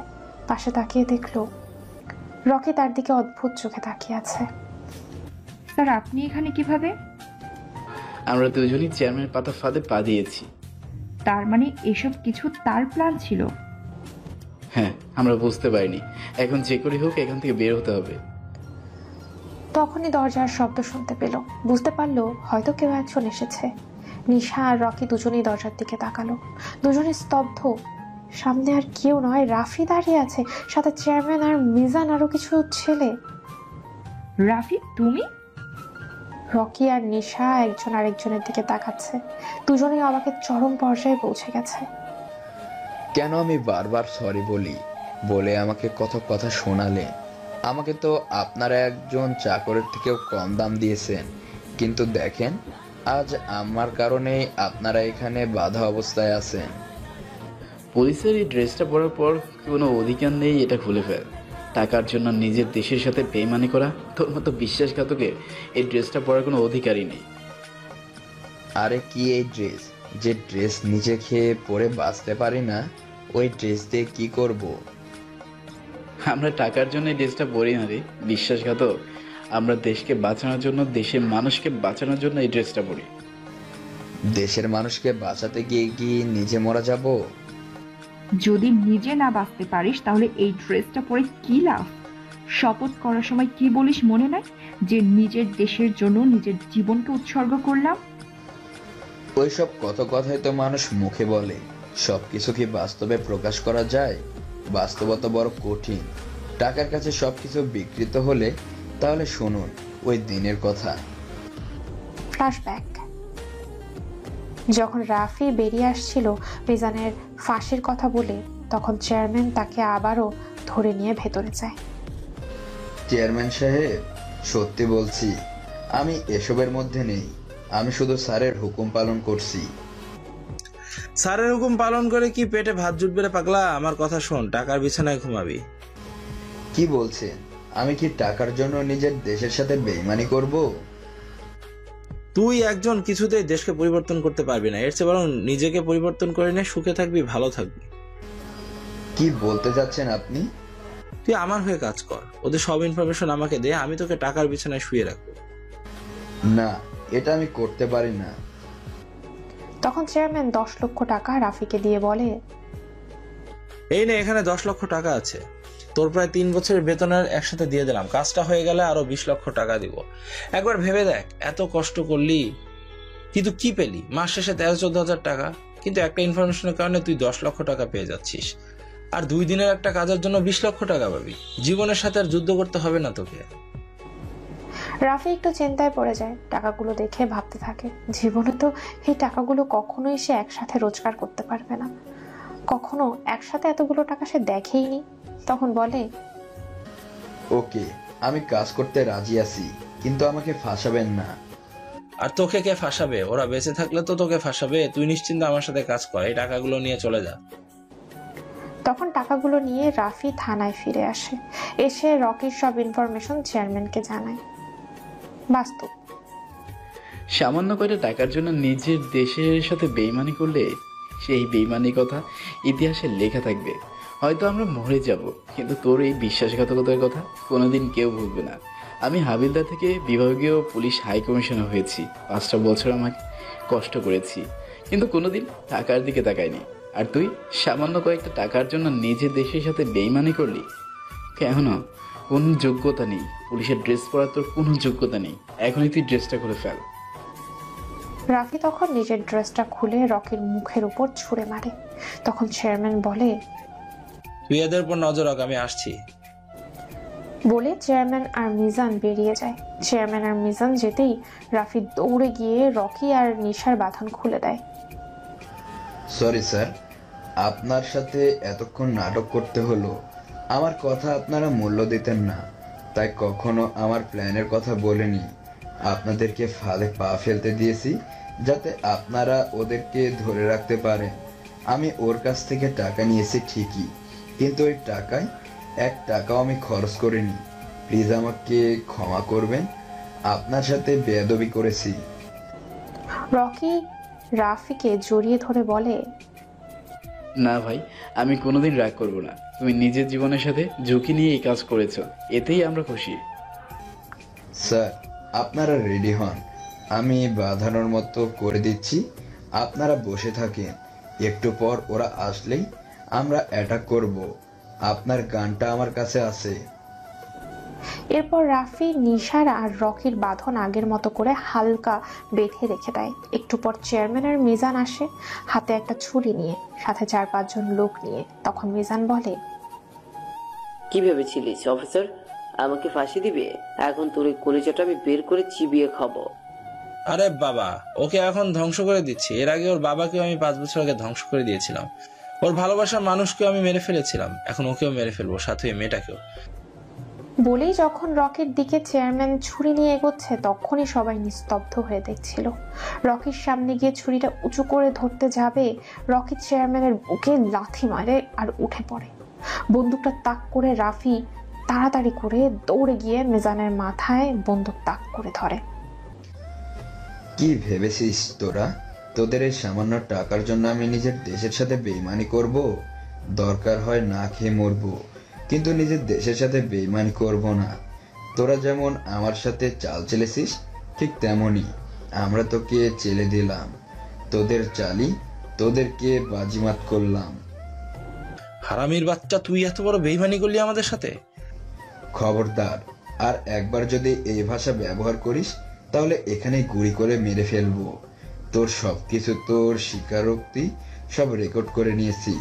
পাশে তাকিয়ে দেখলো রকি তার দিকে অদ্ভুত চোখে তাকিয়ে আছে। স্যার আপনি এখানে কিভাবে? আমরা দুজনই চেয়ারম্যানের পাতা ফাঁদে পা দিয়েছি। তার মানে এসব কিছু তার প্ল্যান ছিল? হ্যাঁ, আমরা বুঝতে পারিনি। এখন যে করে হোক এখান থেকে বের হতে হবে। তখনই দরজার শব্দ শুনতে পেল। বুঝতে পারলো হয়তো কেউ একজন এসেছে। নিশা আর রকি দুজনেই দরজার দিকে তাকালো। দুজনে স্তব্ধ। সামনে আর কেউ নয়, রাফি দাঁড়িয়ে আছে, সাথে চেয়ারম্যান আর মিজান আরো কিছু ছেলে। রাফি তুমি? রকি আর নিশা একজন আরেকজনের দিকে তাকাচ্ছে। দুজনেই অবাকের চরম পর্যায়ে পৌঁছে গেছে। কেন আমি বারবার সরি বলি বলে আমাকে কত কথা শোনালে। আমাকে তো আপনারা একজন চাকরের থেকেও কম দাম দিয়েছেন, কিন্তু দেখেন আজ আমার কারণে আপনারা এখানে বাধা অবস্থায় আছেন। পুলিশের এই ড্রেসটা পরার পর কোনো অধিকার নেই এটা খুলে ফেল। টাকার জন্য নিজের দেশের সাথে বেইমানি করা, তোর মতো বিশ্বাসঘাতকের এই ড্রেসটা পরার কোনো অধিকারই নেই। আরে কি এই ড্রেস? যে ড্রেস নিজে খেয়ে পরে বাঁচতে পারি না, ওই ড্রেস দিয়ে কি করব? আমরা টাকার জন্য এই ড্রেসটা পরি না রে বিশ্বাসঘাতক। আমরা দেশকে বাঁচানোর জন্য, দেশের মানুষকে বাঁচানোর জন্য এই ড্রেসটা পরি। দেশের মানুষকে বাঁচাতে গিয়ে কি নিজে মরা যাব? যদি নিজে না বাঁচতে পারিস তাহলে এই ড্রেসটা পরে কি লাভ? শপথ করার সময় কি বলিস মনে নাই যে নিজের দেশের জন্য নিজের জীবনকে উৎসর্গ করলাম? ওইসব কত কথাই তো মানুষ মুখে বলে, সবকিছু কি বাস্তবে প্রকাশ করা যায়? বাস্তবতা বড় কঠিন। টাকার কাছে সবকিছু বিকৃত হলে তাহলে শুনুন ওই দিনের কথা। ফ্ল্যাশব্যাক। যখন রাফি বেরিয়ে আসছিল মিজানের ফাঁসির কথা বলে, তখন চেয়ারম্যান তাকে আবারও ধরে নিয়ে ভেতরে যায়। চেয়ারম্যান সাহেব, সত্যি বলছি আমি এসবের মধ্যে নেই। আমি শুধু স্যারের হুকুম পালন করছি। স্যারের হুকুম পালন করে কি পেটে ভাত জুটবে রে পাগলা? আমার কথা শোন, টাকার বিছানায় ঘুমাবি। কি বলছেন? আমি কি টাকার জন্য নিজের দেশের সাথে বেইমানি করব? তুই একজন কিছুতেই দেশকে পরিবর্তন করতে পারবি না। এর চেয়ে বরং নিজেকে পরিবর্তন করে নে, সুখে থাকবি, ভালো থাকবি। কি বলতে চাচ্ছেন আপনি? তুই আমার হয়ে কাজ কর, ওদের সব ইনফরমেশন আমাকে দে, আমি তোকে টাকার বিছানায় শুয়ে রাখবো। না, এটা আমি করতে পারি না। তখন চেয়ারম্যান 10 লক্ষ টাকা রাফিকে দিয়ে বলে, এই নে, এখানে 10 লক্ষ টাকা আছে। তোর প্রায় 3 বছরের বেতনের একসাথে দিয়ে দিলাম। কাজটা হয়ে গেলে আরো 20 লক্ষ টাকা দিব। একবার ভেবে দেখ, এত কষ্ট করলি কিন্তু কি পেলি? মাস শেষে 13-14 হাজার টাকা, কিন্তু একটা ইনফরমেশনের কারণে তুই 10 লক্ষ টাকা পেয়ে যাচ্ছিস। আর 2 দিনের একটা কাজের জন্য 20 লক্ষ টাকা পাবি। জীবনের সাথে আর যুদ্ধ করতে হবে না তোকে। রাফি একটু চিন্তায় পড়ে যায়। টাকাগুলো দেখে ভাবতে থাকে, জীবনে তো এই টাকাগুলো কখনোই সে একসাথে রোজগার করতে পারবে না। কখনো একসাথে এতগুলো টাকা সে দেখেইনি। তখন বলে, ওকে, আমি কাজ করতে রাজি আছি, কিন্তু আমাকে ফাঁসাবেন না। আর তোকে কে ফাঁসাবে? ওরা বেঁচে থাকলে তো তোকে ফাঁসাবে। তুই নিশ্চিন্তে আমার সাথে কাজ কর, এই টাকাগুলো নিয়ে চলে যা। তখন টাকাগুলো নিয়ে রাফি থানায় ফিরে আসে। এসে রকির সব ইনফরমেশন চেয়ারম্যানকে জানায়। বাস্তব, সামান্য কয়টা টাকার জন্য নিজের দেশের সাথে বেইমানি করলে সেই বেইমানি কথা ইতিহাসে লেখা থাকবে। হয়তো আমরা মরে যাব, কিন্তু তোর এই বিশ্বাসঘাতকতার কথা কোনোদিন কেউ ভুলবে না। আমি হাবিলদার থেকে বিভাগীয় পুলিশ হাই কমিশনার হয়েছি। 5টা বছর আমাকে কষ্ট করেছি, কিন্তু কোনোদিন টাকার দিকে তাকাইনি। আর তুই সামান্য কয়েকটা টাকার জন্য নিজের দেশের সাথে বেইমানি করলি। কেন? কোন যোগ্যতা নেই, পুলিশের ড্রেস পরার তোর কোনো যোগ্যতা নেই। এখনই তুই ড্রেসটা খুলে ফেল। রাফি তখন নিজের ড্রেসটা খুলে রকির মুখের উপর ছুঁড়ে মারে। তখন চেয়ারম্যান বলে, তুই এদের উপর নজর রাখ, আমি আসছি। বলে চেয়ারম্যান আর মিজান বেরিয়ে যায়। চেয়ারম্যান আর মিজান যেতেই রাফি দৌড়ে গিয়ে রকি আর নিশার বাঁধন খুলে দেয়। সরি স্যার, আপনার সাথে এতক্ষণ নাটক করতে হলো। আমার কথা আপনারা মূল্য দিতেন না, তাই কখনো আমার প্ল্যানের কথা বলিনি। আপনাদেরকে ফাঁদে পা ফেলতে দিয়েছি যাতে আপনারা ওদেরকে ধরে রাখতে পারেন। আমি ওর কাছ থেকে টাকা নিয়েছি ঠিকই, কিন্তু ওই টাকায় 1 টাকাও আমি খরচ করিনি। প্লিজ আমাকে ক্ষমা করবেন, আপনার সাথে বেয়াদবি করেছি। রকি রাফিকে জড়িয়ে ধরে বলে, না ভাই, আমি কোনোদিন রাগ করব না। তুমি নিজের জীবনের সাথে ঝুঁকি নিয়ে এই কাজ করেছো, এতেই আমরা খুশি। স্যার, আপনারা রেডি হন, আমি বাঁধানোর মতো করে দিচ্ছি। আপনারা বসে থাকেন, একটু পর ওরা আসলেই আমরা অ্যাটাক করব। আপনার গানটা আমার কাছে আছে। এরপর রাফি নিশার আর রকির বাঁধন আগের মতো করে হালকা বেঁধে রেখে দেয়। একটু পর চেয়ারম্যান আর মিজান আসে, হাতে একটা ছুরি নিয়ে, সাথে 4-5 জন লোক নিয়ে। তখন মিজান বলে, কি ভেবেছিলিস অফিসার, আমাকে ফাঁসি দিবে? এখন তোর এই কলিজাটা আমি বের করে চিবিয়ে খাবো। আরে বাবা, ওকে এখন ধ্বংস করে দিচ্ছি। এর আগে ওর বাবাকেও আমি 5 বছর আগে ধ্বংস করে দিয়েছিলাম। ওর ভালোবাসার মানুষকেও আমি মেরে ফেলেছিলাম, এখন ওকেও মেরে ফেলবো, সাথে ওই মেয়েটাকেও। বলেই যখন রকির দিকে চেয়ারম্যান ছুরি নিয়ে এগোচ্ছে, তখনই সবাই নিস্তব্ধ হয়ে দেখছিল। রকির সামনে গিয়ে ছুরিটা উঁচু করে ধরতে যাবে, রকি চেয়ারম্যানের বুকে লাথি মারে আর উঠে পড়ে। বন্দুকটা তাক করে রাফি তাড়াতাড়ি করে দৌড়ে গিয়ে মিজানের মাথায় বন্দুক তাক করে ধরে। কি ভেবেছিস তোরা, তোদের এই সামান্য টাকার জন্য আমি নিজের দেশের সাথে বেইমানি করব? দরকার হয় না খেয়ে মরবো, কিন্তু নিজের দেশের সাথে বেইমানি করব না। তোরা যেমন আমার সাথে চাল চেলেছিস, ঠিক তেমনই আমরা তোকে চেলে দিলাম। তোদের চালি, তোদেরকে বাজিমাত করলাম। হারামির বাচ্চা, তুই এত বড় বেইমানি করলি আমাদের সাথে? খবরদার, আর একবার যদি এই ভাষা ব্যবহার করিস তাহলে এখানে গুলি করে মেরে ফেলবো। তোর সবকিছু, তোর স্বীকারোক্তি সব রেকর্ড করে নিয়েছি।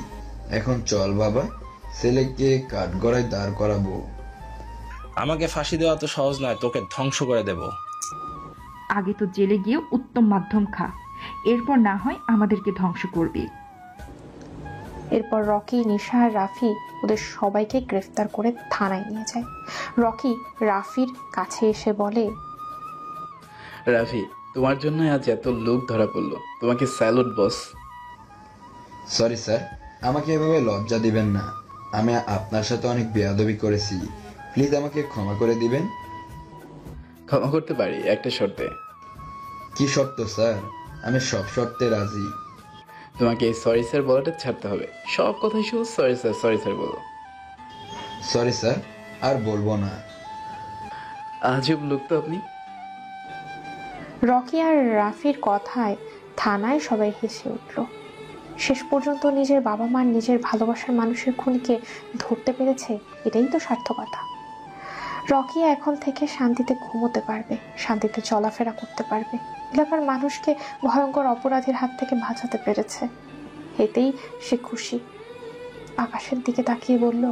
এখন চল বাবা, ছেলেকে কাঠগড়ায় দাঁড় করাবো। আমাকে ফাঁসি দেওয়া তো সহজ নয়, তোকে ধ্বংস করে দেব। আগে তো জেলে গিয়ে উত্তম মাধ্যম খা, এরপর না হয় আমাদেরকে ধ্বংস করবি। এরপর রকি, নিশা আর রাফি ওদের সবাইকে গ্রেফতার করে থানায় নিয়ে যায়। রকি রাফির কাছে এসে বলে, রাফি, তোমার জন্য আজ এত লোক ধরা পড়লো, তোমাকে স্যালুট বস। সরি স্যার, আমাকে এভাবে লজ্জা দিবেন না। আমি আপনার সাথে অনেক বেয়াদবি করেছি, প্লিজ আমাকে ক্ষমা করে দিবেন। ক্ষমা করতে পারি একটা শর্তে। কি শর্ত স্যার? আমি সব শর্তে রাজি। তোমাকে এই সরি স্যার বলাটা ছাড়তে হবে, সব কথাই শুধু সরি স্যার সরি স্যার বলো। সরি স্যার, আর বলবো না। আজব লোক তো আপনি। রকি আর রাফির কথায় থানায় সবাই হেসে উঠল। শেষ পর্যন্ত নিজের বাবা মার, নিজের ভালোবাসার মানুষের খুনিকে ধরতে পেরেছে, এটাই তো সার্থকতা। রকি এখন থেকে শান্তিতে ঘুমোতে পারবে, শান্তিতে চলাফেরা করতে পারবে, এলাকার মানুষকে ভয়ঙ্কর অপরাধীর হাত থেকে বাঁচাতে পেরেছে, এতেই সে খুশি। আকাশের দিকে তাকিয়ে বলল,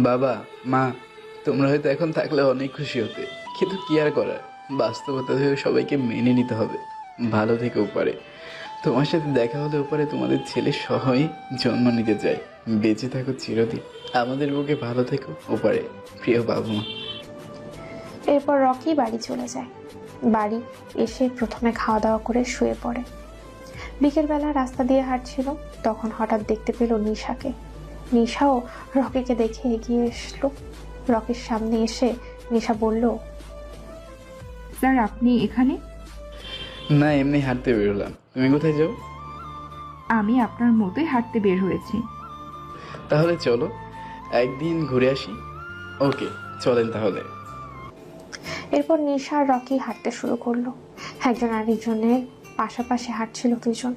বাবা মা, তোমরা হয়তো এখন থাকলে অনেক খুশি হতে, কিন্তু কি আর করার, বাস্তবতা হয়ে সবাইকে মেনে নিতে হবে। ভালো থেকে ওপারে, তোমার সাথে দেখা হলে ওপারে তোমাদের ছেলে সহই জন্ম নিতে চায়। বেঁচে থাকো চিরদিন, আমাদের বুকে ভালো থেকো ওপারে, প্রিয় বাবা মা। এরপর রকি বাড়ি চলে যায়। বাড়ি এসে প্রথমে খাওয়া দাওয়া করে শুয়ে পড়ে। বিকেলবেলা রাস্তা দিয়ে হাঁটছিল, তখন হঠাৎ দেখতে পেল নিশাকে। নিশাও রকিকে দেখে এগিয়ে এসলো। রকির সামনে এসে নিশা বলল, স্যার আপনি এখানে? না, এমনি হাঁটতে বেরোলাম। তুমি কোথায় যাও? আমি আপনার মতোই হাঁটতে বের হয়েছি। তাহলে চলো একদিন ঘুরে আসি। ওকে, চলেন তাহলে। এরপর নিশা আর রকি হাঁটতে শুরু করলো। একজন আরেকজনের পাশাপাশি হাঁটছিল দুজন।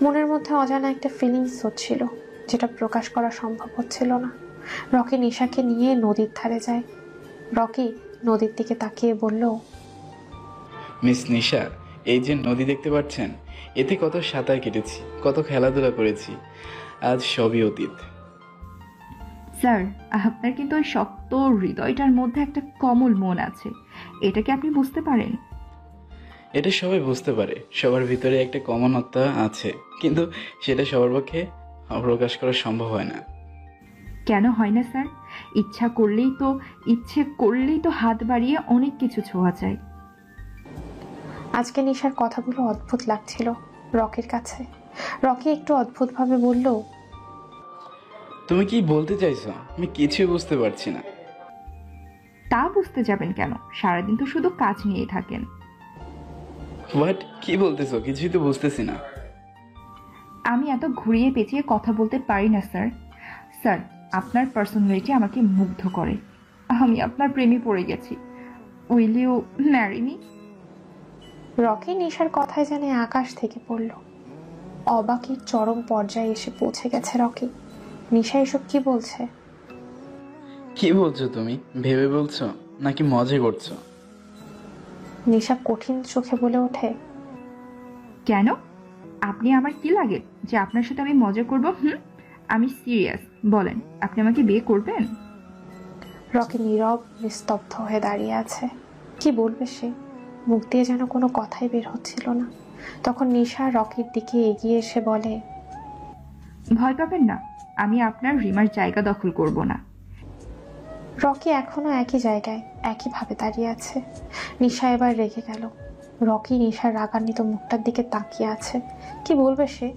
মনের মধ্যে অজানা একটা ফিলিংস হচ্ছিল, যেটা প্রকাশ করা সম্ভব হচ্ছিল না। রকি নিশাকে নিয়ে নদীর ধারে যায়। রকি নদীর দিকে তাকিয়ে বলল, মিস নিশা, এই যে নদী দেখতে পাচ্ছেন, এতে কত সাঁতার কেটেছি, কত খেলাধুলা করেছি, আজ সবই অতীত। স্যার, আপনার কিন্তু ওই শক্ত হৃদয়টার মধ্যে একটা কোমল মন আছে, এটা কি আপনি বুঝতে পারেন? এটা সবাই বুঝতে পারে, সবার ভিতরে একটা কমনতা আছে, কিন্তু সেটা সবার পক্ষে প্রকাশ করা সম্ভব হয় না। কেন হয় না স্যার? ইচ্ছে করলেই তো হাত বাড়িয়ে অনেক কিছু ছোঁয়া যায়। আজকে নিশার কথাগুলো অদ্ভুত লাগছিল রকির কাছে। রকি একটু অদ্ভুতভাবে বলল, তুমি কি বলতে চাইছো? আমি কিছুই বুঝতে পারছি না। তা বুঝতে যাবেন কেন? সারাদিন তো শুধু কাজ নিয়ে থাকেন। হোয়াট? কি বলতেছো? কিছুই তো বুঝতেছি না। আমি এত ঘুরিয়ে পেঁচিয়ে কথা বলতে পারি না স্যার। স্যার, আপনার পার্সোনালিটি আমাকে মুগ্ধ করে। আমি আপনার প্রেমে পড়ে গেছি। Will you marry me? Rocky নিশার কথায় জানে আকাশ থেকে পড়ল। অবাকের চরম পর্যায়ে এসে পৌঁছে গেছে রকি। নিশা এসব কি বলছে? কি বলছো তুমি? ভেবে বলছো নাকি মজা করছো? নিশা কঠিন চোখে বলে ওঠে, কেন? আপনি আমার কি লাগে যে আপনার সাথে আমি মজা করব? আমি সিরিয়াস। বলেন, আপনি আমাকে বিয়ে করবেন? রকি নীরব নিস্তব্ধ হয়ে দাঁড়িয়ে আছে। কি বলবে সে? মুখ দিয়ে যেন কোনো কথাই বের হচ্ছিল না। তখন নিশা রকির দিকে এগিয়ে এসে বলে, ভয় পাবেন না, আমি আপনার রিমার জায়গা দখল করব না। রকি এখনো একই জায়গায় একইভাবে দাঁড়িয়ে আছে। নিশা এবার রেগে গেল। রকি নিশার রাগান্বিত মুখটার দিকে তাকিয়ে আছে। কি বলবে সে?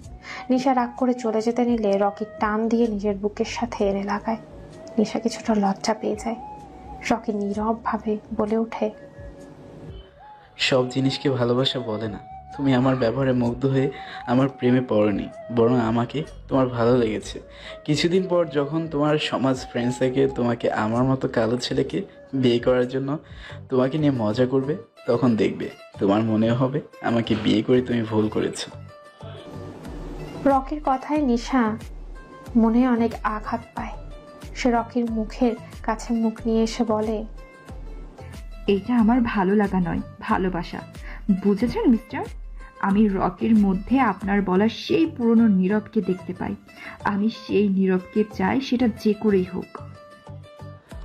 নিশা রাগ করে চলে যেতে নিলে রকি টান দিয়ে নিজের বুকের সাথে এনে লাগায়। নিশা কিছুটা লজ্জা পেয়ে যায়। রকি নীরব ভাবে বলে ওঠে, সব জিনিসকে ভালোবাসা বলে না। তুমি আমার ব্যবহারে মুগ্ধ হয়ে আমার প্রেমে পড়নি, বরং আমাকে তোমার ভালো লেগেছে। কিছুদিন পর যখন তোমার সমাজ ফ্রেন্ডস থেকে তোমাকে আমার মতো কালো ছেলেকে বিয়ে করার জন্য তোমাকে নিয়ে মজা করবে, তখন দেখবে তোমার মনে হবে আমাকে বিয়ে করে তুমি ভুল করেছো। রকির কথায় নিশা মনে অনেক আঘাত পায়। সে রকির মুখের কাছে মুখ নিয়ে এসে বলে, এইটা আমার ভালো লাগা নয়, ভালোবাসা। বুঝেছেন মিস্টার? আমি রকির মধ্যে আপনার বলা সেই পুরনো নীরবকে দেখতে পাই। আমি সেই নীরবকে চাই, সেটা যে করেই হোক।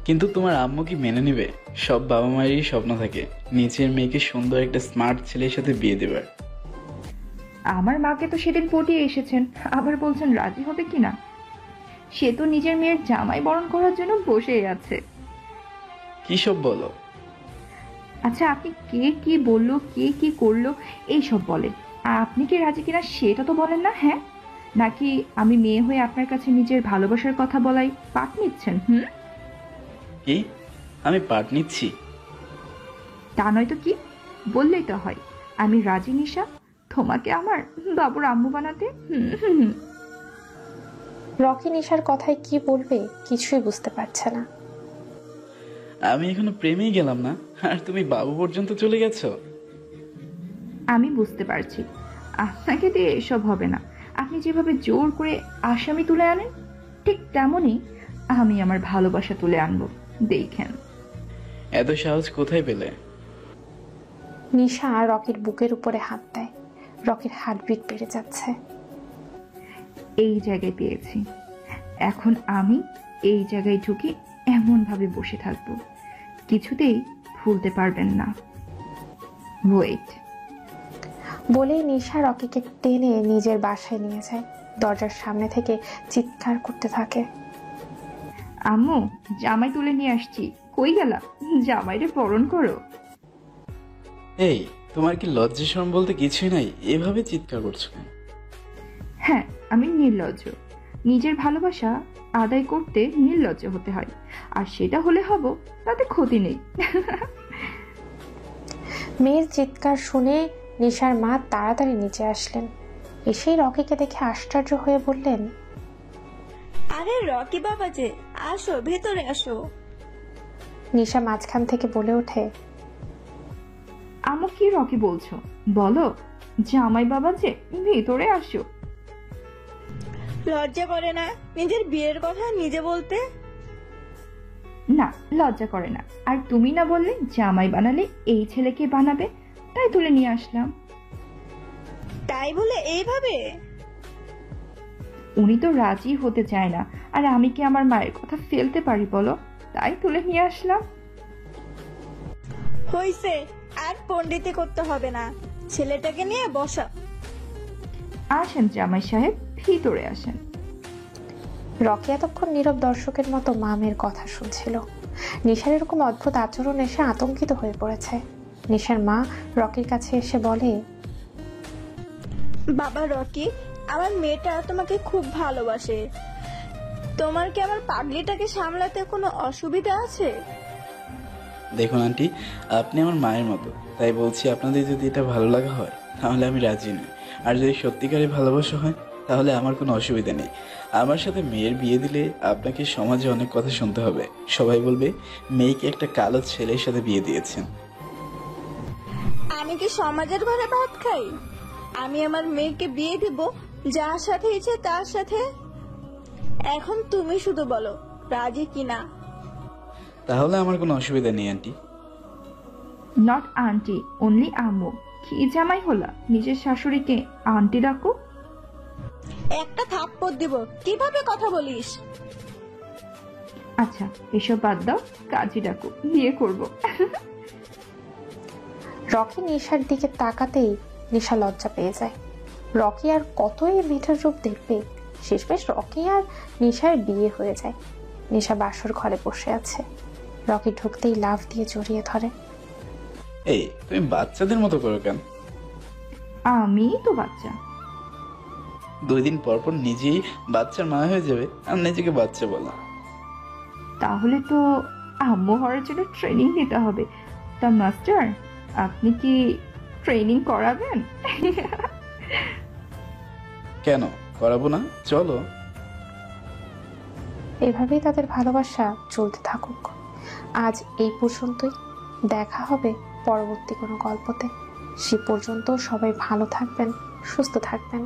কিন্তু তোমার আম্মু কি মেনে নেবে? সব বাবা মায়েরই স্বপ্ন থাকে নিজের মেয়েকে সুন্দর একটা স্মার্ট ছেলের সাথে বিয়ে দেবার। আমার মাকে তো সেদিন পটিয়ে এসেছেন, আবার বলছেন রাজি হবে কিনা? সে তো নিজের মেয়ের জামাই বরণ করার জন্য বসেই আছে। কি সব বলো? আচ্ছা, আপনি কে কি বললো, কে কি করলো এইসব বলেন। আর আপনি কি রাজি কিনা সেটা তো বলেন না। হ্যাঁ, নাকি আমি মেয়ে হয়ে আপনার কাছে নিজের ভালোবাসার কথা বলাই পাঠ নিচ্ছেন? কি? আমি পাঠ নিচ্ছি? তা নয় তো কি? বললেই তো হয় আমি রাজি নিশা, তোমাকে আমার বাবুর আম্মু বানাতে। রকি নিশার কথায় কি বলবে কিছুই বুঝতে পারছে না। আমি এখনো প্রেমেই গেলাম না, আর তুমি বাবু পর্যন্ত চলে গেছো। আমি বুঝতে পারছি আপনাকে দিয়ে এসব হবে না। আপনি যেভাবে জোর করে আসামি তুলে আনেন, ঠিক তেমনই আমি আমার ভালোবাসা তুলে আনবো, দেখেন। এত সাহস কোথায় পেলে? নিশা রকির বুকের উপরে হাত দেয়। রকির হার্টবিট বেড়ে যাচ্ছে। এই জায়গায় পেয়েছি, এখন আমি এই জায়গায় ঢুকে এমন ভাবে বসে থাকবো, কিছুতেই ভুলতে পারবেন না। ওয়েট। বলেই নিশা রকিকে টেনে নিজের বাসায় নিয়ে যায়। দরজার সামনে থেকে চিৎকার করতে থাকে, আম্মু, জামাই তুলে নিয়ে আসছি, কই গেলা? জামাইরে বরণ করো। এই, তোমার কি লজ্জা শরম বলতে কিছুই নাই? এভাবে চিৎকার করছো কেন? হ্যাঁ, আমি নির্লজ্জ। নিজের ভালোবাসা আদায় করতে নির্লজ্জ হতে হয়, আর সেটা হলে হব, তাতে ক্ষতি নেই। মেয়ের চিৎকার শুনে নিশার মা তাড়াতাড়ি নিচে আসলেন। এসেই রকিকে দেখে আশ্চর্য হয়ে বললেন, আরে রকি বাবা যে, আসো ভেতরে আসো। নিশা মাঝখান থেকে বলে ওঠে, আম্মু কি রকি বলছো? বলো জামাই বাবা যে, ভেতরে আসো। লজ্জা করে না নিজের বিয়ের কথা নিজে বলতে? না, লজ্জা করে না। আর তুমি না বললে জামাই বানালে এই ছেলেকে বানাবে, তাই তুলে নিয়ে আসলাম। তাই বলে এইভাবে? উনি তো রাজি হতে চায় না, আর আমি কি আমার মায়ের কথা ফেলতে পারি বলো? তাই তুলে নিয়ে আসলাম। হইছে, আর পণ্ডিতি করতে হবে না, ছেলেটাকে নিয়ে বসা। আসেন জামাই সাহেব, ভিতরে আসেন। রকি এতক্ষণ নীরব দর্শকের মতো মামের কথা শুনছিল। নিশার এরকম অদ্ভুত আচরণ এসে আতঙ্কিত হয়ে পড়েছে। নিশার মা রকির কাছে এসে বলে, বাবা রকি, আমার মেয়েটা তোমাকে খুব ভালোবাসে। তোমার কি আমার পাগলিটাকে সামলাতে কোনো অসুবিধা আছে? দেখুন আন্টি, আপনি আমার মায়ের মতো, তাই বলছি আপনাদের যদি এটা ভালো লাগা হয় তাহলে আমি রাজি নই। আর যদি সত্যিকারের ভালোবাসা হয় তাহলে আমার কোনো অসুবিধা নেই। আমার সাথে মেয়ের বিয়ে দিলে আপনাকে সমাজে অনেক কথা শুনতে হবে। সবাই বলবে মেয়েকে একটা কালো ছেলের সাথে বিয়ে দিয়েছেন। আমি কি সমাজের ঘরে ভাত খাই? আমি আমার মেয়েকে বিয়ে দিব যার সাথে ইচ্ছে তার সাথে। এখন তুমি শুধু বলো রাজি কিনা। তাহলে আমার কোনো অসুবিধা নেই আন্টি। নট আন্টি, অনলি আম্মু। কি জামাই হলা, নিজের শাশুড়িকে আন্টি ডাকো? একটা থাপ্পড় দিব, কিভাবে কথা বলিস? আচ্ছা এসব বাদ দাও, কাজী ডাকো, বিয়ে করবো। রকি নিশার দিকে তাকাতেই নিশা লজ্জা পেয়ে যায়। রকি আর কতই মিঠার রূপ দেখবে। শেষমেশ রকি আর নিশার বিয়ে হয়ে যায়। নিশা বাসর ঘরে বসে আছে। রকি ঢুকতেই লাফ দিয়ে জড়িয়ে ধরে। এই তুমি বাচ্চাদের মতো করো কেন? আমি তো বাচ্চা। 2 দিন পর পর নিজেই বাচ্চার মা হয়ে যাবে আর নিজেকে বাচ্চা বলা। তাহলে তো আম্মু হওয়ার জন্য ট্রেনিং নিতে হবে। তা মাস্টার, আপনি কি ট্রেনিং করাবেন? কেন করাবো না, চলো। এভাবেই তাদের ভালোবাসা চলতে থাকুক। আজ এই পর্যন্তই। দেখা হবে পরবর্তী কোনো গল্পতে। সে পর্যন্ত সবাই ভালো থাকবেন, সুস্থ থাকবেন।